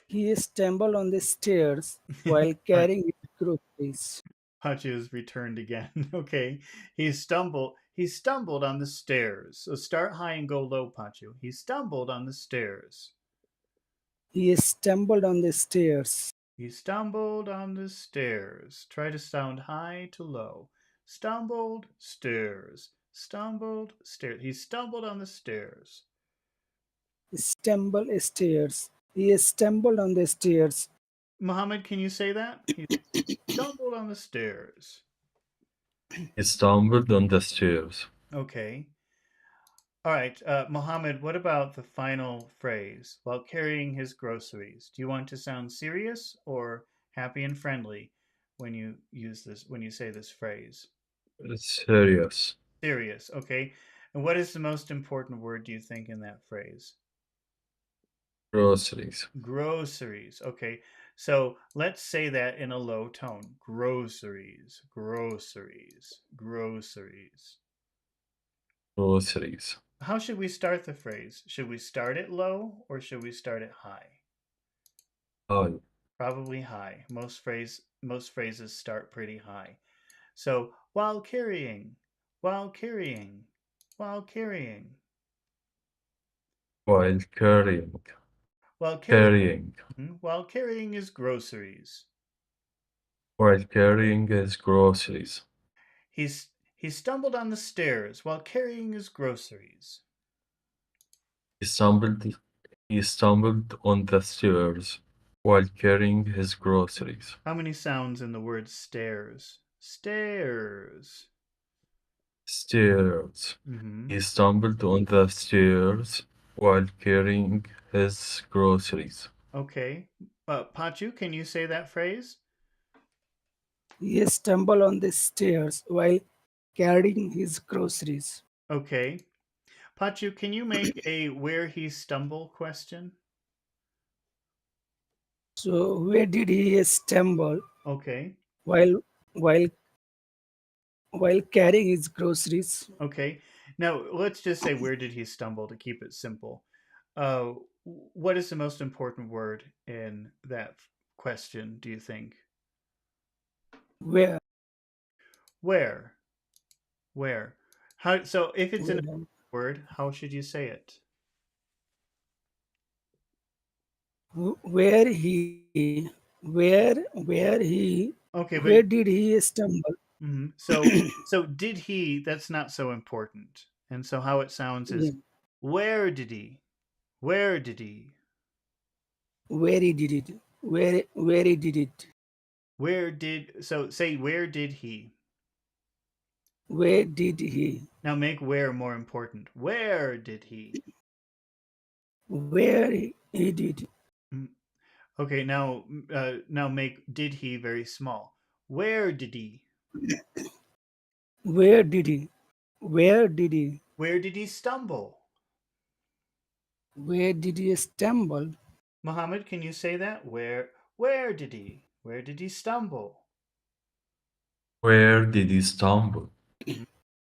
He stumbled on the stairs while carrying his groceries. Pachu's returned again. Okay. He stumbled on the stairs. So start high and go low, Pachu. He stumbled on the stairs. He stumbled on the stairs. He stumbled on the stairs. Try to sound high to low. Stumbled, stairs. Stumbled, stairs. He stumbled on the stairs. Stumbled stairs. He stumbled on the stairs. Muhammad, can you say that? He stumbled on the stairs. He stumbled on the stairs. Okay. All right, Mohammed, what about the final phrase? While carrying his groceries. Do you want to sound serious or happy and friendly when you use this, when you say this phrase? Serious. Serious, okay. And what is the most important word, do you think, in that phrase? Groceries. Groceries, okay. So let's say that in a low tone. Groceries, groceries, groceries. Groceries. How should we start the phrase? Should we start it low or should we start it high? High. Probably high. Most phrases start pretty high. So while carrying, while carrying, while carrying, While carrying. while carrying, Carrying. while carrying his groceries. While carrying his groceries. He's he stumbled on the stairs while carrying his groceries. He stumbled he stumbled on the stairs while carrying his groceries. How many sounds in the word stairs? Stairs. Stairs. Mm-hmm. He stumbled on the stairs while carrying his groceries. Okay. Pachu, can you say that phrase? He stumbled on the stairs while carrying his groceries. Okay. Pachu, can you make a where he stumble question? So where did he stumble Okay. while while while carrying his groceries? Okay. Now let's just say where did he stumble to keep it simple. Uh, what is the most important word in that question, do you think? Where Where? Where? How so if it's an where word, how should you say it? where he where he Okay, but where did he stumble? so did he, that's not so important. And so how it sounds is Yeah, where did he? Where did he? where he did it. Where he did it. Say where did he? Where did he? Now make where more important. Where did he? Where he did. Mm, okay, now make did he very small. Where did he? Where did he? Where did he? Where did he stumble? Where did he stumble? Muhammad, can you say that? Where did he? Where did he stumble? Where did he stumble? Mhm.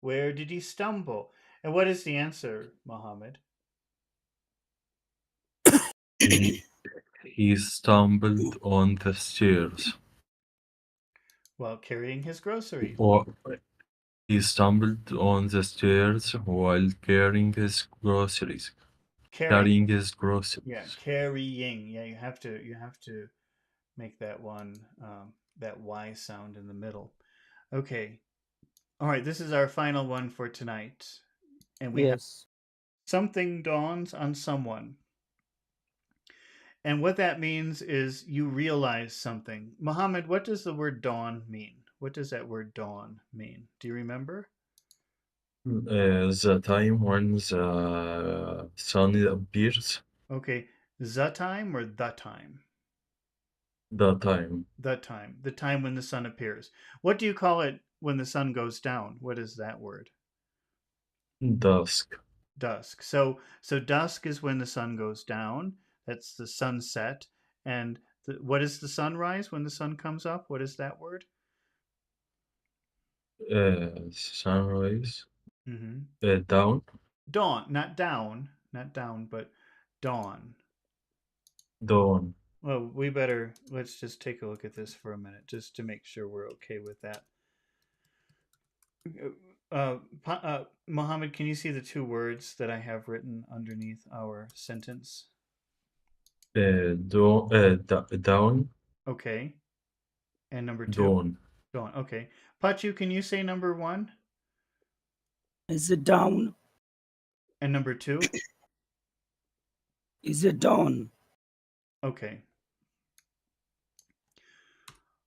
Where did he stumble? And what is the answer, Muhammad? He, he stumbled on the stairs. While carrying his groceries. Or he stumbled on the stairs while carrying his groceries. Carrying? Carrying his Yeah, groceries. carrying. Yeah, you have to make that one that Y sound in the middle. Okay. All right, this is our final one for tonight. And we have Yes. something dawns on someone. And what that means is you realize something. Muhammad, what does the word dawn mean? What does that word dawn mean? Do you remember? The time when the sun appears. Okay, the time or the time? The time. The time. The time when the sun appears. What do you call it when the sun goes down? What is that word? Dusk. Dusk. So dusk is when the sun goes down. That's the sunset. And what is the sunrise when the sun comes up? What is that word? Sunrise. Mm-hmm. Down. Dawn, not down, not down, but dawn. Dawn. Well, let's just take a look at this for a minute, just to make sure we're okay with that. Mohammed, can you see the two words that I have written underneath our sentence? Down. Okay. And number two? Dawn. Dawn. Okay. Pachu, can you say number one? Is it down? And number two? Is it down? Okay.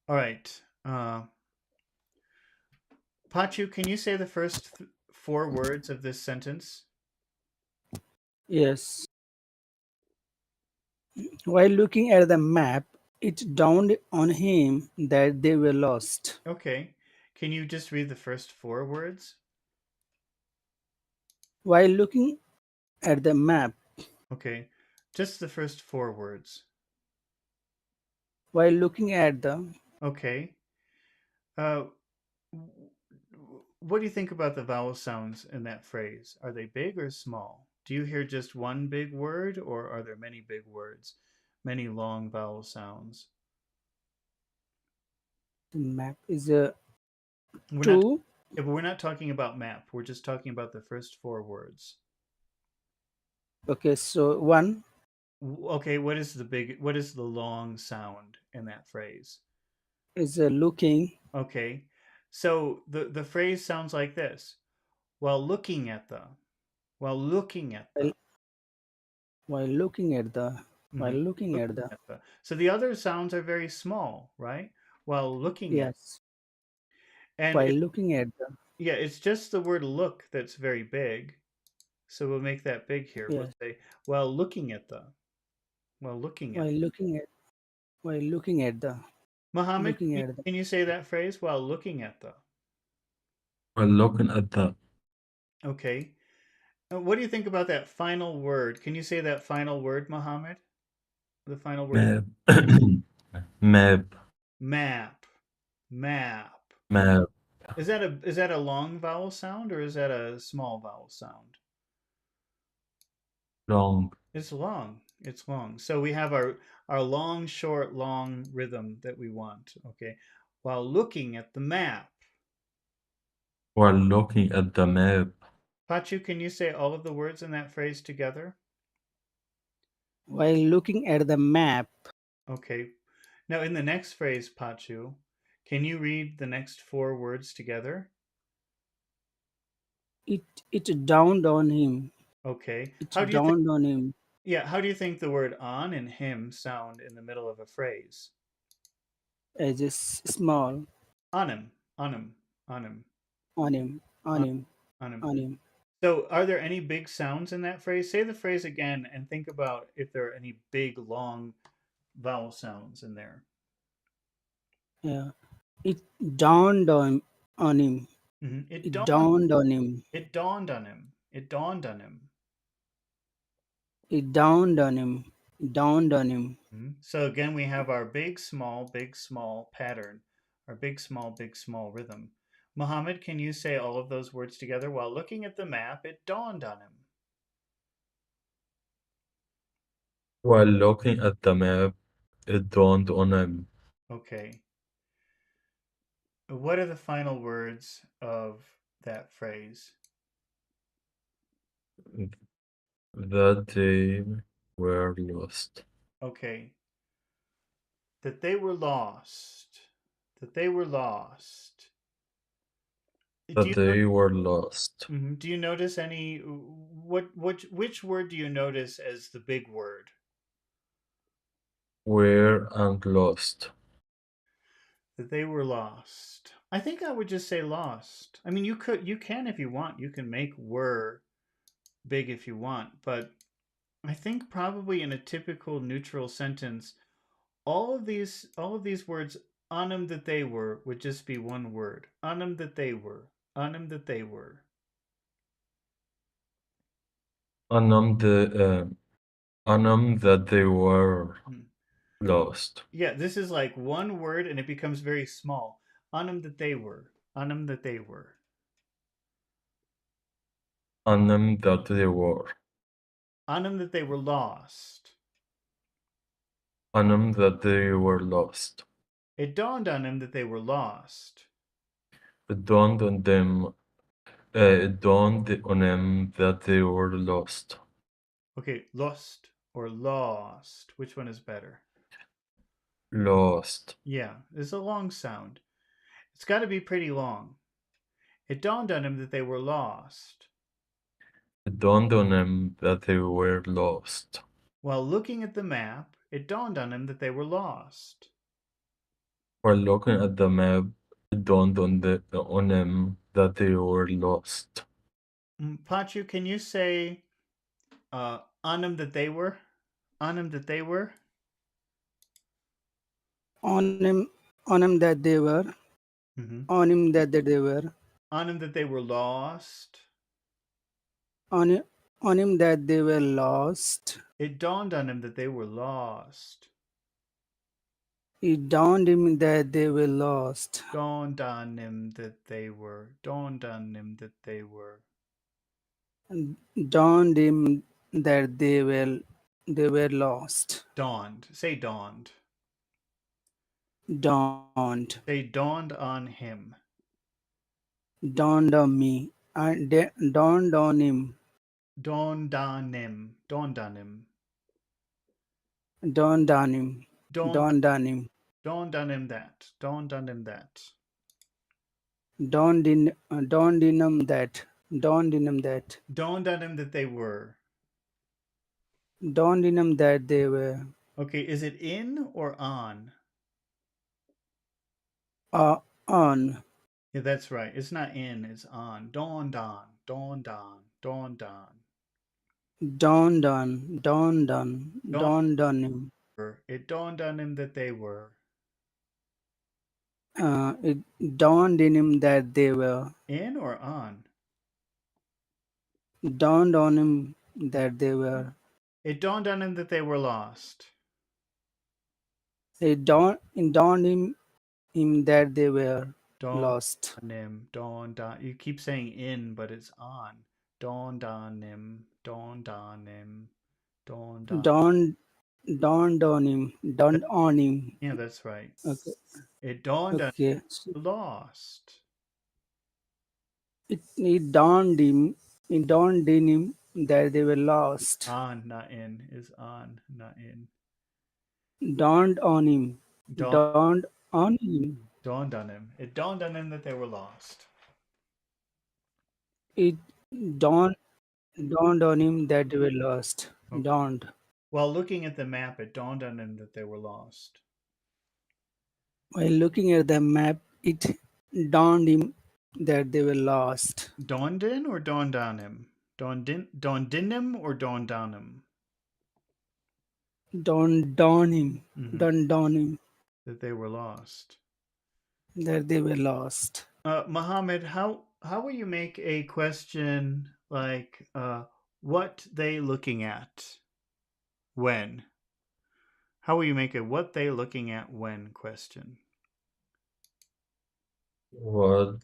All right. Pachu, can you say the first four words of this sentence? Yes. While looking at the map, it dawned on him that they were lost. Okay. Can you just read the first four words? While looking at the map, Okay. Just the first four words. while looking at the Okay. Uh, what do you think about the vowel sounds in that phrase? Are they big or small? Do you hear just one big word, or are there many big words, many long vowel sounds? map is a We're not. two. Yeah, but we're not talking about map. We're just talking about the first four words. Okay, so one Okay, what is the long sound in that phrase? is a looking. Okay, so the phrase sounds like this: while looking at the, while looking at the. While, while looking at the while Mhm. looking at Looking the at the. So the other sounds are very small, right? While looking at, yes. and While looking at the yeah, it's just the word look that's very big. So we'll make that big here. We'll yes. say while looking at the, while looking at. While looking at while looking at the Mohammed, looking at the can you say that phrase while looking at the? While looking at the Okay. What do you think about that final word? Can you say that final word, Mohammed? The final word, map. Map. map. Map. Map. Is that a long vowel sound or is that a small vowel sound? Long. It's long. It's long. So we have our long, short, long rhythm that we want. Okay. While looking at the map. While looking at the map. Pachu, can you say all of the words in that phrase together? while looking at the map, Okay. Now in the next phrase, Pachu, can you read the next four words together? it it dawned on him. Okay. It How do you think dawned on him Yeah, how do you think the word on and him sound in the middle of a phrase? as a small On him, on him, on him, on him, on on, him, on him. on him. So, are there any big sounds in that phrase? Say the phrase again and think about if there are any big, long vowel sounds in there. Yeah. It dawned on him. It It dawned. dawned on him. It dawned on him. It dawned on him. It dawned on him. It dawned on him. So again, we have our big, small pattern, our big, small rhythm. Mohammed, can you say all of those words together? While looking at the map, it dawned on him. While looking at the map, it dawned on him Okay. What are the final words of that phrase? that they were lost. Okay. That they were lost. That they were lost. Do That you they were lost. do you notice any which word do you notice as the big word? Were and lost. That they were lost. I think I would just say lost. I mean, you can if you want. You can make were big if you want, but I think probably in a typical neutral sentence, all of these words on them that they were would just be one word. On them that they were. On them that they were. Anam the On them that they were Hmm. lost. Yeah, this is like one word and it becomes very small. On them that they were. On them that they were. On them that they were. On them that they were lost. On them that they were lost. It dawned on him that they were lost. It dawned on them. It dawned on them that they were lost. Okay, lost or lost. Which one is better? Lost. Yeah, it's a long sound. It's got to be pretty long. It dawned on him that they were lost. It dawned on them that they were lost. While looking at the map, it dawned on him that they were lost. While looking at the map, it dawned on them that they were lost. Pachu, can you say on him that they were? On him that they were? On him that they were. Mm-hmm. On him that they were. On him that they were lost. On, on him that they were lost. It dawned on him that they were lost. It dawned him that they were lost. Dawned on him that they were. Dawned on him that they were. Dawned him that they were lost. Dawned. Say dawned. Dawned. Say dawned on him. Dawned on me. And dawned on him. Dawned on him. Dawned on him. Dawned on him. Dawned, Dawned on him. dawned on him that. Dawned on him that. Dawned in him that. Dawned in him that. Dawned on him that they were. Dawned in him that they were. Okay, is it in or on? On. Yeah, that's right. It's not in, it's on. Dawned on. Dawned on. Dawned on. Dawned on. Dawned on. Dawned Dawned on him. It dawned on him that they were. It dawned in him that they were. In or on? Dawned on him that they were. It dawned on him that they were lost. It dawned him that they were Dawned lost. on him. Dawned on. You keep saying in, but it's on. Dawned on him. Dawned on him. Dawned on. Dawned on him. Dawned on him. Yeah, that's right. Okay. It dawned on Okay. him. Lost. It dawned him. It dawned in him that they were lost. On, not in. Is on, not in. Dawned on him. Dawned on him. Dawned on him. It dawned on him that they were lost. It dawned on him that they were lost. Okay. Dawned. While looking at the map, it dawned on him that they were lost. While looking at the map, it dawned him that they were lost. Dawned in or dawned on him? Dawned in him or dawned on him? Dawned on him. Mhm. Dawned on him That they were lost. that they were lost. Mohammed, how will you make a question like what they looking at when? How will you make a what they looking at when question? What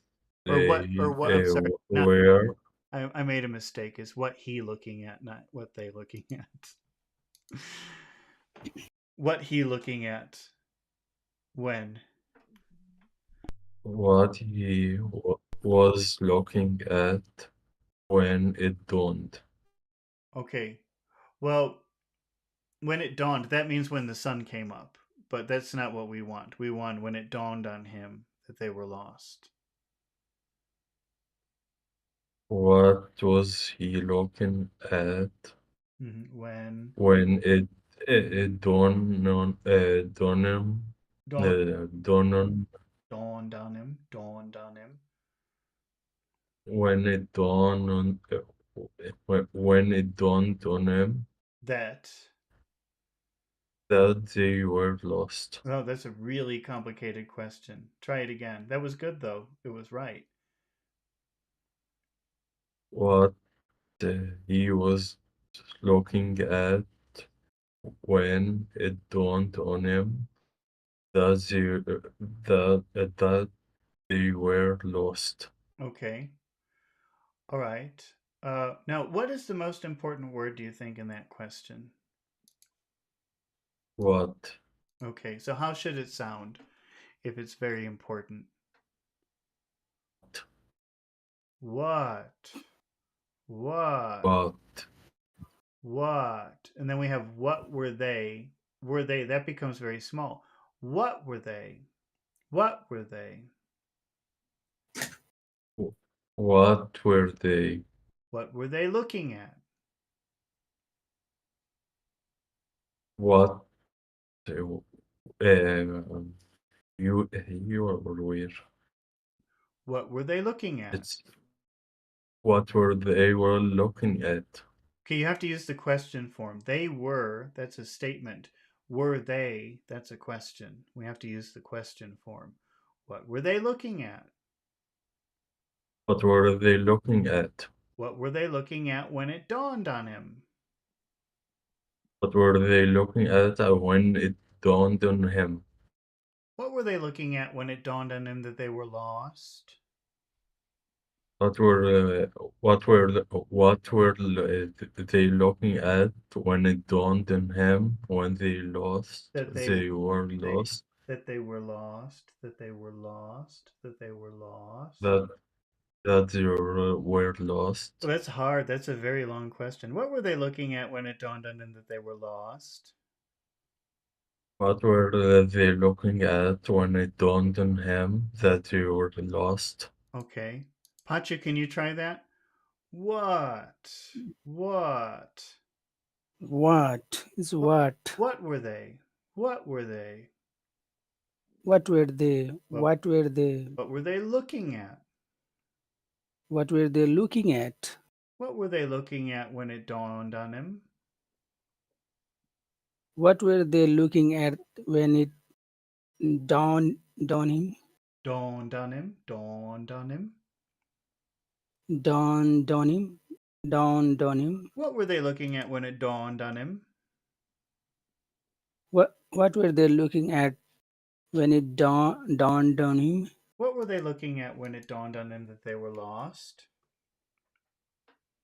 Or what they I'm sorry, not were. I made a mistake. Is what he looking at, not what they looking at. What he looking at when? What he was looking at when it dawned. Okay. Well, when it dawned, that means when the sun came up. But that's not what we want. We want when it dawned on him that they were lost. What was he looking at When when it dawned on him? dawned, Dawned on dawned on him, dawned on him. when it dawned on when it dawned on him That. that they were lost. Oh, that's a really complicated question. Try it again. That was good though. It was right. What he was looking at when it dawned on him that that they were lost. Okay. All right. Now, what is the most important word, do you think, in that question? What? Okay, so how should it sound if it's very important? What? What? What? What? And then we have what were they? Were they? That becomes very small. What were they? What were they? What were they? What were they looking at? What? Um, you are where? What were they looking at? It's what were they were looking at? Okay, you have to use the question form. They were, that's a statement. Were they, that's a question. We have to use the question form. What were they looking at? What were they looking at? What were they looking at when it dawned on him? What were they looking at when it dawned on him? What were they looking at when it dawned on him that they were lost? What were they looking at when it dawned on him when That they were they lost? that they were lost, that they were lost, that they were lost. That that they were Well, lost? that's hard. That's a very long question. What were they looking at when it dawned on them that they were lost? What were they looking at when it dawned on him that they were lost? Okay. Pacha, can you try that? What? What? What is What, what? what were they? What were they? What were they? What, What were they? what were they looking at? What were they looking at? What were they looking at when it dawned on him? What were they looking at when it dawned him? Dawned on him, dawned on him. Dawned on him? Dawned on him? What were they looking at when it dawned on him? What were they looking at when it dawned on him? What were they looking at when it dawned on them that they were lost?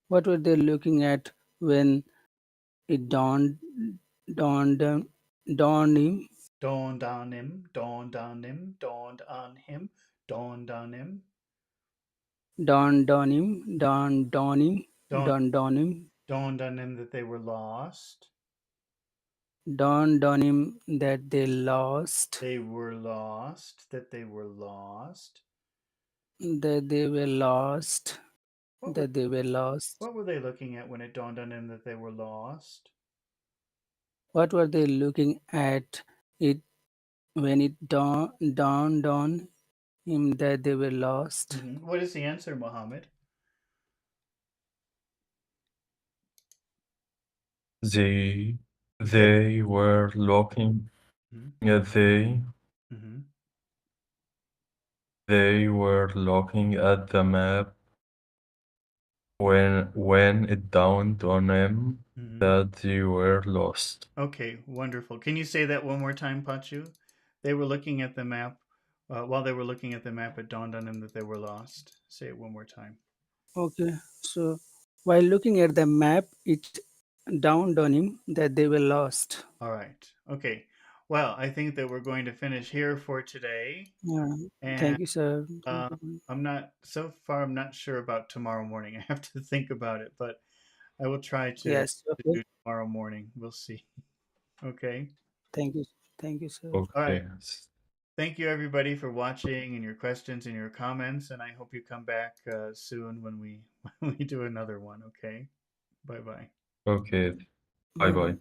What were they looking at when it dawned on him? Dawned on him, dawned on him, dawned on him, dawned on him. Dawned on him? Dawned on him? Dawned, Dawned on him? dawned on him that they were lost. Dawned on him that they lost, They were lost, that they were lost. that they were lost, What were that they were lost. what were they looking at when it dawned on him that they were lost? What were they looking at it when it dawned on him that they were lost? What is the answer, Mohammed? They He said, they were looking mhm, at mhm, they were looking at the map when it dawned on them mhm. that they were lost. Okay, wonderful. Can you say that one more time, Pachu? They were looking at the map. While they were looking at the map, it dawned on them that they were lost. Say it one more time. Okay, so while looking at the map, it dawned on him that they were lost. All right. Okay. Well, I think that we're going to finish here for today. Yeah, And thank you, sir. uh, I'm not, so far, I'm not sure about tomorrow morning. I have to think about it, but I will try Yes, to okay. do tomorrow morning. We'll see. Okay. Thank you, sir. All right. Okay. Thank you, everybody, for watching and your questions and your comments. And I hope you come back soon when we when we do another one. Okay. Bye bye. Okay. Bye Bye bye. bye.